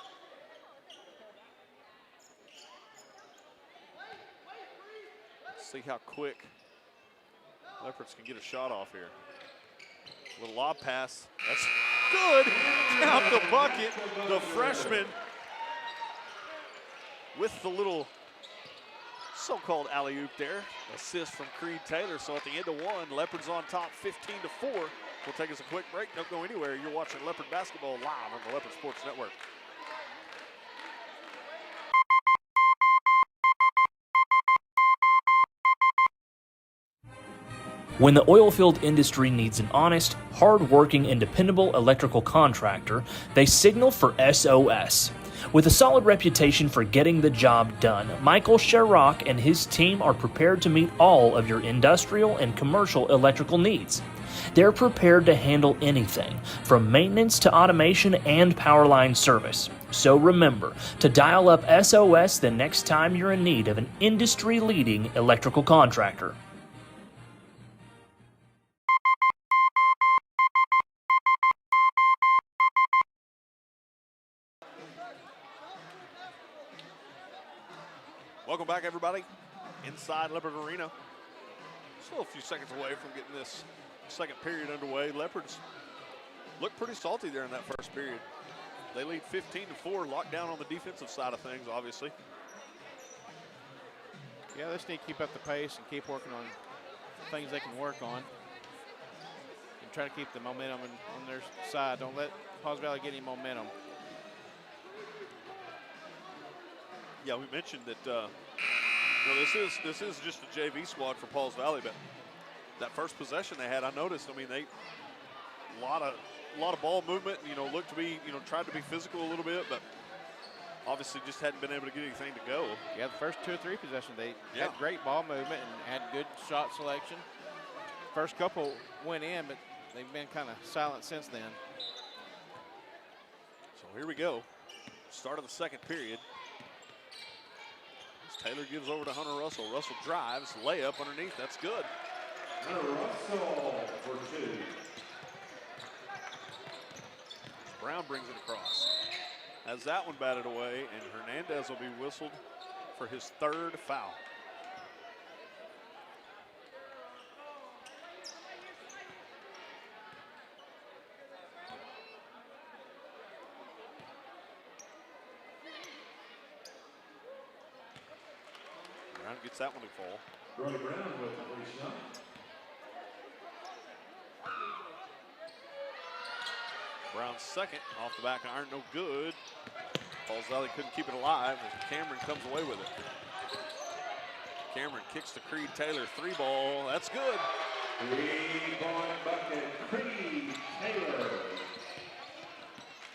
Let's see how quick Leopards can get a shot off here. Little lob pass, that's good. Count the bucket, the freshman. With the little so-called alley-oop there. Assist from Creed Taylor. So at the end of one, Leopards on top 15-4. We'll take us a quick break. Don't go anywhere. You're watching Leopard basketball live on the Leopard Sports Network. When the oilfield industry needs an honest, hard-working, and dependable electrical contractor, they signal for SOS. With a solid reputation for getting the job done, Michael Sherrock and his team are prepared to meet all of your industrial and commercial electrical needs. They're prepared to handle anything, from maintenance to automation and power line service. So remember to dial up SOS the next time you're in need of an industry-leading electrical contractor. Welcome back, everybody, inside Leopard Arena. Still a few seconds away from getting this second period underway. Leopards look pretty salty there in that first period. They lead 15-4, locked down on the defensive side of things, obviously. Yeah, they just need to keep up the pace and keep working on things they can work on. And try to keep the momentum on their side. Don't let Pauls Valley get any momentum. Yeah, we mentioned that this is just a JV squad for Pauls Valley, but that first possession they had, I noticed. I mean, they a lot of ball movement. Looked to be tried to be physical a little bit, but obviously just hadn't been able to get anything to go. Yeah, the first 2 or 3 possessions they had great ball movement and had good shot selection. First couple went in, but they've been kind of silent since then. So here we go, start of the second period. Taylor gives over to Hunter Russell. Russell drives, layup underneath. That's good. Hunter Russell for 2. Brown brings it across. As that one batted away, and Hernandez will be whistled for his 3rd foul. Brown gets that one to fall. Brody Brown with the free shot. Brown's 2nd off the back iron, no good. Falls Valley couldn't keep it alive, and Cameron comes away with it. Cameron kicks to Creed Taylor, 3-ball, that's good. 3-point bucket, Creed Taylor.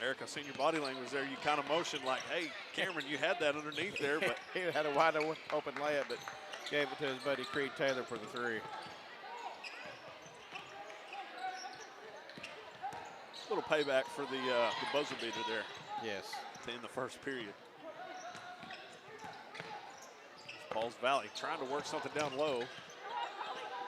Eric, I seen your body language there. You kind of motioned like, hey, Cameron, you had that underneath there, but He had a wide open layup, but gave it to his buddy Creed Taylor for the 3. little payback for the buzzer beater there. Yes. In the first period. Falls Valley trying to work something down low.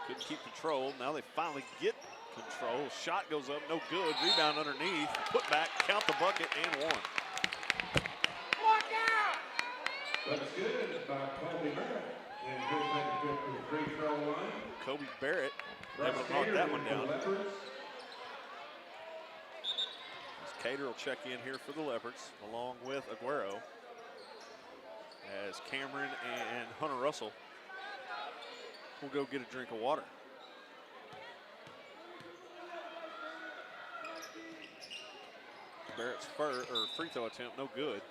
Couldn't keep control. Now they finally get control. Shot goes up, no good. Rebound underneath. Put back, count the bucket, and 1. That's good by Kobe Barrett. And good for the free throw line. Kobe Barrett able to knock that one down. Cater will check in here for the Leopards, along with Aguero, as Cameron and Hunter Russell will go get a drink of water. Barrett's free throw attempt, no good.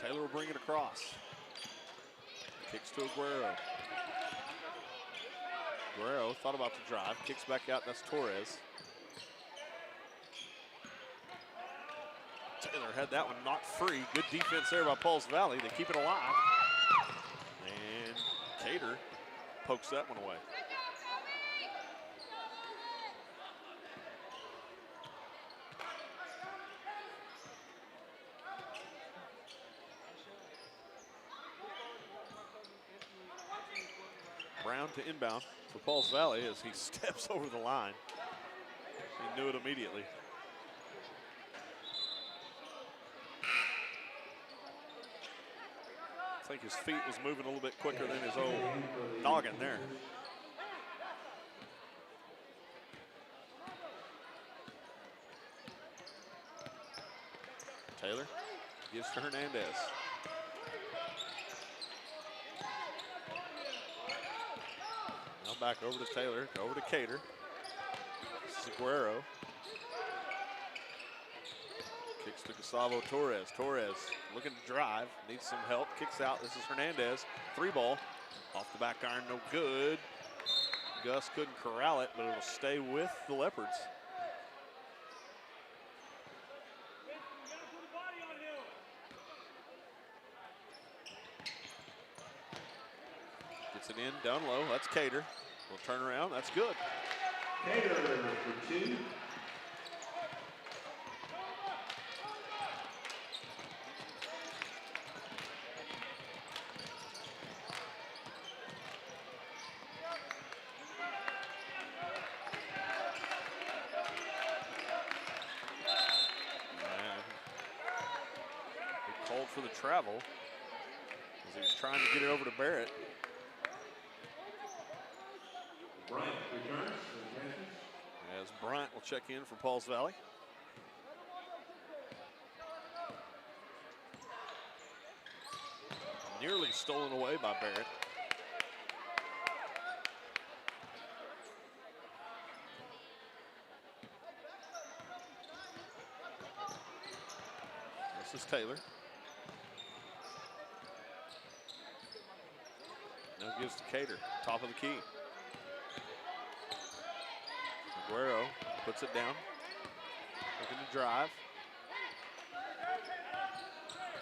Taylor will bring it across. Kicks to Aguero. Aguero thought about the drive, kicks back out, that's Torres. Taylor had that one knocked free. Good defense there by Pauls Valley. They keep it alive. And Cater pokes that one away. Brown to inbound for Pauls Valley as he steps over the line. He knew it immediately. I think his feet was moving a little bit quicker than his old noggin there. Taylor gives to Hernandez. Now back over to Taylor, over to Cater. This is Aguero. Kicks to Gustavo Torres. Torres looking to drive, needs some help, kicks out. This is Hernandez, 3-ball. Off the back iron, no good. Gus couldn't corral it, but it'll stay with the Leopards. Gets it in, down low, that's Cater. We'll turn around, that's good. Cater for 2. Called for the travel as he was trying to get it over to Barrett. Bryant returns. As Bryant will check in for Pauls Valley. Nearly stolen away by Barrett. This is Taylor. Now gives to Cater, top of the key. Aguero puts it down, looking to drive.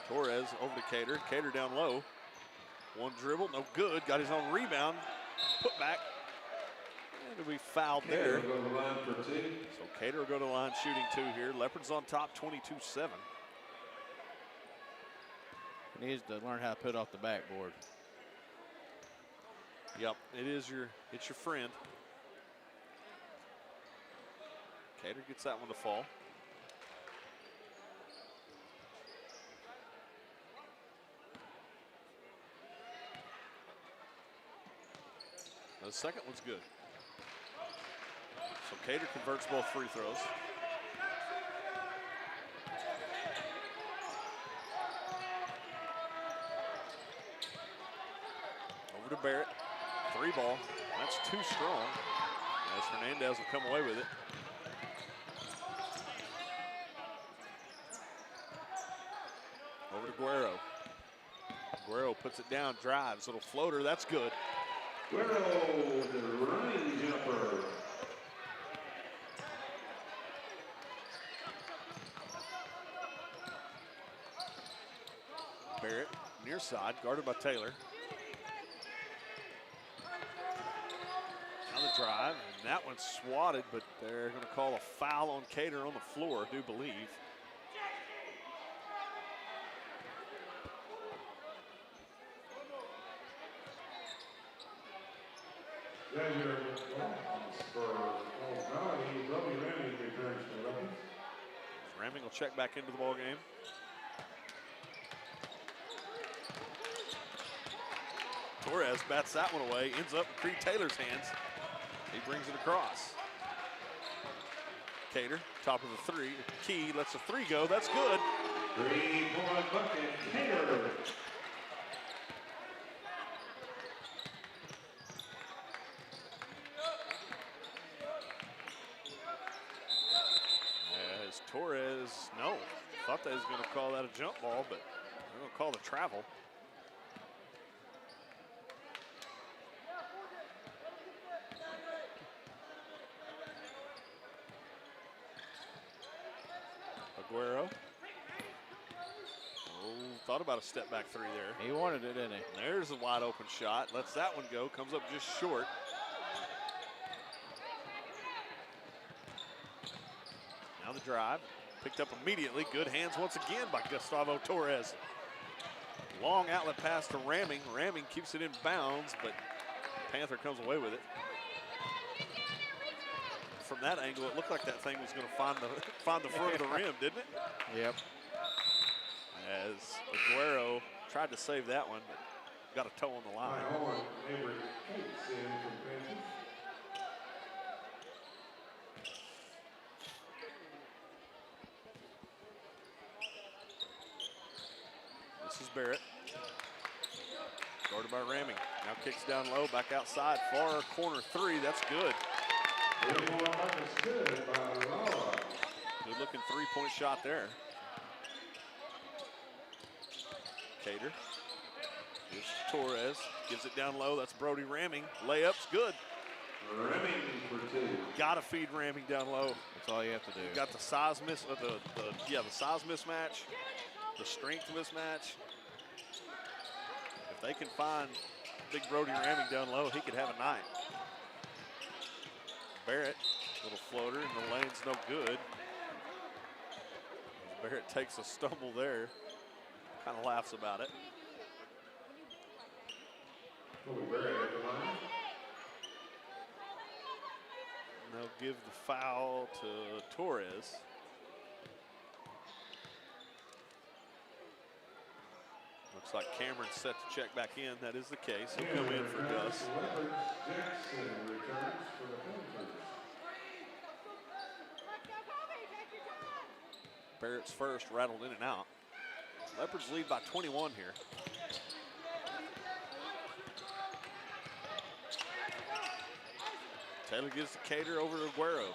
Torres over to Cater, Cater down low. One dribble, no good, got his own rebound, put back. And we fouled there. Cater will go to the line for 2. So Cater will go to the line shooting 2 here. Leopards on top, 22-7. He needs to learn how to put off the backboard. Yep, it's your friend. Cater gets that one to fall. The second one's good. So Cater converts both free throws. Over to Barrett. 3 ball. That's too strong. As Hernandez will come away with it. Over to Guerrero. Guerrero puts it down, drives, little floater, that's good. Guerrero with the running jumper. Barrett, near side, guarded by Taylor. Now the drive, and that one's swatted, but they're going to call a foul on Cater on the floor, I do believe. Ramming will check back into the ball game. Torres bats that one away, ends up in Creed Taylor's hands. He brings it across. Cater, top of the 3. Key lets the 3 go, that's good. 3-point bucket, Cater. As Torres, no, thought they was going to call that a jump ball, but they're going to call the travel. Aguero. Oh, thought about a step back 3 there. He wanted it, didn't he? There's a wide open shot. Lets that one go. Comes up just short. Now the drive. Picked up immediately. Good hands once again by Gustavo Torres. Long outlet pass to Ramming. Ramming keeps it in bounds, but Panther comes away with it. From that angle, it looked like that thing was going to find the front of the rim, didn't it? Yep. As Aguero tried to save that one, but got a toe on the line. This is Barrett. Guarded by Ramming. Now kicks down low, back outside, far corner 3. That's good. Good looking 3-point shot there. Cater gives to Torres, gives it down low. That's Brody Ramming. Layup's good. Ramming for 2. Gotta feed Ramming down low. That's all you have to do. Got the size the size mismatch, the strength mismatch. If they can find big Brody Ramming down low, he could have a night. Barrett, little floater, and the lane's no good. Barrett takes a stumble there, kind of laughs about it. And they'll give the foul to Torres. Looks like Cameron's set to check back in. That is the case. He'll come in for Gus. Barrett's first rattled in and out. Leopards lead by 21 here. Taylor gives the Cater over to Aguero.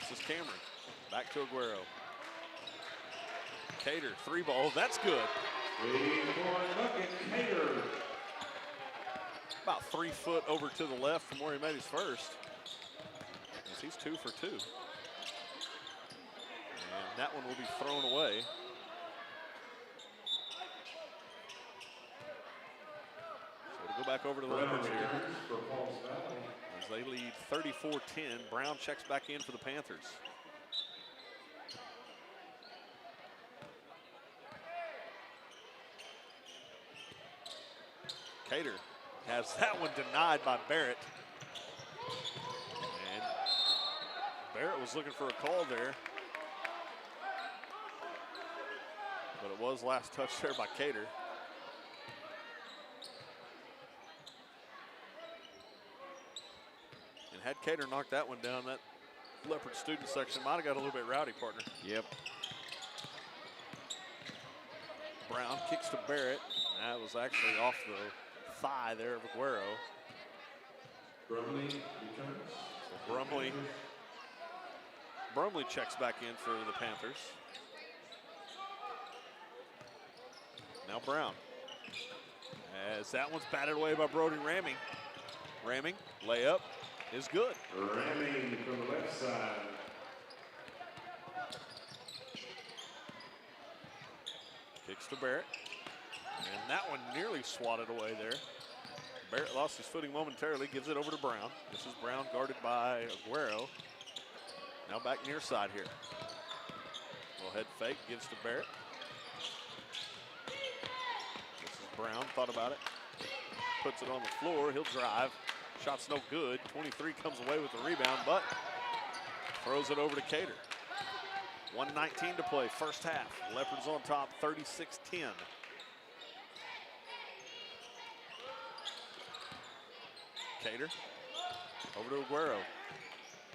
This is Cameron. Back to Aguero. Cater, 3 ball, that's good. 3-point bucket, Cater. About 3 foot over to the left from where he made his first. As he's 2 for 2. And that one will be thrown away. So we'll go back over to the Leopards here. As they lead 34-10. Brown checks back in for the Panthers. Cater Has that one denied by Barrett. And Barrett was looking for a call there. But it was last touch there by Cater. And had Cater knocked that one down, that Leopard student section might have got a little bit rowdy, partner. Yep. Brown kicks to Barrett. That was actually off the thigh there of Aguero. Brumley returns. So Brumley checks back in for the Panthers. Now Brown. As that one's batted away by Brody Ramming. Ramming, layup is good. Ramming from the left side. Kicks to Barrett. And that one nearly swatted away there. Barrett lost his footing momentarily, gives it over to Brown. This is Brown guarded by Aguero. Now back near side here. Little head fake, gives to Barrett. This is Brown, thought about it. Puts it on the floor, he'll drive. Shot's no good. 23 comes away with the rebound, but throws it over to Cater. 1:19 to play, first half. Leopards on top, 36-10. Cater, over to Aguero.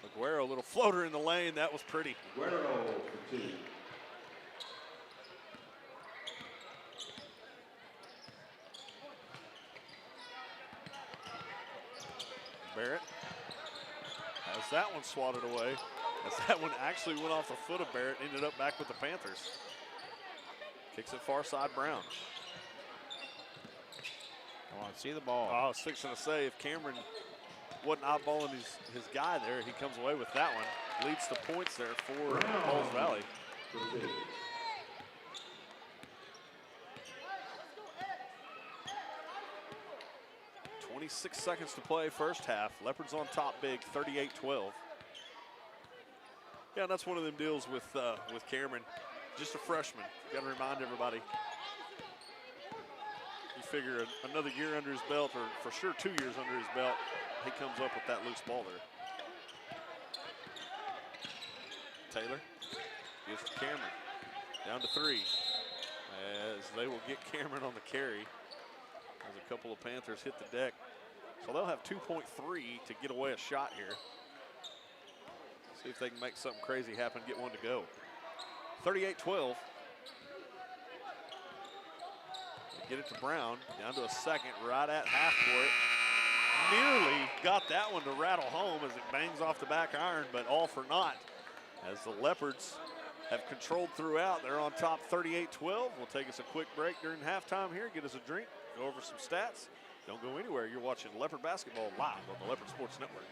Aguero, a little floater in the lane, that was pretty. Aguero for 2. Barrett has that one swatted away. As that one actually went off the foot of Barrett, ended up back with the Panthers. Kicks it far side, Brown. Come on, see the ball. I was fixing to say, if Cameron wasn't eyeballing his guy there, he comes away with that one. Leads to points there for Pauls Valley. For 2. 26 seconds to play, first half. Leopards on top big, 38-12. Yeah, and that's one of them deals with Cameron. Just a freshman. Got to remind everybody. You figure another year under his belt, or for sure 2 years under his belt, he comes up with that loose ball there. Taylor gives to Cameron. Down to 3. As they will get Cameron on the carry. As a couple of Panthers hit the deck. So they'll have 2.3 to get away a shot here. See if they can make something crazy happen, get one to go. 38-12. Get it to Brown, down to a second, right at half court. Nearly got that one to rattle home as it bangs off the back iron, but all for naught. As the Leopards have controlled throughout, they're on top 38-12. We'll take us a quick break during halftime here, get us a drink, go over some stats. Don't go anywhere, you're watching Leopard basketball live on the Leopard Sports Network.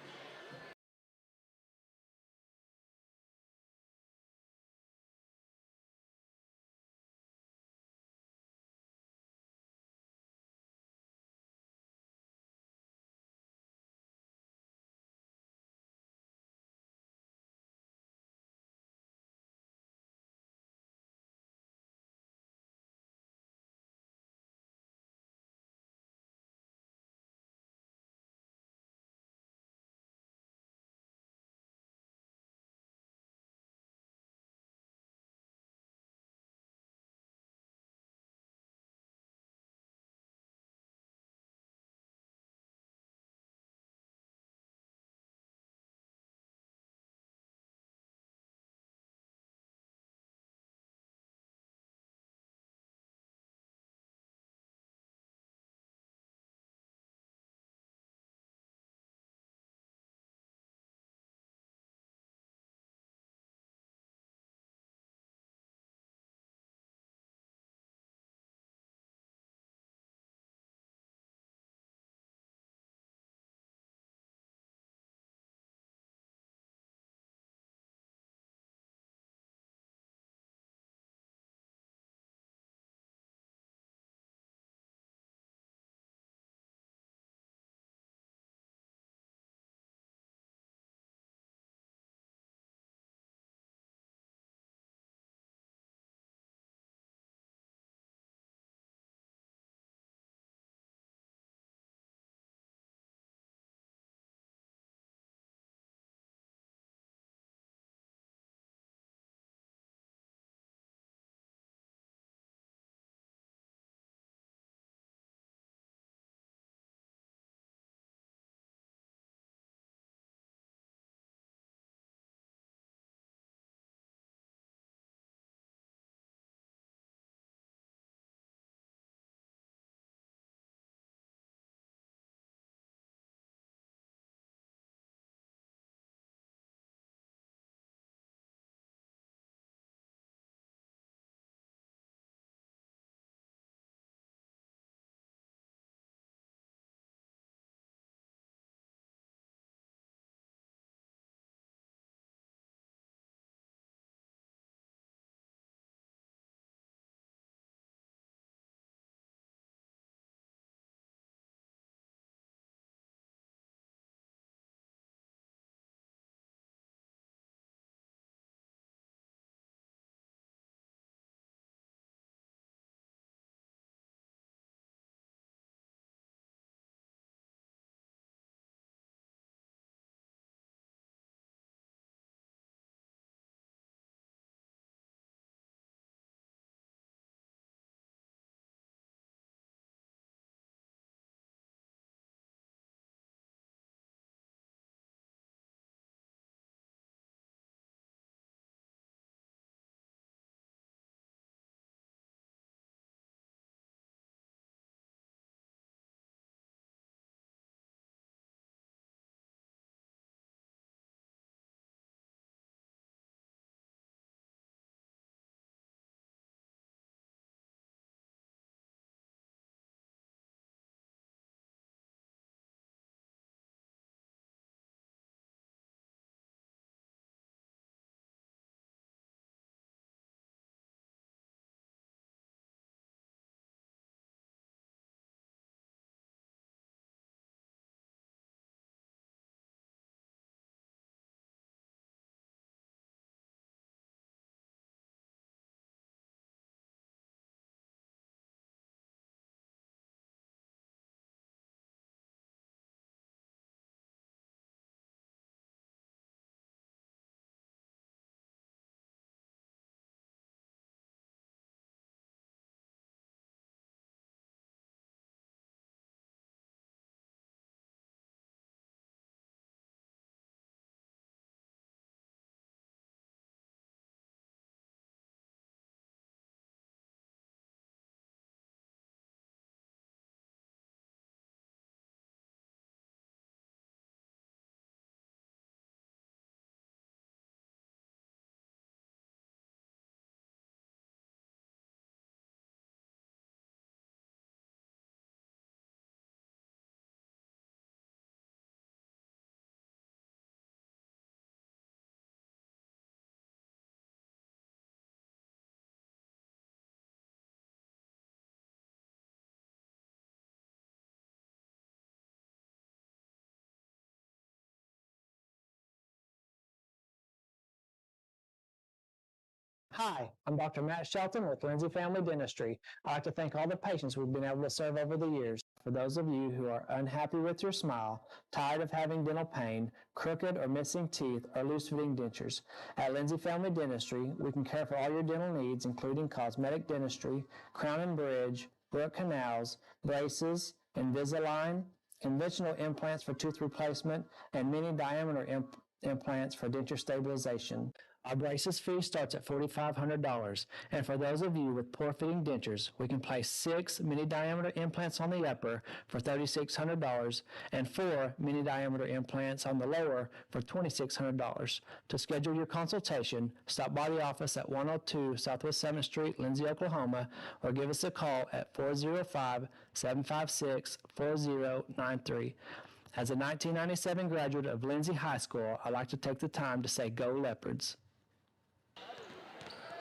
Hi, I'm Dr. Matt Shelton with Lindsay Family Dentistry. I'd like to thank all the patients we've been able to serve over the years. For those of you who are unhappy with your smile, tired of having dental pain, crooked or missing teeth, or loose-fitting dentures, at Lindsay Family Dentistry, we can care for all your dental needs, including cosmetic dentistry, crown and bridge, root canals, braces, Invisalign, conventional implants for tooth replacement, and mini diameter implants for denture stabilization. Our braces fee starts at $4,500, and for those of you with poor-fitting dentures, we can place 6 mini-diameter implants on the upper for $3,600 and 4 mini-diameter implants on the lower for $2,600. To schedule your consultation, stop by the office at 102 Southwest 7th Street, Lindsay, Oklahoma, or give us a call at 405-756-4093. As a 1997 graduate of Lindsay High School, I'd like to take the time to say go Leopards.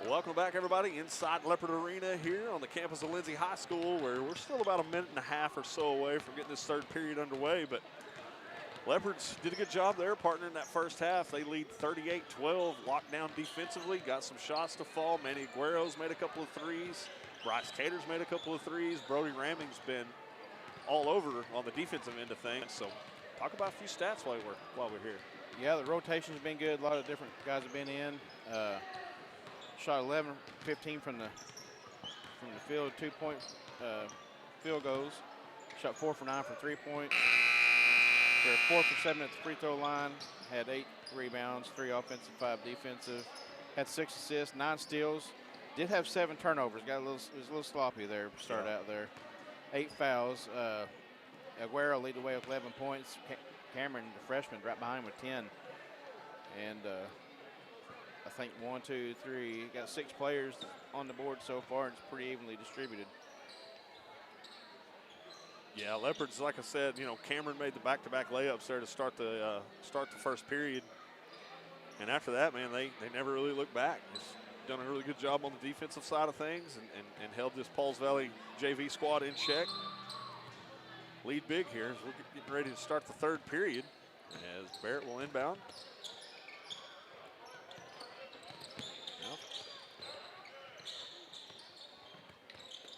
Welcome back, everybody, inside Leopard Arena here on the campus of Lindsay High School, where we're still about a minute and a half or so away from getting this third period underway. But Leopards did a good job there, partner in that first half. They lead 38-12, locked down defensively, got some shots to fall. Manny Aguero's made a couple of threes. Bryce Cater's made a couple of threes. Brody Ramming's been all over on the defensive end of things. So talk about a few stats while we're here. Yeah, the rotation's been good. A lot of different guys have been in. Shot 11-15 from the field, 2-point field goals. Shot 4 for 9 from 3-point. They're 4 for 7 at the free throw line. Had 8 rebounds, 3 offensive, 5 defensive. Had 6 assists, 9 steals. Did have 7 turnovers. It was a little sloppy there. Started out there. 8 fouls. Aguero lead the way with 11 points. Cameron, the freshman, right behind him with 10. And I think 1, 2, 3, got 6 players on the board so far, and it's pretty evenly distributed. Yeah, Leopards, like I said, Cameron made the back-to-back layups there to start the first period. And after that, man, they never really looked back. Just done a really good job on the defensive side of things and held this Pauls Valley JV squad in check. Lead big here as we're getting ready to start the third period as Barrett will inbound.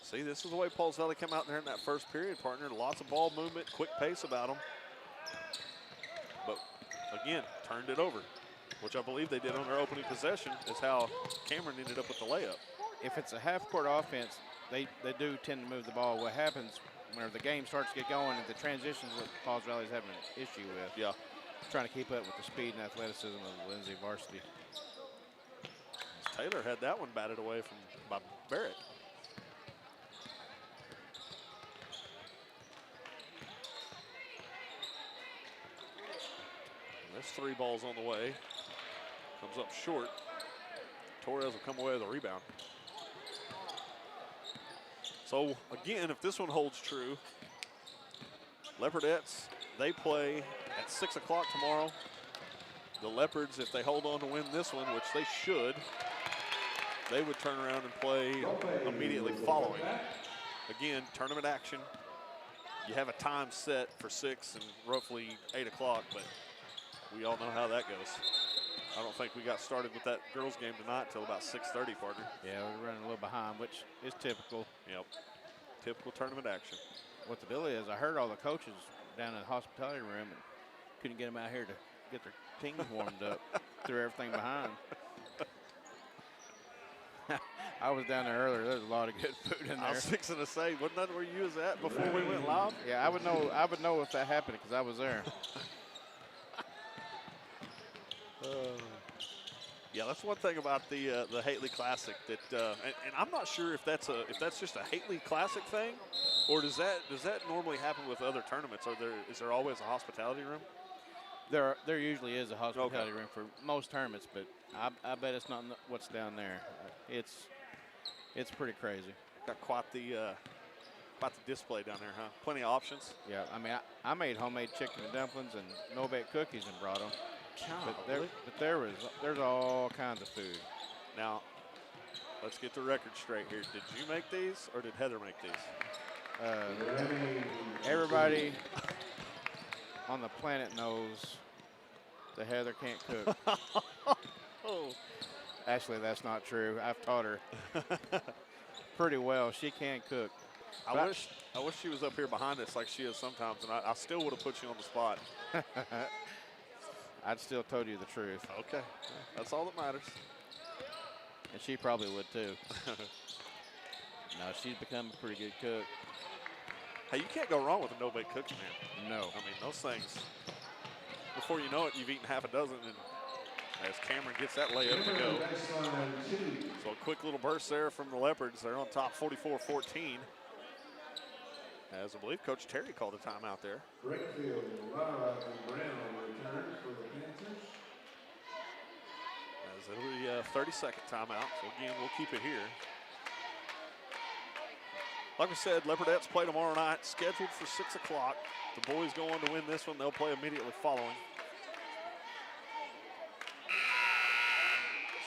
See, this is the way Pauls Valley came out there in that first period, partner. Lots of ball movement, quick pace about them. But, again, turned it over, which I believe they did on their opening possession, is how Cameron ended up with the layup. If it's a half-court offense, they do tend to move the ball. What happens whenever the game starts to get going and the transitions that Pauls Valley is having an issue with. Yeah. Trying to keep up with the speed and athleticism of the Lindsay varsity. Taylor had that one batted away by Barrett. There's 3 balls on the way. Comes up short. Torres will come away with a rebound. So, again, if this one holds true, Leopardettes, they play at 6 o'clock tomorrow. The Leopards, if they hold on to win this one, which they should, they would turn around and play immediately following. Again, tournament action. You have a time set for 6 and roughly 8 o'clock, but we all know how that goes. I don't think we got started with that girls game tonight until about 6:30, partner. Yeah, we're running a little behind, which is typical. Yep, typical tournament action. What the deal is, I heard all the coaches down in the hospitality room and couldn't get them out here to get their teams warmed up. Threw everything behind. I was down there earlier. There's a lot of good food in there. I was fixing to say, wasn't that where you was at before we went live? Yeah, I would know if that happened because I was there. Yeah, that's one thing about the Hately Classic that, and I'm not sure if that's just a Hately Classic thing, or does that normally happen with other tournaments? Is there always a hospitality room? There usually is a hospitality room for most tournaments, but I bet it's not what's down there. It's pretty crazy. Got quite the display down there, huh? Plenty of options. Yeah, I mean, I made homemade chicken and dumplings and no-bake cookies and brought them. But there's all kinds of food. Now, let's get the record straight here. Did you make these or did Heather make these? Everybody on the planet knows that Heather can't cook. Oh, Actually, that's not true. I've taught her pretty well. She can cook. I wish she was up here behind us like she is sometimes, and I still would have put you on the spot. I'd still told you the truth. Okay, that's all that matters. And she probably would too. No, she's become a pretty good cook. Hey, you can't go wrong with a no-bake cookie, man. No. I mean, those things, before you know it, you've eaten half a dozen, and as Cameron gets that layup to go. So a quick little burst there from the Leopards. They're on top 44-14. As I believe Coach Terry called a timeout there. Breakfield, Lara, and Brown return for the Panthers. As it'll be a 30-second timeout. So again, we'll keep it here. Like I said, Leopardettes play tomorrow night, scheduled for 6 o'clock. The boys go on to win this one. They'll play immediately following.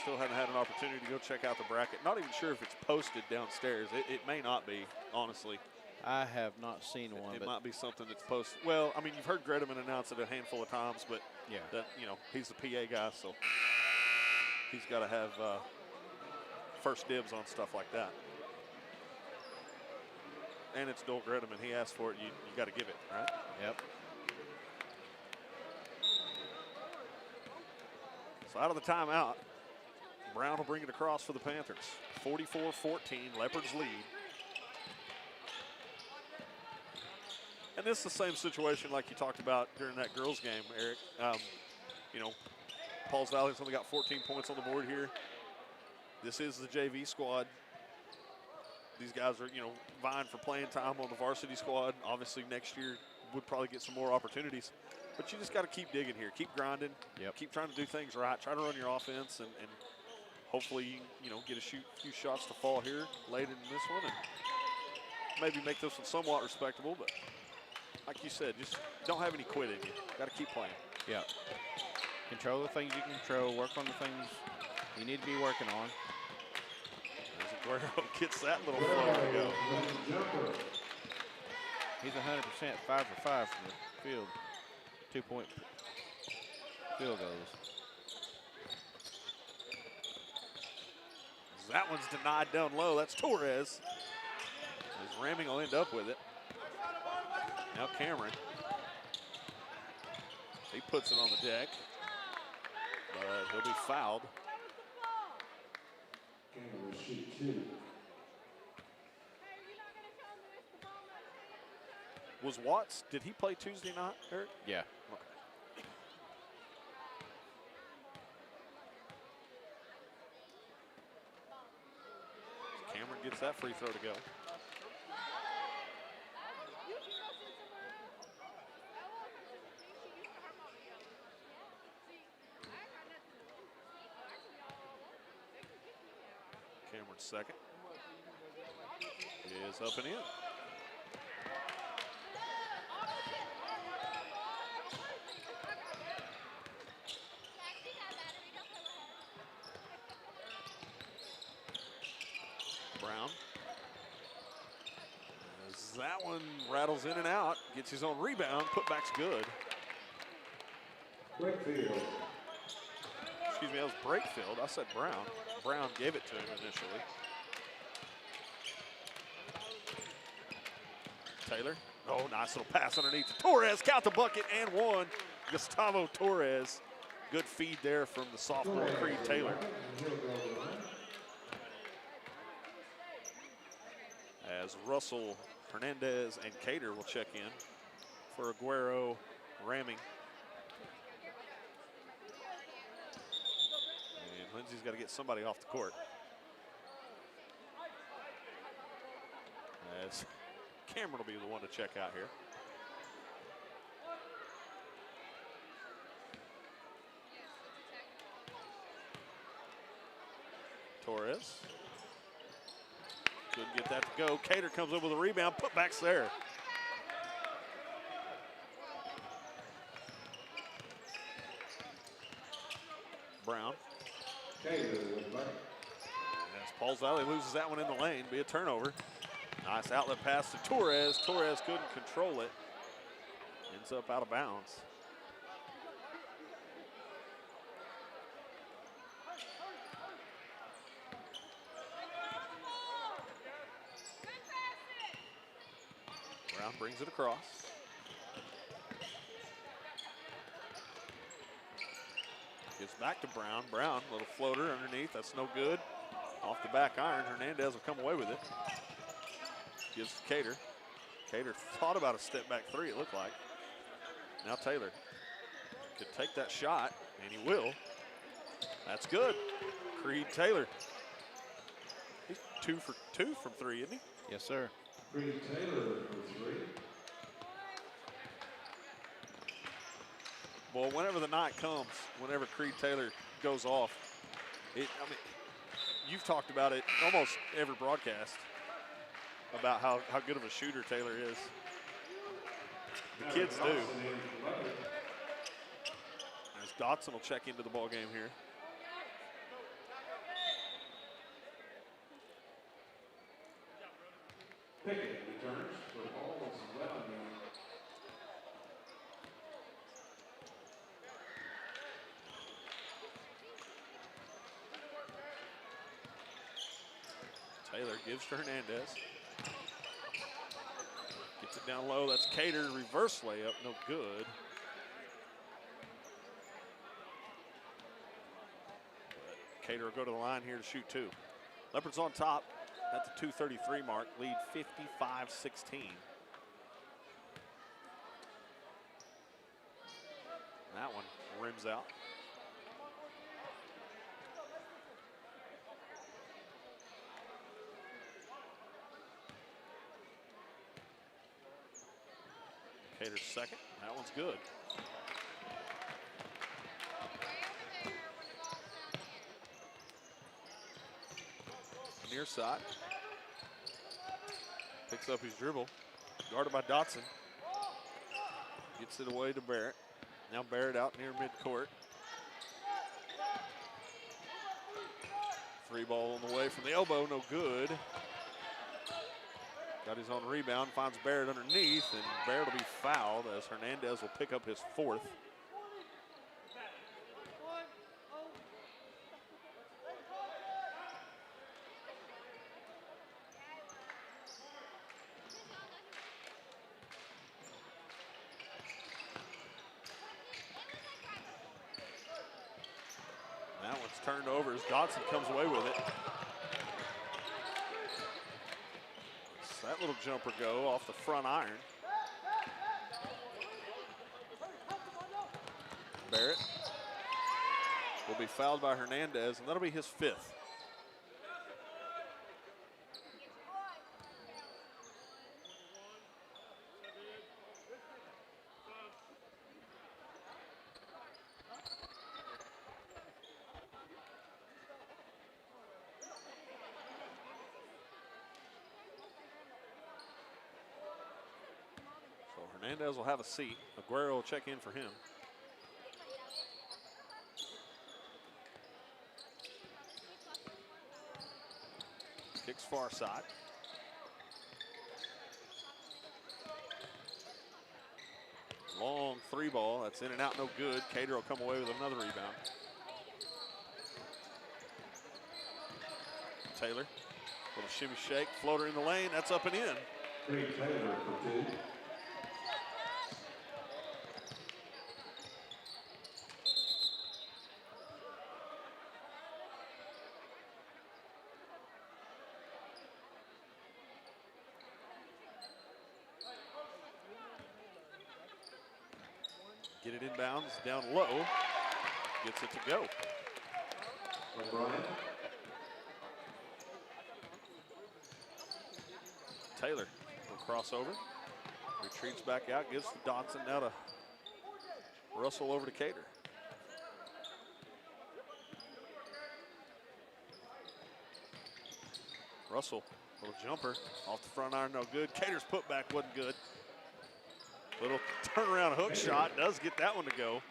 Still haven't had an opportunity to go check out the bracket. Not even sure if it's posted downstairs. It may not be, honestly. I have not seen one. It might be something that's posted. Well, I mean, you've heard Gredeman announce it a handful of times, but yeah, that, you know, he's the PA guy, so he's got to have first dibs on stuff like that. And it's Dole Gredeman. He asked for it. You got to give it, right? Yep. So out of the timeout, Brown will bring it across for the Panthers. 44-14, Leopards lead. And this is the same situation like you talked about during that girls game, Eric. You know, Pauls Valley's only got 14 points on the board here. This is the JV squad. These guys are, you know, vying for playing time on the varsity squad. Obviously, next year would probably get some more opportunities. But you just got to keep digging here. Keep grinding. Yep. Keep trying to do things right. Try to run your offense, and hopefully you know, get a few shots to fall here late in this one, and maybe make this one somewhat respectable. But like you said, just don't have any quit in you. Got to keep playing. Yeah. Control the things you can control. Work on the things you need to be working on. As Aguero gets that little flow to go. He's 100%, 5 for 5 from the field. 2-point field goals. That one's denied down low. That's Torres. As Ramming will end up with it. Now Cameron. He puts it on the deck. But he'll be fouled. Cameron will shoot 2. Was Watts, did he play Tuesday night, Eric? Yeah. Okay. Cameron gets that free throw to go. Cameron's second. Is up and in. Brown. As that one rattles in and out, gets his own rebound, putback's good. Breakfield. Excuse me, that was Breakfield. I said Brown. Brown gave it to him initially. Taylor. Oh, nice little pass underneath to Torres. Count the bucket and one. Gustavo Torres. Good feed there from the sophomore Creed Taylor. As Russell, Hernandez, and Cater will check in for Aguero, Ramming. And Lindsay's got to get somebody off the court. As Cameron will be the one to check out here. Torres. Couldn't get that to go. Cater comes up with a rebound. Putback's there. Brown. Cater. As Pauls Valley loses that one in the lane, be a turnover. Nice outlet pass to Torres. Torres couldn't control it. Ends up out of bounds. Brown brings it across. Gives back to Brown. Brown, little floater underneath. That's no good. Off the back iron. Hernandez will come away with it. Gives to Cater. Cater thought about a step back three, it looked like. Now Taylor could take that shot, and he will. That's good. Creed Taylor. He's 2 for 2 from three, isn't he? Yes, sir. Creed Taylor for 3. Well, whenever the night comes, whenever Creed Taylor goes off, I mean, you've talked about it almost every broadcast about how good of a shooter Taylor is. The kids do. As Dotson will check into the ball game here. Pickett returns for ball is 11. Taylor gives to Hernandez. Gets it down low. That's Cater. Reverse layup. No good. But Cater will go to the line here to shoot 2. Leopards on top at the 2:33 mark. Lead 55-16. That one rims out. Cater's second. That one's good. Near side. Picks up his dribble. Guarded by Dotson. Gets it away to Barrett. Now Barrett out near midcourt. 3 ball on the way from the elbow. No good. Got his own rebound, finds Barrett underneath, and Barrett will be fouled as Hernandez will pick up his 4th. That one's turned over as Dotson comes away with it. That little jumper go off the front iron. Barrett will be fouled by Hernandez, and that'll be his 5th. Hernandez will have a seat. Aguero will check in for him. Kicks far side. Long 3 ball. That's in and out, no good. Cater will come away with another rebound. Taylor, little shimmy shake, floater in the lane. That's up and in. Creed Taylor for 2. Get it inbounds, down low. Gets it to go. O'Brien. Taylor will cross over. Retreats back out, gives to Dotson. Now to Russell over to Cater. Russell, little jumper off the front iron, no good. Cater's putback wasn't good. Little turnaround hook shot does get that one to go.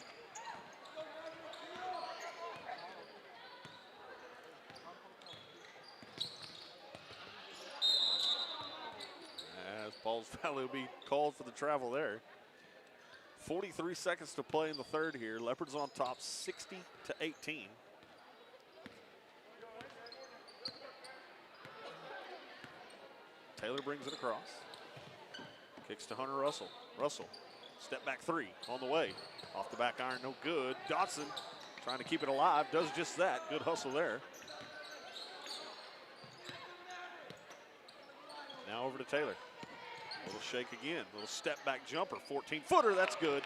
As Paul's foul will be called for the travel there. 43 seconds to play in the 3rd here. Leopards on top 60-18. Taylor brings it across. Kicks to Hunter Russell. Russell, step back three on the way. Off the back iron, no good. Dotson trying to keep it alive, does just that. Good hustle there. Now over to Taylor. A little shake again, little step back jumper, 14-footer, that's good.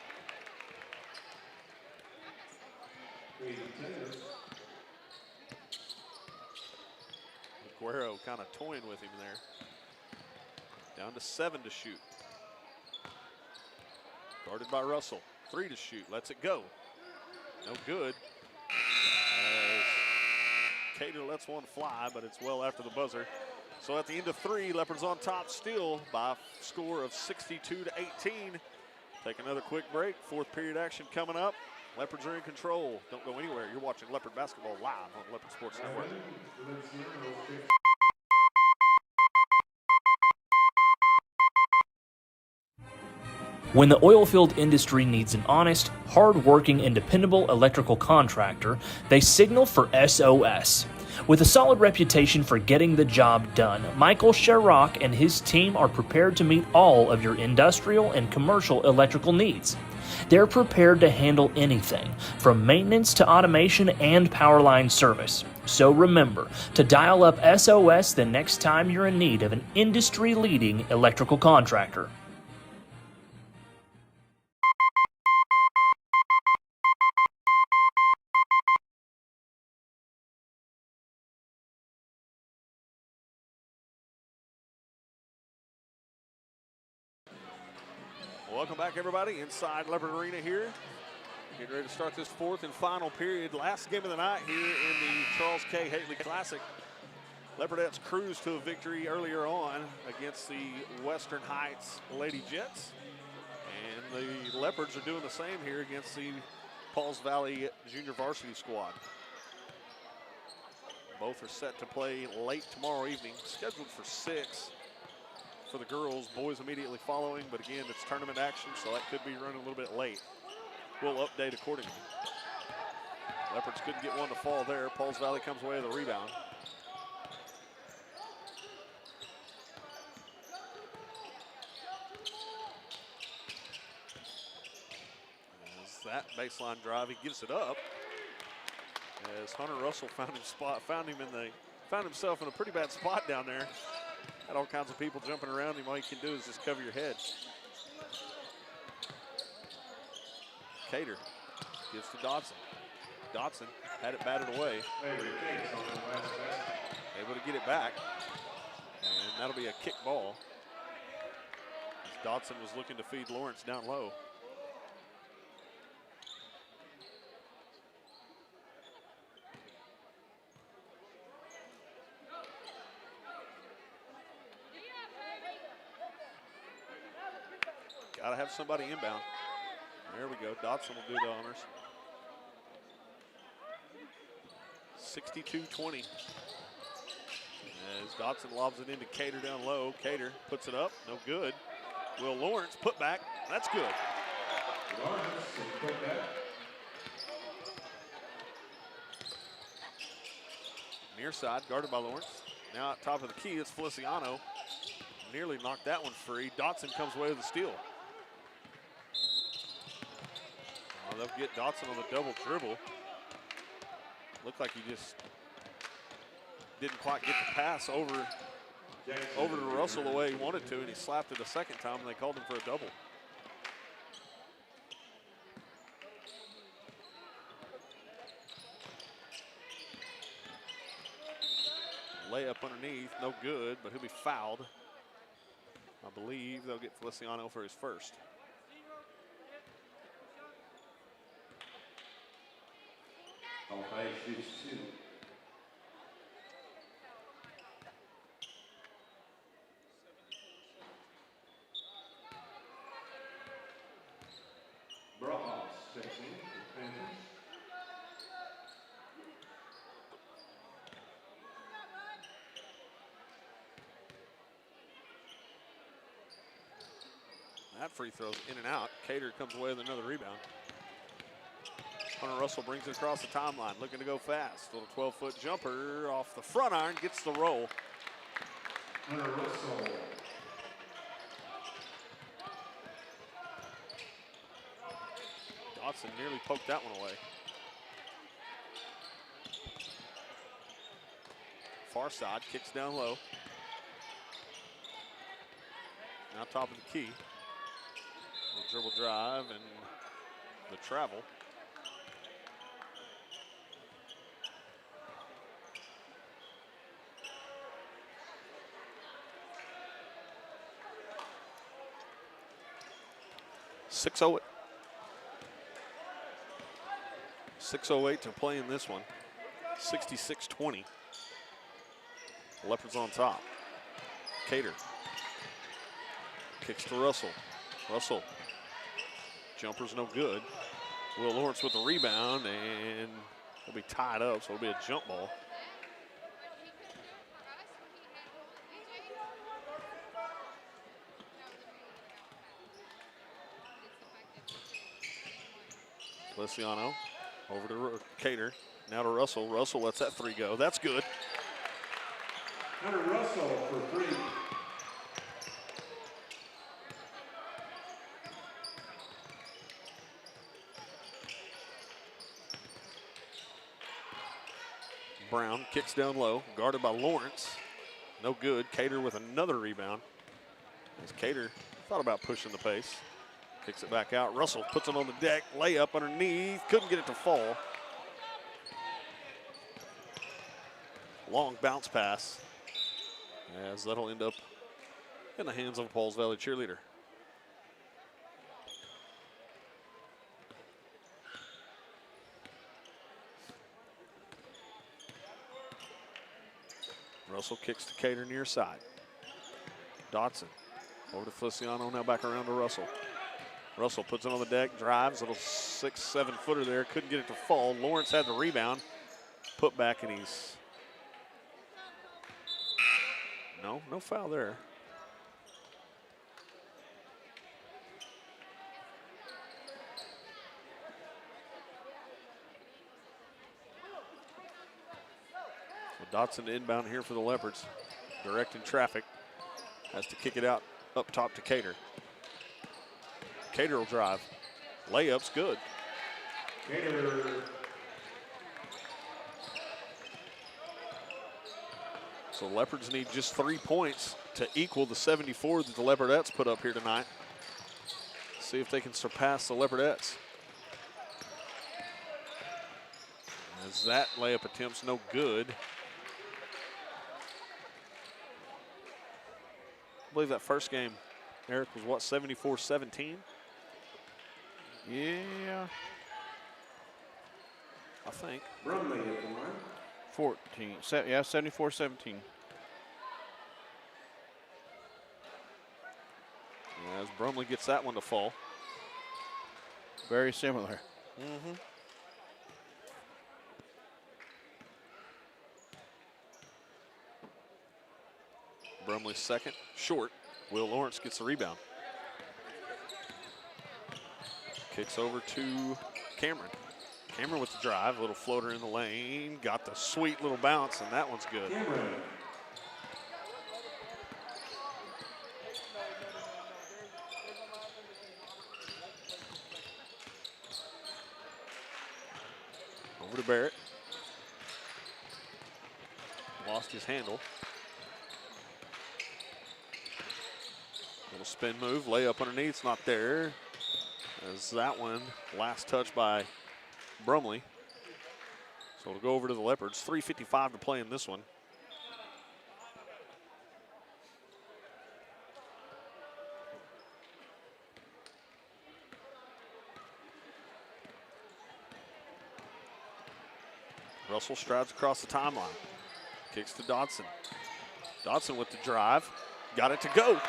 Aguero kind of toying with him there. Down to 7 to shoot. Guarded by Russell. 3 to shoot. Lets it go. No good. As Cater lets one fly, but it's well after the buzzer. So at the end of 3, Leopards on top still by a score of 62 to 18. Take another quick break. 4th period action coming up. Leopards are in control. Don't go anywhere. You're watching Leopard basketball live on Leopard Sports Network. When the oilfield industry needs an honest, hard-working, and dependable electrical contractor, they signal for SOS. With a solid reputation for getting the job done, Michael Sherrock and his team are prepared to meet all of your industrial and commercial electrical needs. They're prepared to handle anything, from maintenance to automation and power line service. So remember to dial up SOS the next time you're in need of an industry-leading electrical contractor. Welcome back, everybody, inside Leopard Arena here. Getting ready to start this 4th and final period. Last game of the night here in the Charles K. Hately Classic. Leopardettes cruised to a victory earlier on against the Western Heights Lady Jets. And the Leopards are doing the same here against the Pauls Valley Junior Varsity squad. Both are set to play late tomorrow evening, scheduled for 6. For the girls, boys immediately following, but again, it's tournament action, so that could be running a little bit late. We'll update accordingly. Leopards couldn't get one to fall there. Pauls Valley comes away with a rebound. As that baseline drive, he gives it up. As Hunter Russell found himself in a pretty bad spot down there. Had all kinds of people jumping around him. All you can do is just cover your head. Cater gives to Dodson. Dodson had it batted away. Able to get it back. And that'll be a kick ball. As Dodson was looking to feed Lawrence down low. Got to have somebody inbound. There we go. Dotson will do the honors. 62-20. As Dotson lobs it into Cater down low. Cater puts it up. No good. Will Lawrence put back. That's good. Near side, guarded by Lawrence. Now at top of the key, it's Feliciano. Nearly knocked that one free. Dotson comes away with the steal. Oh, they'll get Dotson on the double dribble. Looked like he just didn't quite get the pass over to Russell the way he wanted to, and he slapped it a second time, and they called him for a double. Layup underneath, no good, but he'll be fouled. I believe they'll get Feliciano for his first. On page 52. Brawls, 16, defenders. That free throw's in and out. Cater comes away with another rebound. Hunter Russell brings it across the timeline, looking to go fast. Little 12-foot jumper off the front iron, gets the roll. Hunter Russell. Dotson nearly poked that one away. Far side, kicks down low. Now top of the key. The dribble drive and the travel. .608 to play in this one. 66-20. Leopards on top. Cater. Kicks to Russell. Russell. Jumper's no good. Will Lawrence with the rebound, and it'll be tied up, so it'll be a jump ball. Feliciano over to Cater. Now to Russell. Russell lets that three go. That's good. Hunter Russell for 3. Brown kicks down low, guarded by Lawrence. No good. Cater with another rebound. As Cater thought about pushing the pace. Kicks it back out. Russell puts it on the deck. Layup underneath. Couldn't get it to fall. Long bounce pass. As that'll end up in the hands of a Pauls Valley cheerleader. Russell kicks to Cater near side. Dotson over to Feliciano, now back around to Russell. Russell puts it on the deck, drives, little 6-7 footer there, couldn't get it to fall. Lawrence had the rebound, put back, and he's, no foul there. Dotson inbound here for the Leopards, directing traffic. Has to kick it out up top to Cater. Cater will drive. Layup's good. Cater. So Leopards need just 3 points to equal the 74 that the Leopardettes put up here tonight. See if they can surpass the Leopardettes. As that layup attempt's no good. I believe that first game, Eric, was what, 74-17? Yeah. I think. Brumley at the line. 14. Yeah, 74-17. As Brumley gets that one to fall. Very similar. Mm-hmm. Brumley's second, short. Will Lawrence gets the rebound. Kicks over to Cameron. Cameron with the drive, little floater in the lane, got the sweet little bounce, and that one's good. Cameron. Over to Barrett. Lost his handle. Little spin move, layup underneath, it's not there. As that one, last touch by Brumley. So it'll go over to the Leopards. 3:55 to play in this one. Russell strides across the timeline. Kicks to Dotson. Dotson with the drive. Got it to go.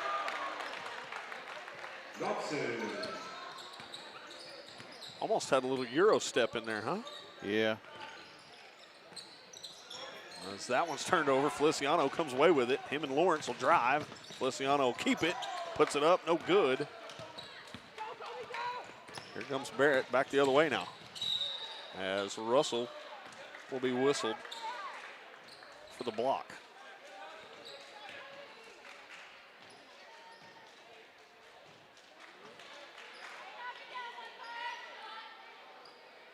Dotson. Almost had a little Euro step in there, huh? Yeah. As that one's turned over, Feliciano comes away with it. Him and Lawrence will drive. Feliciano will keep it. Puts it up, no good. Here comes Barrett back the other way now. As Russell will be whistled for the block.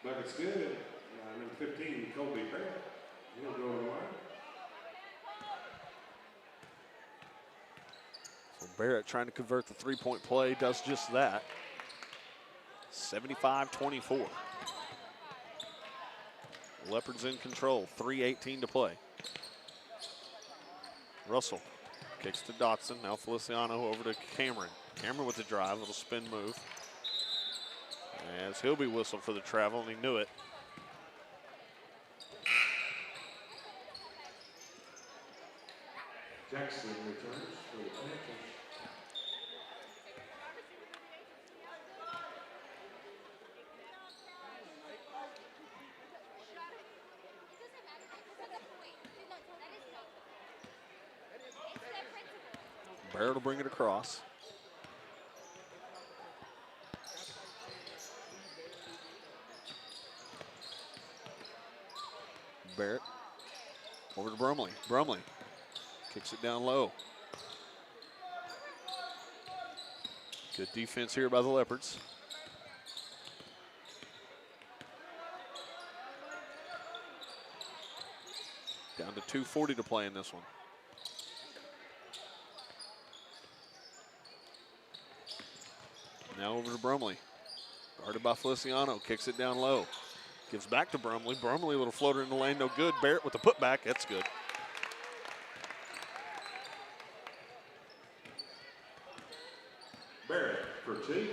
Bucket's good. Number 15, Colby Barrett. He'll go to the line. So Barrett trying to convert the three-point play, does just that. 75-24. Leopards in control, 3:18 to play. Russell kicks to Dotson, now Feliciano over to Cameron. Cameron with the drive, little spin move. As he'll be whistled for the travel, and he knew it. Jackson returns for the Panthers. Barrett will bring it across. Barrett over to Brumley. Brumley kicks it down low. Good defense here by the Leopards. Down to 2:40 to play in this one. Now over to Brumley. Guarded by Feliciano. Kicks it down low. Gives back to Brumley. Brumley, a little floater in the lane, no good. Barrett with the putback. That's good. Barrett for 2.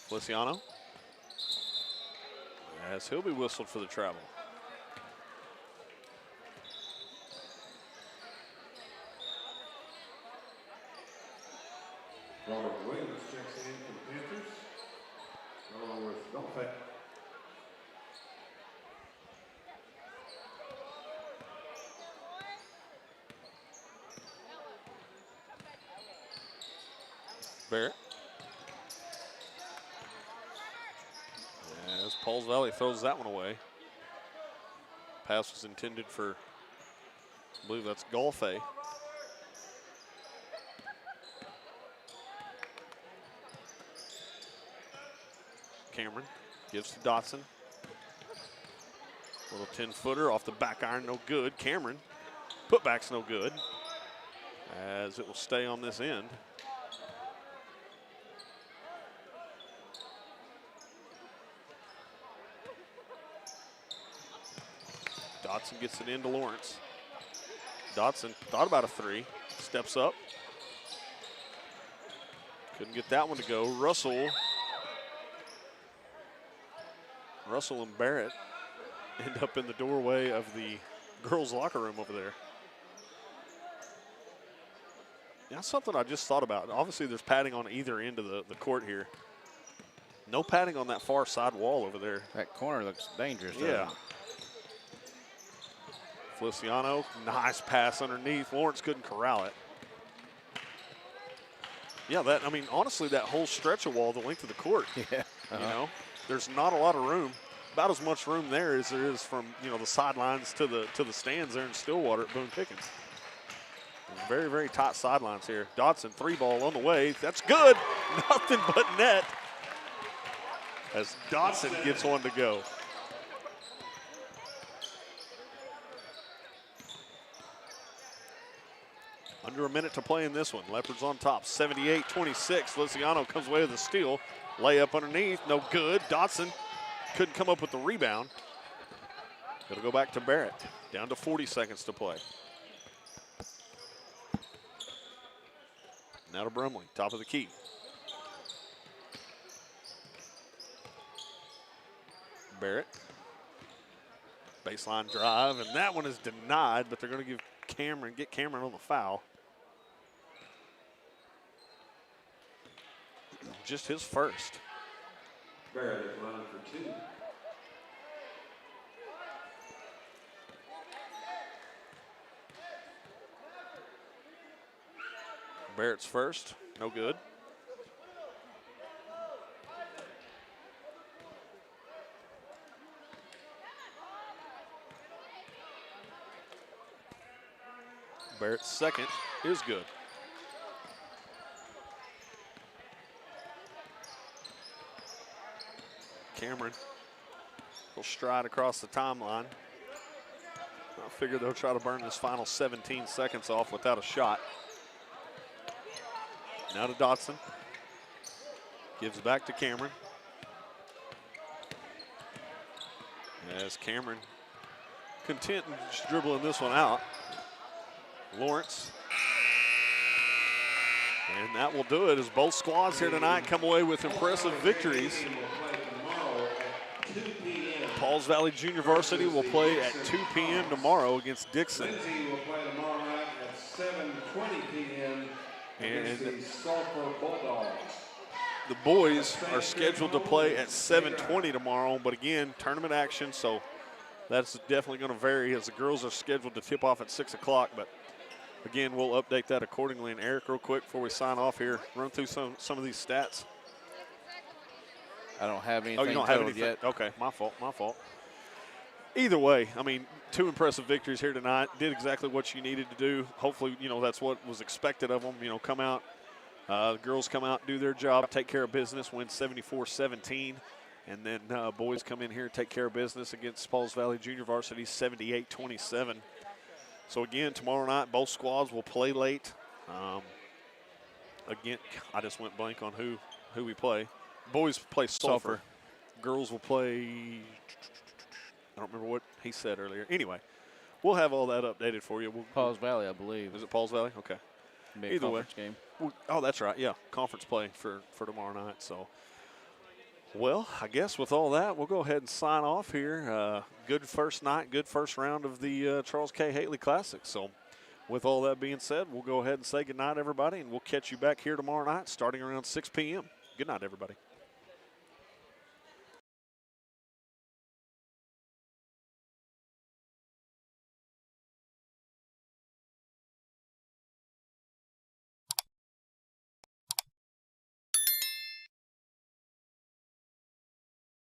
Feliciano. As he'll be whistled for the travel. Robert Williams checks in for the Panthers, along with Dolphin. Barrett. As Pauls Valley throws that one away. Pass was intended for, I believe that's Golfe. Cameron gives to Dotson. Little 10-footer off the back iron, no good. Cameron, putback's no good, as it will stay on this end. Dotson gets it into Lawrence. Dotson thought about a 3, steps up. Couldn't get that one to go. Russell and Barrett end up in the doorway of the girls' locker room over there. That's something I just thought about. Obviously, there's padding on either end of the court here. No padding on that far side wall over there. That corner looks dangerous. Yeah. Feliciano, nice pass underneath. Lawrence couldn't corral it. Yeah, I mean, honestly, that whole stretch of wall, the length of the court, Yeah. you know, there's not a lot of room. About as much room there as there is from, you know, the sidelines to the stands there in Stillwater at Boone Pickens. Very, very tight sidelines here. Dotson, 3-ball on the way. That's good. Nothing but net. As Dotson gets one to go. Under a minute to play in this one. Leopards on top, 78-26. Feliciano comes away with a steal. Layup underneath, no good. Dotson couldn't come up with the rebound. It'll go back to Barrett. Down to 40 seconds to play. Now to Brumley, top of the key. Barrett. Baseline drive, and that one is denied, but they're going to get Cameron on the foul. Just his first. Barrett is running for 2. Barrett's first, no good. Barrett's second is good. Cameron will stride across the timeline. I figure they'll try to burn this final 17 seconds off without a shot. Now to Dotson. Gives back to Cameron. As Cameron content in just dribbling this one out. Lawrence. And that will do it as both squads here tonight come away with impressive victories. Pauls Valley Junior Varsity will play at 2 p.m. tomorrow against Dixon. Lindsay will play tomorrow night at 7:20 p.m. against the Sulphur Bulldogs. The boys are scheduled to play at 7:20 tomorrow, but again, tournament action, so that's definitely going to vary as the girls are scheduled to tip off at 6 o'clock. But again, we'll update that accordingly. And Eric, real quick before we sign off here, run through some of these stats. I don't have anything. Oh, you don't have totaled anything? yet. Okay, my fault. Either way, I mean, 2 impressive victories here tonight. Did exactly what you needed to do. Hopefully, that's what was expected of them. Come out. The girls come out, do their job, take care of business, win 74-17. And then boys come in here, take care of business against Pauls Valley Junior Varsity, 78-27. So again, tomorrow night, both squads will play late. Again, I just went blank on who we play. Boys play Sulphur. Girls will play, I don't remember what he said earlier. Anyway, we'll have all that updated for you. Pauls Valley, I believe. Is it Pauls Valley? Okay. Either way. Game. Oh, that's right. Yeah, conference play for tomorrow night. So, well, I guess with all that, we'll go ahead and sign off here. Good first night, good first round of the Charles K. Haley Classic. So, with all that being said, we'll go ahead and say goodnight, everybody, and we'll catch you back here tomorrow night starting around 6 p.m. Good night, everybody.